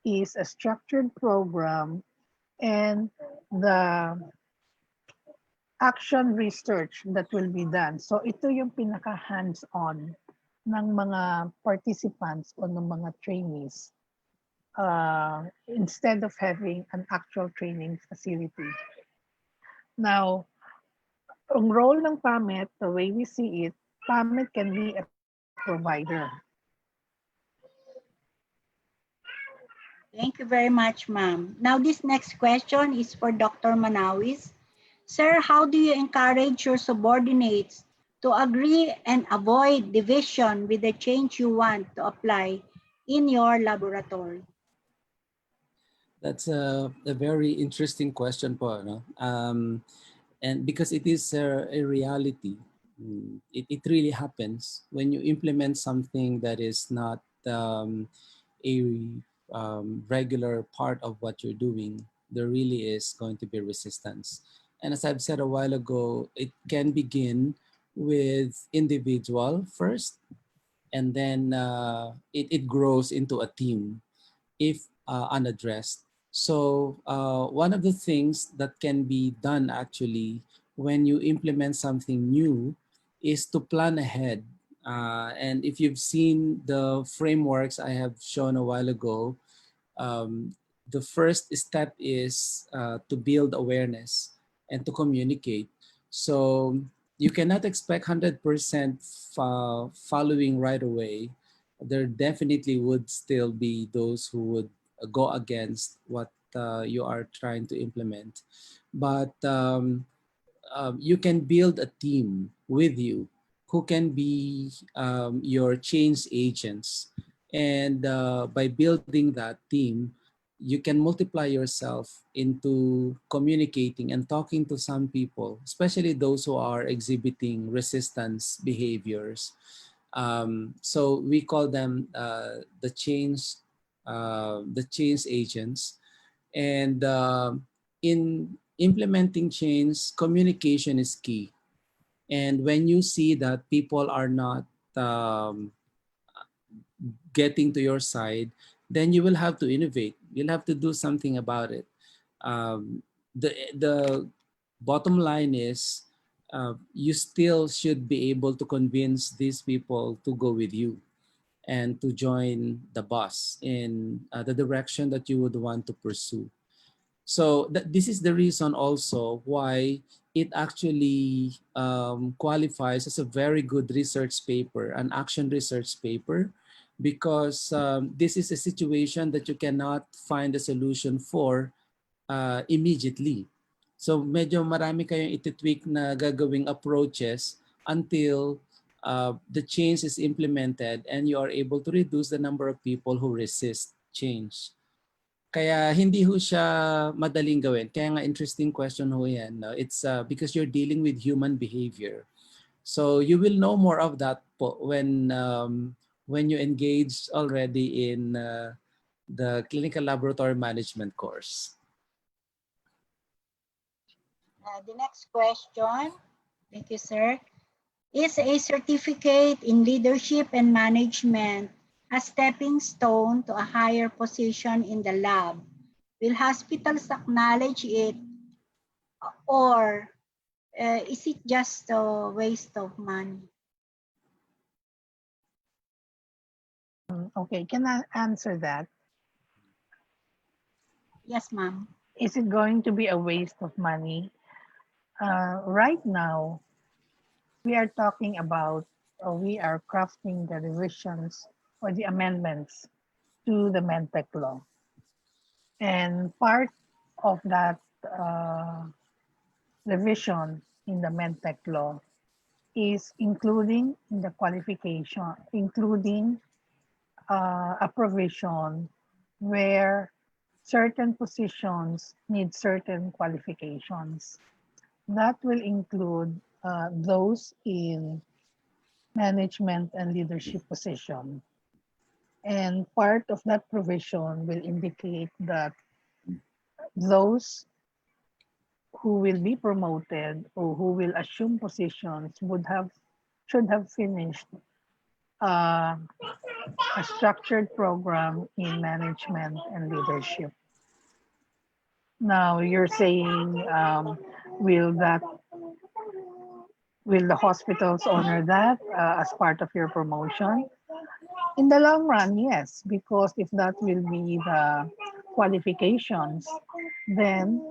is a structured program and the action research that will be done. So ito yung pinaka hands-on ng mga participants o ng mga trainees instead of having an actual training facility. Now, ang role ng PAMET, the way we see it, PAMET can be a provider. Thank you very much, ma'am. Now, this next question is for Dr. Manawis. Sir, how do you encourage your subordinates to agree and avoid division with the change you want to apply in your laboratory? That's a very interesting question po, no? And because it is a reality, it really happens when you implement something that is not a regular part of what you're doing. There really is going to be resistance. And as I've said a while ago, it can begin with individual first, and then it grows into a team if unaddressed. So one of the things that can be done actually when you implement something new is to plan ahead. And if you've seen the frameworks I have shown a while ago, the first step is to build awareness and to communicate. So you cannot expect 100% following right away. There definitely would still be those who would go against what you are trying to implement. But you can build a team with you who can be your change agents. And by building that team, you can multiply yourself into communicating and talking to some people, especially those who are exhibiting resistance behaviors. So we call them the change agents. And in implementing change, communication is key. And when you see that people are not getting to your side, then you will have to innovate. You'll have to do something about it. The bottom line is you still should be able to convince these people to go with you and to join the bus in the direction that you would want to pursue. So this is the reason also why it actually qualifies as a very good research paper, an action research paper, because this is a situation that you cannot find a solution for immediately. So medyo marami kayong ititweak na gagawing approaches until the change is implemented and you are able to reduce the number of people who resist change. Kaya hindi ho siya madaling gawin. Kaya nga interesting question ho yan. No? It's because you're dealing with human behavior. So you will know more of that po when you engage already in the clinical laboratory management course. The next question, thank you, sir. Is a certificate in leadership and management a stepping stone to a higher position in the lab? Will hospitals acknowledge it, or is it just a waste of money? Okay, can I answer that? Yes, ma'am. Is it going to be a waste of money? Right now, we are talking about, we are crafting the revisions or the amendments to the MedTech law. And part of that revision in the MedTech law is including in the qualification, including a provision where certain positions need certain qualifications. That will include those in management and leadership position. And part of that provision will indicate that those who will be promoted or who will assume positions should have finished uh, a structured program in management and leadership. Now you're saying, will that will the hospitals honor that as part of your promotion? In the long run, yes, because if that will be the qualifications, then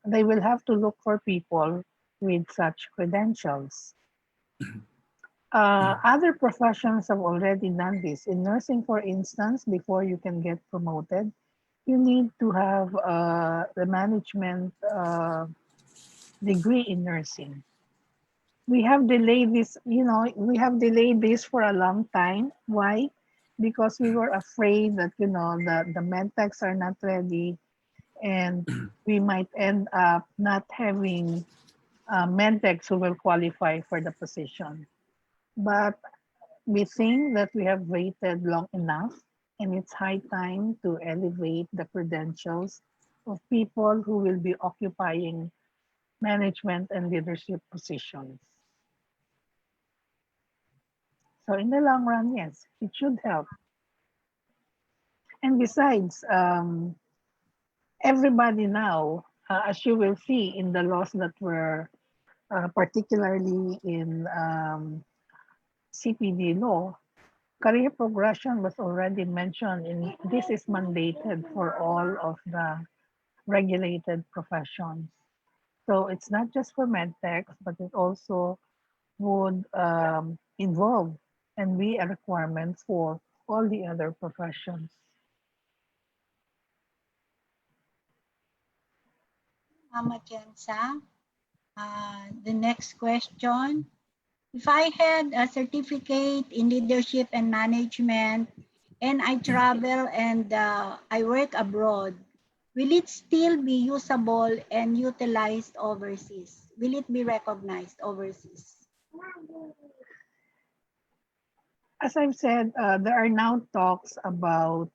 they will have to look for people with such credentials. Other professions have already done this. In nursing, for instance, before you can get promoted, you need to have the management degree in nursing. We have delayed this, we have delayed this for a long time. Why? Because we were afraid that, the medtechs are not ready and we might end up not having medtechs who will qualify for the position. But we think that we have waited long enough and it's high time to elevate the credentials of people who will be occupying management and leadership positions. So in the long run, yes, it should help. And besides, everybody now, as you will see in the laws that were particularly in CPD law, career progression was already mentioned, and this is mandated for all of the regulated professions. So it's not just for medtech, but it also would involve and be a requirement for all the other professions. Mama Jensa. The next question. If I had a certificate in leadership and management and I travel and I work abroad, will it still be usable and utilized overseas? Will it be recognized overseas? As I've said, there are now talks about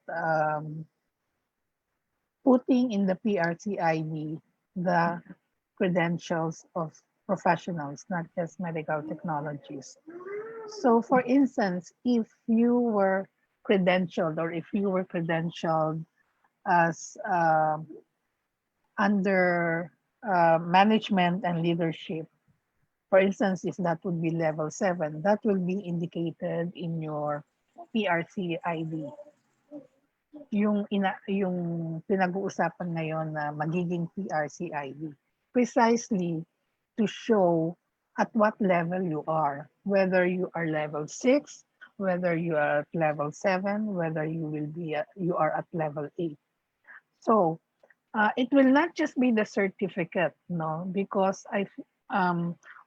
putting in the PRC ID the credentials of professionals, not just medical technologies. So for instance, if you were credentialed or if you were credentialed as under management and leadership, for instance, if that would be level 7, that will be indicated in your PRC ID. Yung pinag-uusapan ngayon na magiging PRC ID. Precisely to show at what level you are, whether you are level 6, whether you are at level 7, whether you are at level 8. So it will not just be the certificate, no, because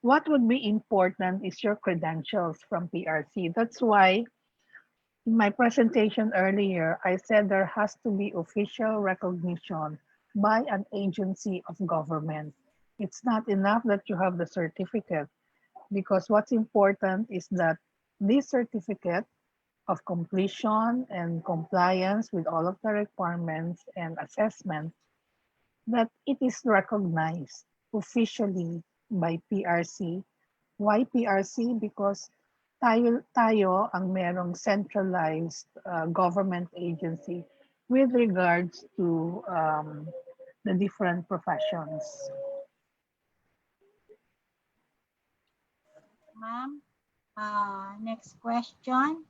what would be important is your credentials from PRC. That's why in my presentation earlier, I said there has to be official recognition by an agency of government. It's not enough that you have the certificate, because what's important is that this certificate of completion and compliance with all of the requirements and assessment, that it is recognized officially by PRC. Why PRC? Because tayo ang merong centralized government agency with regards to the different professions. Ma'am, next question.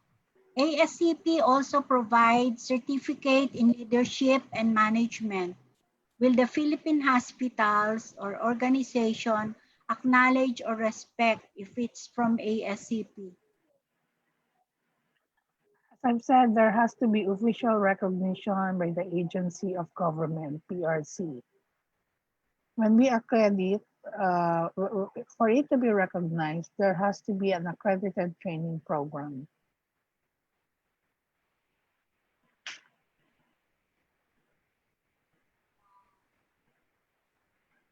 ASCP also provides certificate in leadership and management. Will the Philippine hospitals or organization acknowledge or respect if it's from ASCP? As I've said, there has to be official recognition by the agency of government, PRC. When we accredit, for it to be recognized, there has to be an accredited training program.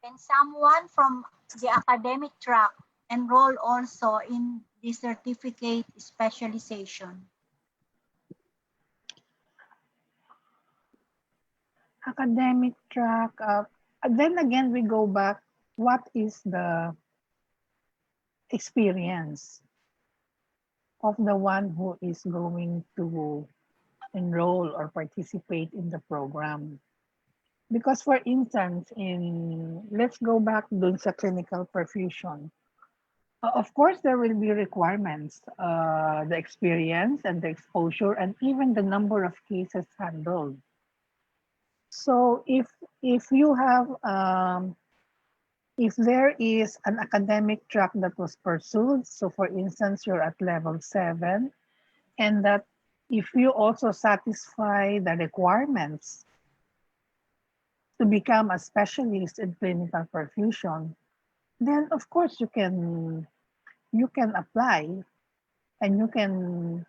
Can someone from the academic track enroll also in the certificate specialization? Academic track, then again, we go back, what is the experience of the one who is going to enroll or participate in the program? Because for instance, let's go back dun sa clinical perfusion. Of course, there will be requirements, the experience and the exposure, and even the number of cases handled. So if you have, if there is an academic track that was pursued, so for instance, you're at level 7, and that if you also satisfy the requirements to become a specialist in clinical perfusion, then of course you can apply, and you can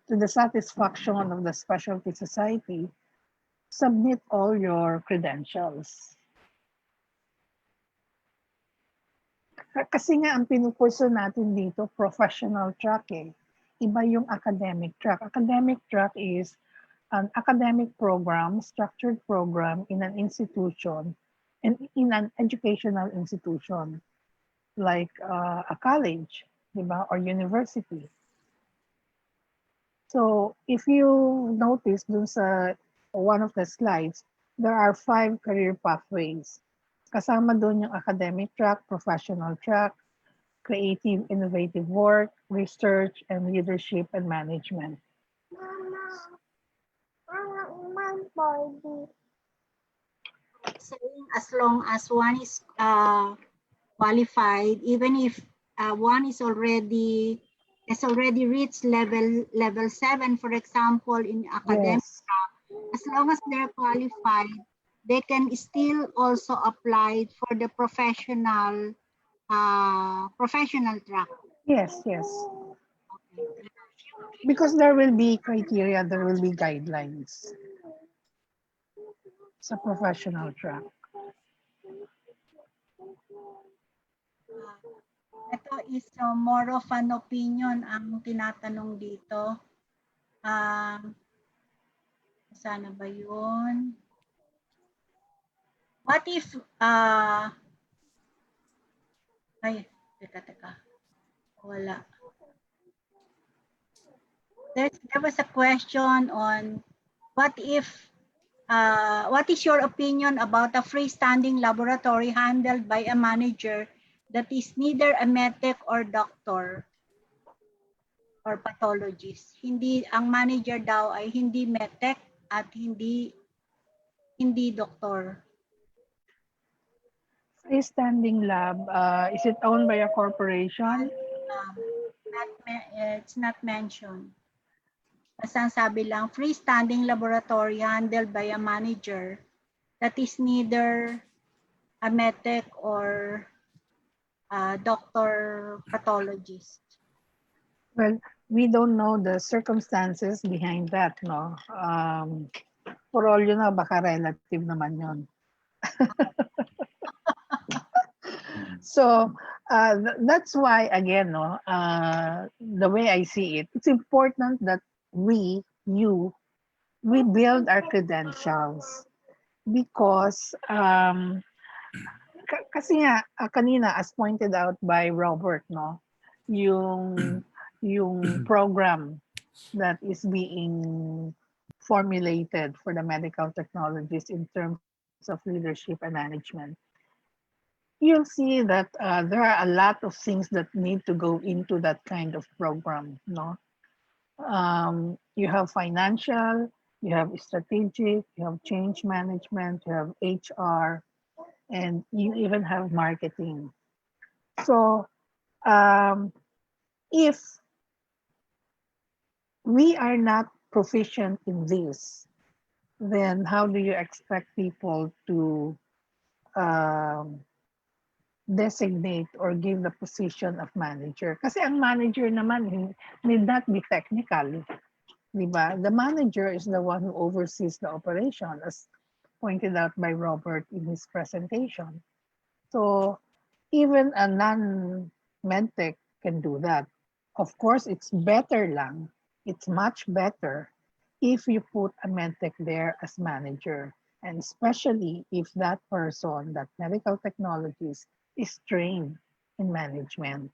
to the satisfaction of the specialty society, submit all your credentials. Kasi nga ang pinupurso natin dito, professional track eh. Iba yung academic track. Academic track is an academic program, structured program in an institution, and in an educational institution, like a college, diba, or university. So if you notice dun sa one of the slides, there are 5 career pathways. Kasama dun yung academic track, professional track, creative innovative work, research, and leadership and management. Saying as long as one is qualified, even if one is already reached level 7, for example, in academic track, as long as they're qualified, they can still also apply for the professional track. Yes. Okay. Because there will be criteria, there will be guidelines sa professional track. Ito is more of an opinion ang tinatanong dito. Sana ba yun? What if, teka. Wala. There was a question on what if, what is your opinion about a freestanding laboratory handled by a manager that is neither a MedTech or doctor or pathologist? Hindi, ang manager daw ay hindi MedTech at hindi doctor. Freestanding lab, is it owned by a corporation? It's not mentioned. Basta sabi lang, freestanding laboratory handled by a manager that is neither a MedTech or a doctor pathologist. Well, we don't know the circumstances behind that, no? For all you know, baka relative naman yun. So that's why, again, no, the way I see it, it's important that we build our credentials, because kasi nga kanina, as pointed out by Robert, no, yung program that is being formulated for the medical technologists in terms of leadership and management, you'll see that there are a lot of things that need to go into that kind of program, no? You have financial, you have strategic, you have change management, you have HR, and you even have marketing. So if we are not proficient in this, then how do you expect people to um, designate or give the position of manager? Kasi ang manager naman need not be technical. Diba? The manager is the one who oversees the operation, as pointed out by Robert in his presentation. So even a non-medtech can do that. Of course, it's better lang. It's much better if you put a medtech there as manager, and especially if that person, that medical technologist, is trained in management.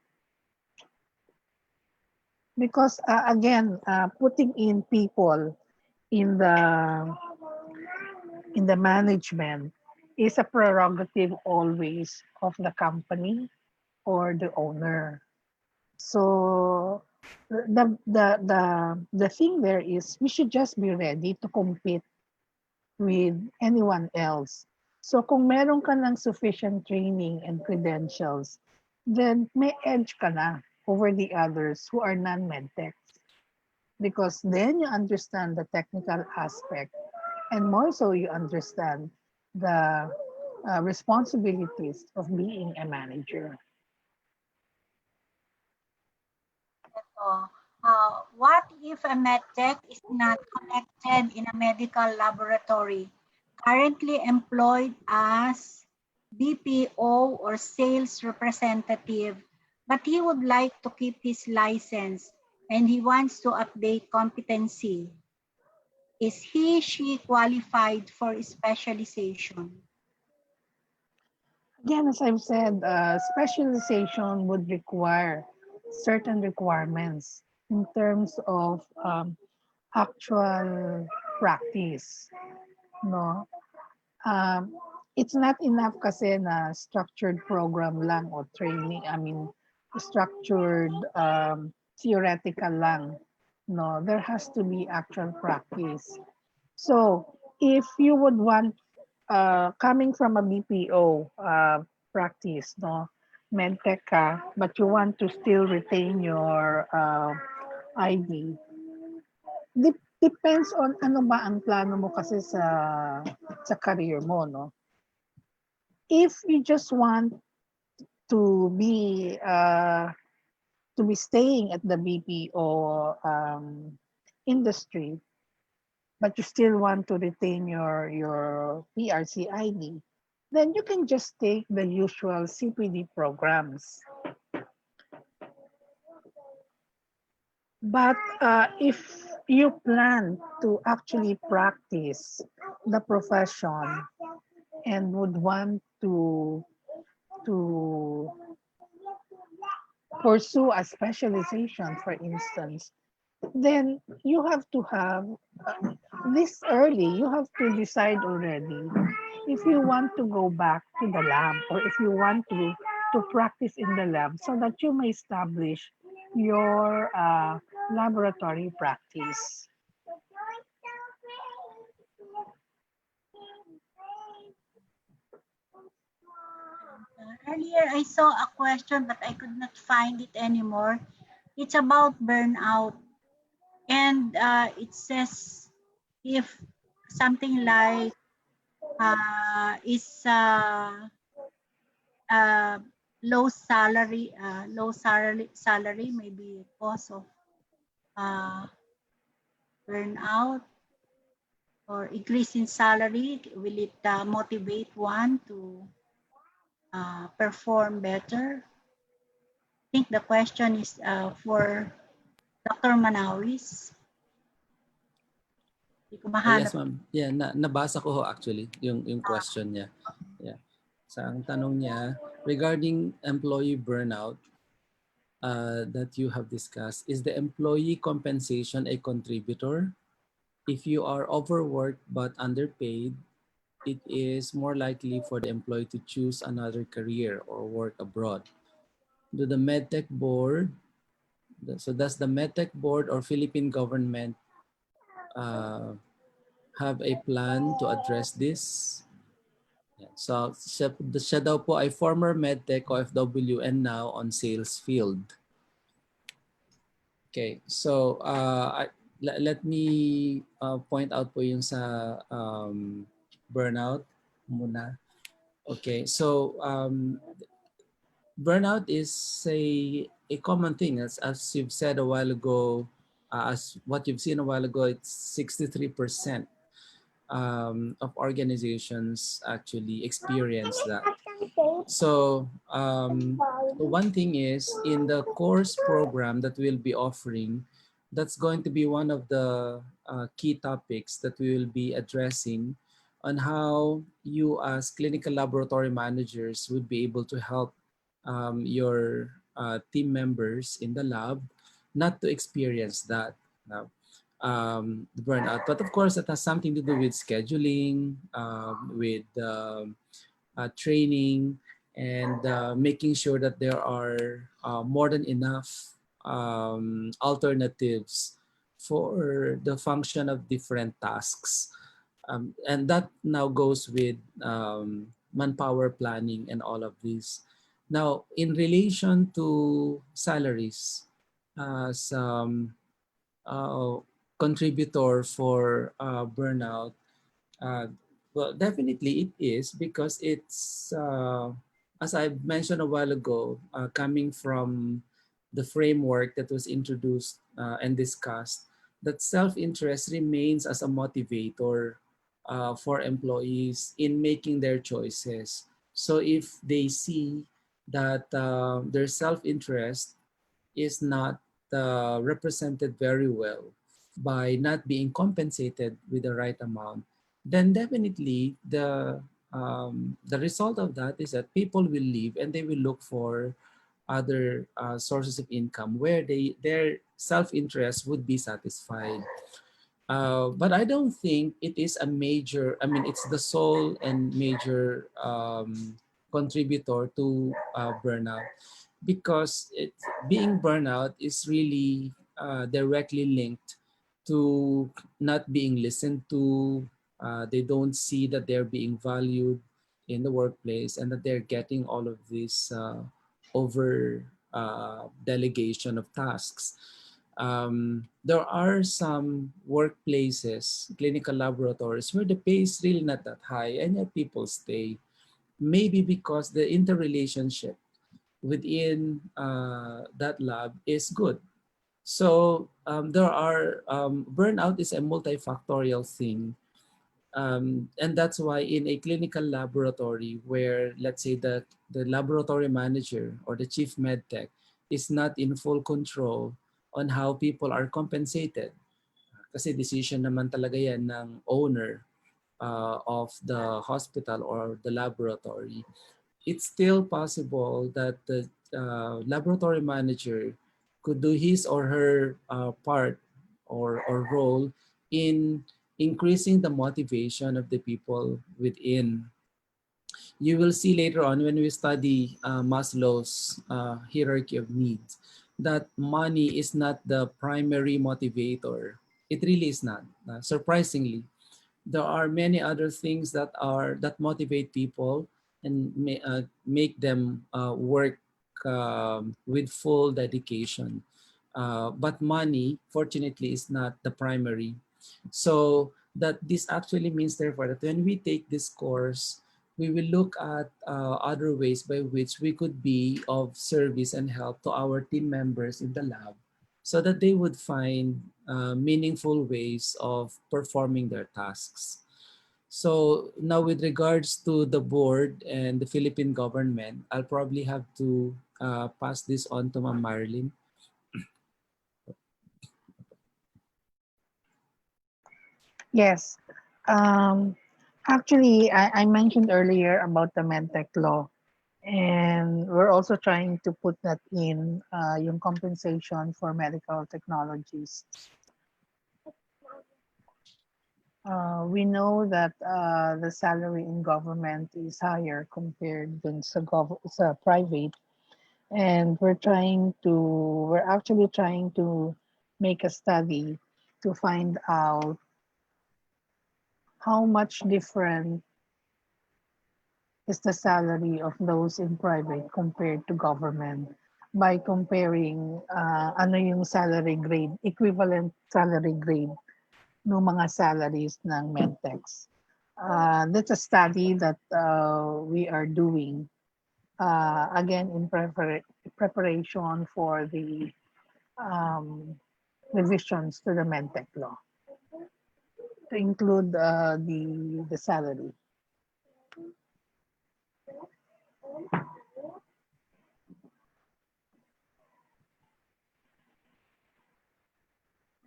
Because again, putting in people in the management is a prerogative always of the company or the owner. So the thing there is we should just be ready to compete with anyone else. So kung meron ka ng sufficient training and credentials, then may edge ka na over the others who are non-medtechs. Because then you understand the technical aspect, and more so you understand the responsibilities of being a manager. What if a medtech is not connected in a medical laboratory, currently employed as BPO or sales representative, but he would like to keep his license and he wants to update competency? Is she qualified for specialization? Again, as I've said, specialization would require certain requirements in terms of actual practice. No? It's not enough kasi na structured program lang o training, structured theoretical lang. No, there has to be actual practice. So, if you would want, coming from a BPO practice, no, medtech ka, but you want to still retain your ID, depends on ano ba ang plano mo kasi sa career mo, no? If you just want to be staying at the BPO industry, but you still want to retain your PRC ID, then you can just take the usual CPD programs. But if you plan to actually practice the profession and would want to pursue a specialization, for instance, then you have to have this early, you have to decide already if you want to go back to the lab or if you want to practice in the lab so that you may establish your laboratory practice. Earlier, I saw a question, but I could not find it anymore. It's about burnout. And it says if something like is low salary may be a cause of burnout, or increase in salary, will it motivate one to perform better? I think the question is for Dr. Manawis. Yes, ma'am. Yeah, nabasa ko ho actually yung question niya. Yeah. So ang tanong niya regarding employee burnout that you have discussed, is the employee compensation a contributor? If you are overworked but underpaid, it is more likely for the employee to choose another career or work abroad. Do the MedTech board, so does the MedTech board or Philippine government have a plan to address this? Yeah. So siya daw po ay former MedTech OFW and now on sales field. Okay, so let me point out po yung sa burnout muna. Okay, so burnout is a common thing. As you've said a while ago, as what you've seen a while ago, it's 63% of organizations actually experience that. So one thing is in the course program that we'll be offering, that's going to be one of the key topics that we will be addressing on how you as clinical laboratory managers would be able to help your team members in the lab not to experience that the burnout. But of course, that has something to do with scheduling, with training, and making sure that there are more than enough alternatives for the function of different tasks. And that now goes with manpower planning and all of these. Now, in relation to salaries, as uh, contributor for burnout, uh, well, definitely it is because it's, as I mentioned a while ago, coming from the framework that was introduced and discussed, that self-interest remains as a motivator for employees in making their choices. So if they see that their self-interest is not represented very well by not being compensated with the right amount, then definitely the result of that is that people will leave and they will look for other sources of income where their self-interest would be satisfied. But I don't think it is a major, I mean, it's the sole and major contributor to burnout, because being burnout is really directly linked to not being listened to. They don't see that they're being valued in the workplace and that they're getting all of this over delegation of tasks. There are some workplaces, clinical laboratories, where the pay is really not that high and yet people stay. Maybe because the interrelationship within that lab is good. So there are, burnout is a multifactorial thing. And that's why in a clinical laboratory where, let's say, the laboratory manager or the chief medtech is not in full control on how people are compensated, kasi decision naman talaga yan ng owner of the hospital or the laboratory, it's still possible that the laboratory manager could do his or her part or role in increasing the motivation of the people within. You will see later on when we study Maslow's hierarchy of needs that money is not the primary motivator. It really is not, surprisingly. There are many other things that motivate people and make them work with full dedication. But money, fortunately, is not the primary. So that this actually means, therefore, that when we take this course, we will look at other ways by which we could be of service and help to our team members in the lab so that they would find meaningful ways of performing their tasks. So now with regards to the board and the Philippine government, I'll probably have to pass this on to Ma'am Marilyn. Yes. Actually, I mentioned earlier about the MedTech law, and we're also trying to put that in yung compensation for medical technologies. We know that the salary in government is higher compared than sa private, and we're actually trying to make a study to find out how much different is the salary of those in private compared to government. by comparing ano yung salary grade, equivalent salary grade ng mga salaries ng MedTechs. That's a study that we are doing again in preparation for the revisions to the MedTech law to include the salary.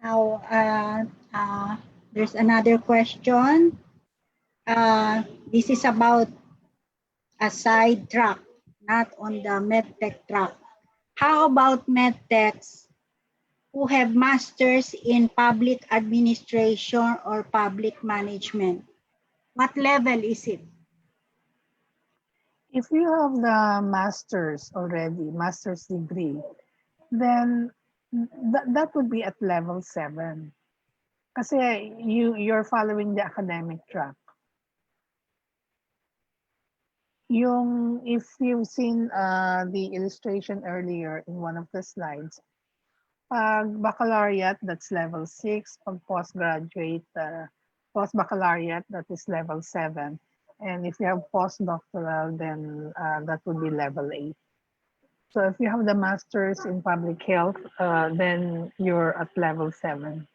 Now, there's another question. This is about a side track, not on the MedTech track. How about MedTechs who have masters in public administration or public management? What level is it? If you have the master's already, master's degree, then that would be at level 7. Kasi you're following the academic track. If you've seen the illustration earlier in one of the slides, pag baccalaureate, that's level 6. Pag postgraduate, post-baccalaureate, that is level 7. And if you have postdoctoral, then that would be level 8. So if you have the master's in public health, then you're at level 7.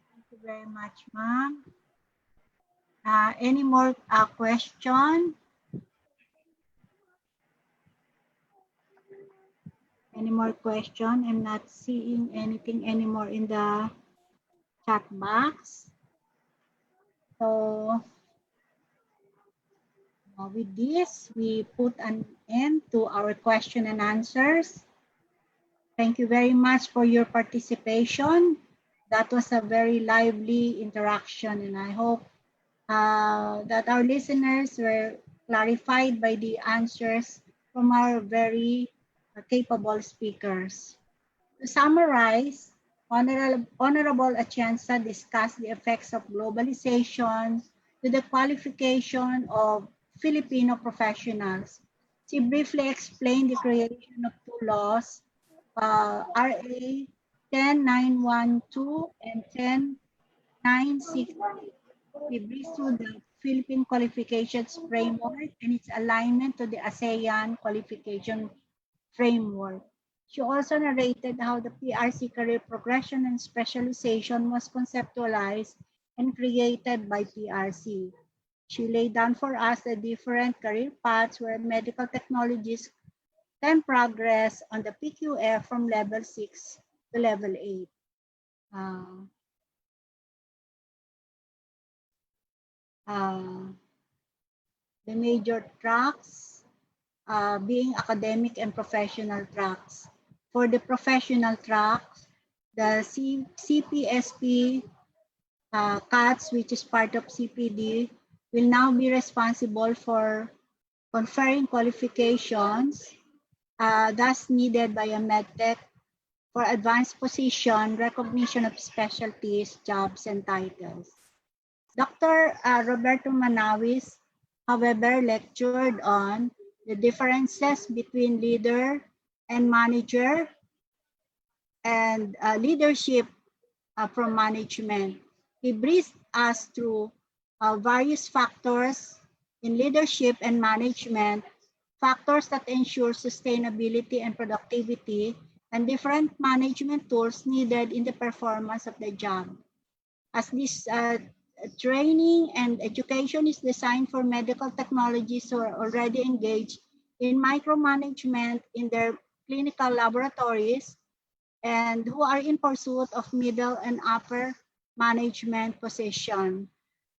Thank you very much, ma'am. Any more question? Any more question? I'm not seeing anything anymore in the chat box. So with this, we put an end to our question and answers. Thank you very much for your participation. That was a very lively interaction, and I hope that our listeners were clarified by the answers from our very capable speakers. To summarize, Honorable Atienza discussed the effects of globalization to the qualification of Filipino professionals. She briefly explained the creation of 2 laws, RA 10912 and 10963. We breezed through the Philippine Qualifications Framework and its alignment to the ASEAN Qualification Framework. She also narrated how the PRC career progression and specialization was conceptualized and created by PRC. She laid down for us the different career paths where medical technologies can progress on the PQF from level 6 to level 8. The major tracks being academic and professional tracks. For the professional tracks, the CPSP CATS, which is part of CPD, will now be responsible for conferring qualifications thus needed by a MedTech for advanced position, recognition of specialties, jobs, and titles. Dr. Roberto Manawis, however, lectured on the differences between leader and manager and leadership from management. He breezed us through various factors in leadership and management, factors that ensure sustainability and productivity, and different management tools needed in the performance of the job. As this training and education is designed for medical technologists who are already engaged in micromanagement in their clinical laboratories and who are in pursuit of middle and upper management position.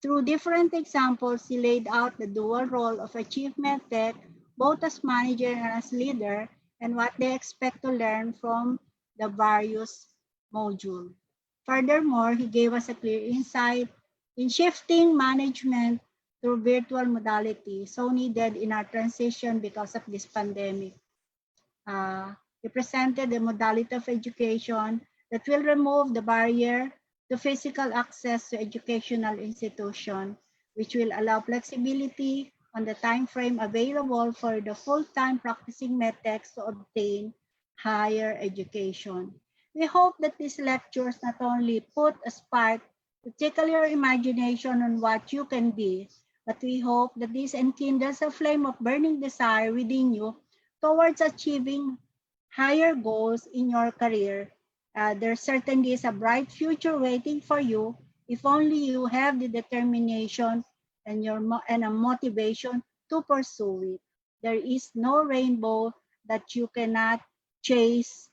Through different examples, he laid out the dual role of a chief medtech, both as manager and as leader, and what they expect to learn from the various modules. Furthermore, he gave us a clear insight in shifting management through virtual modality, so needed in our transition because of this pandemic. He presented the modality of education that will remove the barrier to physical access to educational institution, which will allow flexibility on the time frame available for the full-time practicing MedTechs to obtain higher education. We hope that these lectures not only put a spark to tickle your imagination on what you can be, but we hope that this enkindles a flame of burning desire within you towards achieving higher goals in your career. There certainly is a bright future waiting for you if only you have the determination and and a motivation to pursue it. There is no rainbow that you cannot chase,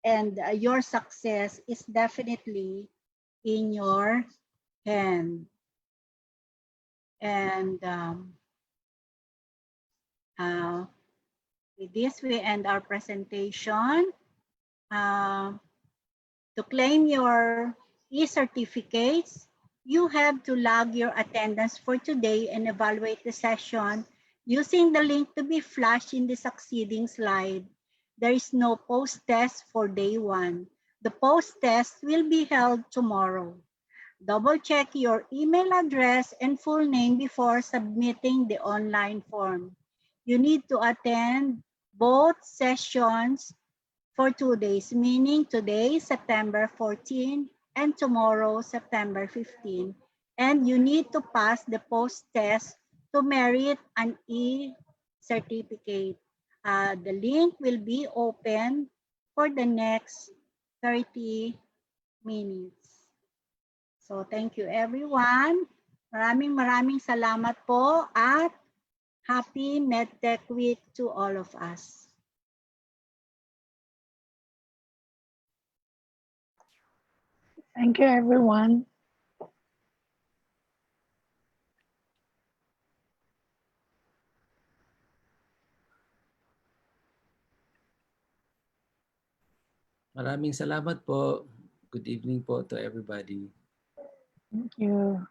and your success is definitely in your hand. And with this, we end our presentation. To claim your e-certificates, you have to log your attendance for today and evaluate the session using the link to be flashed in the succeeding slide. There is no post-test for day 1. The post-test will be held tomorrow. Double-check your email address and full name before submitting the online form. You need to attend both sessions for 2 days, meaning today, September 14, and tomorrow, September 15. And you need to pass the post-test to merit an e-certificate. The link will be open for the next 30 minutes. So thank you everyone. Maraming salamat po at happy MedTech Week to all of us. Thank you, everyone. Maraming salamat po. Good evening po to everybody. Thank you.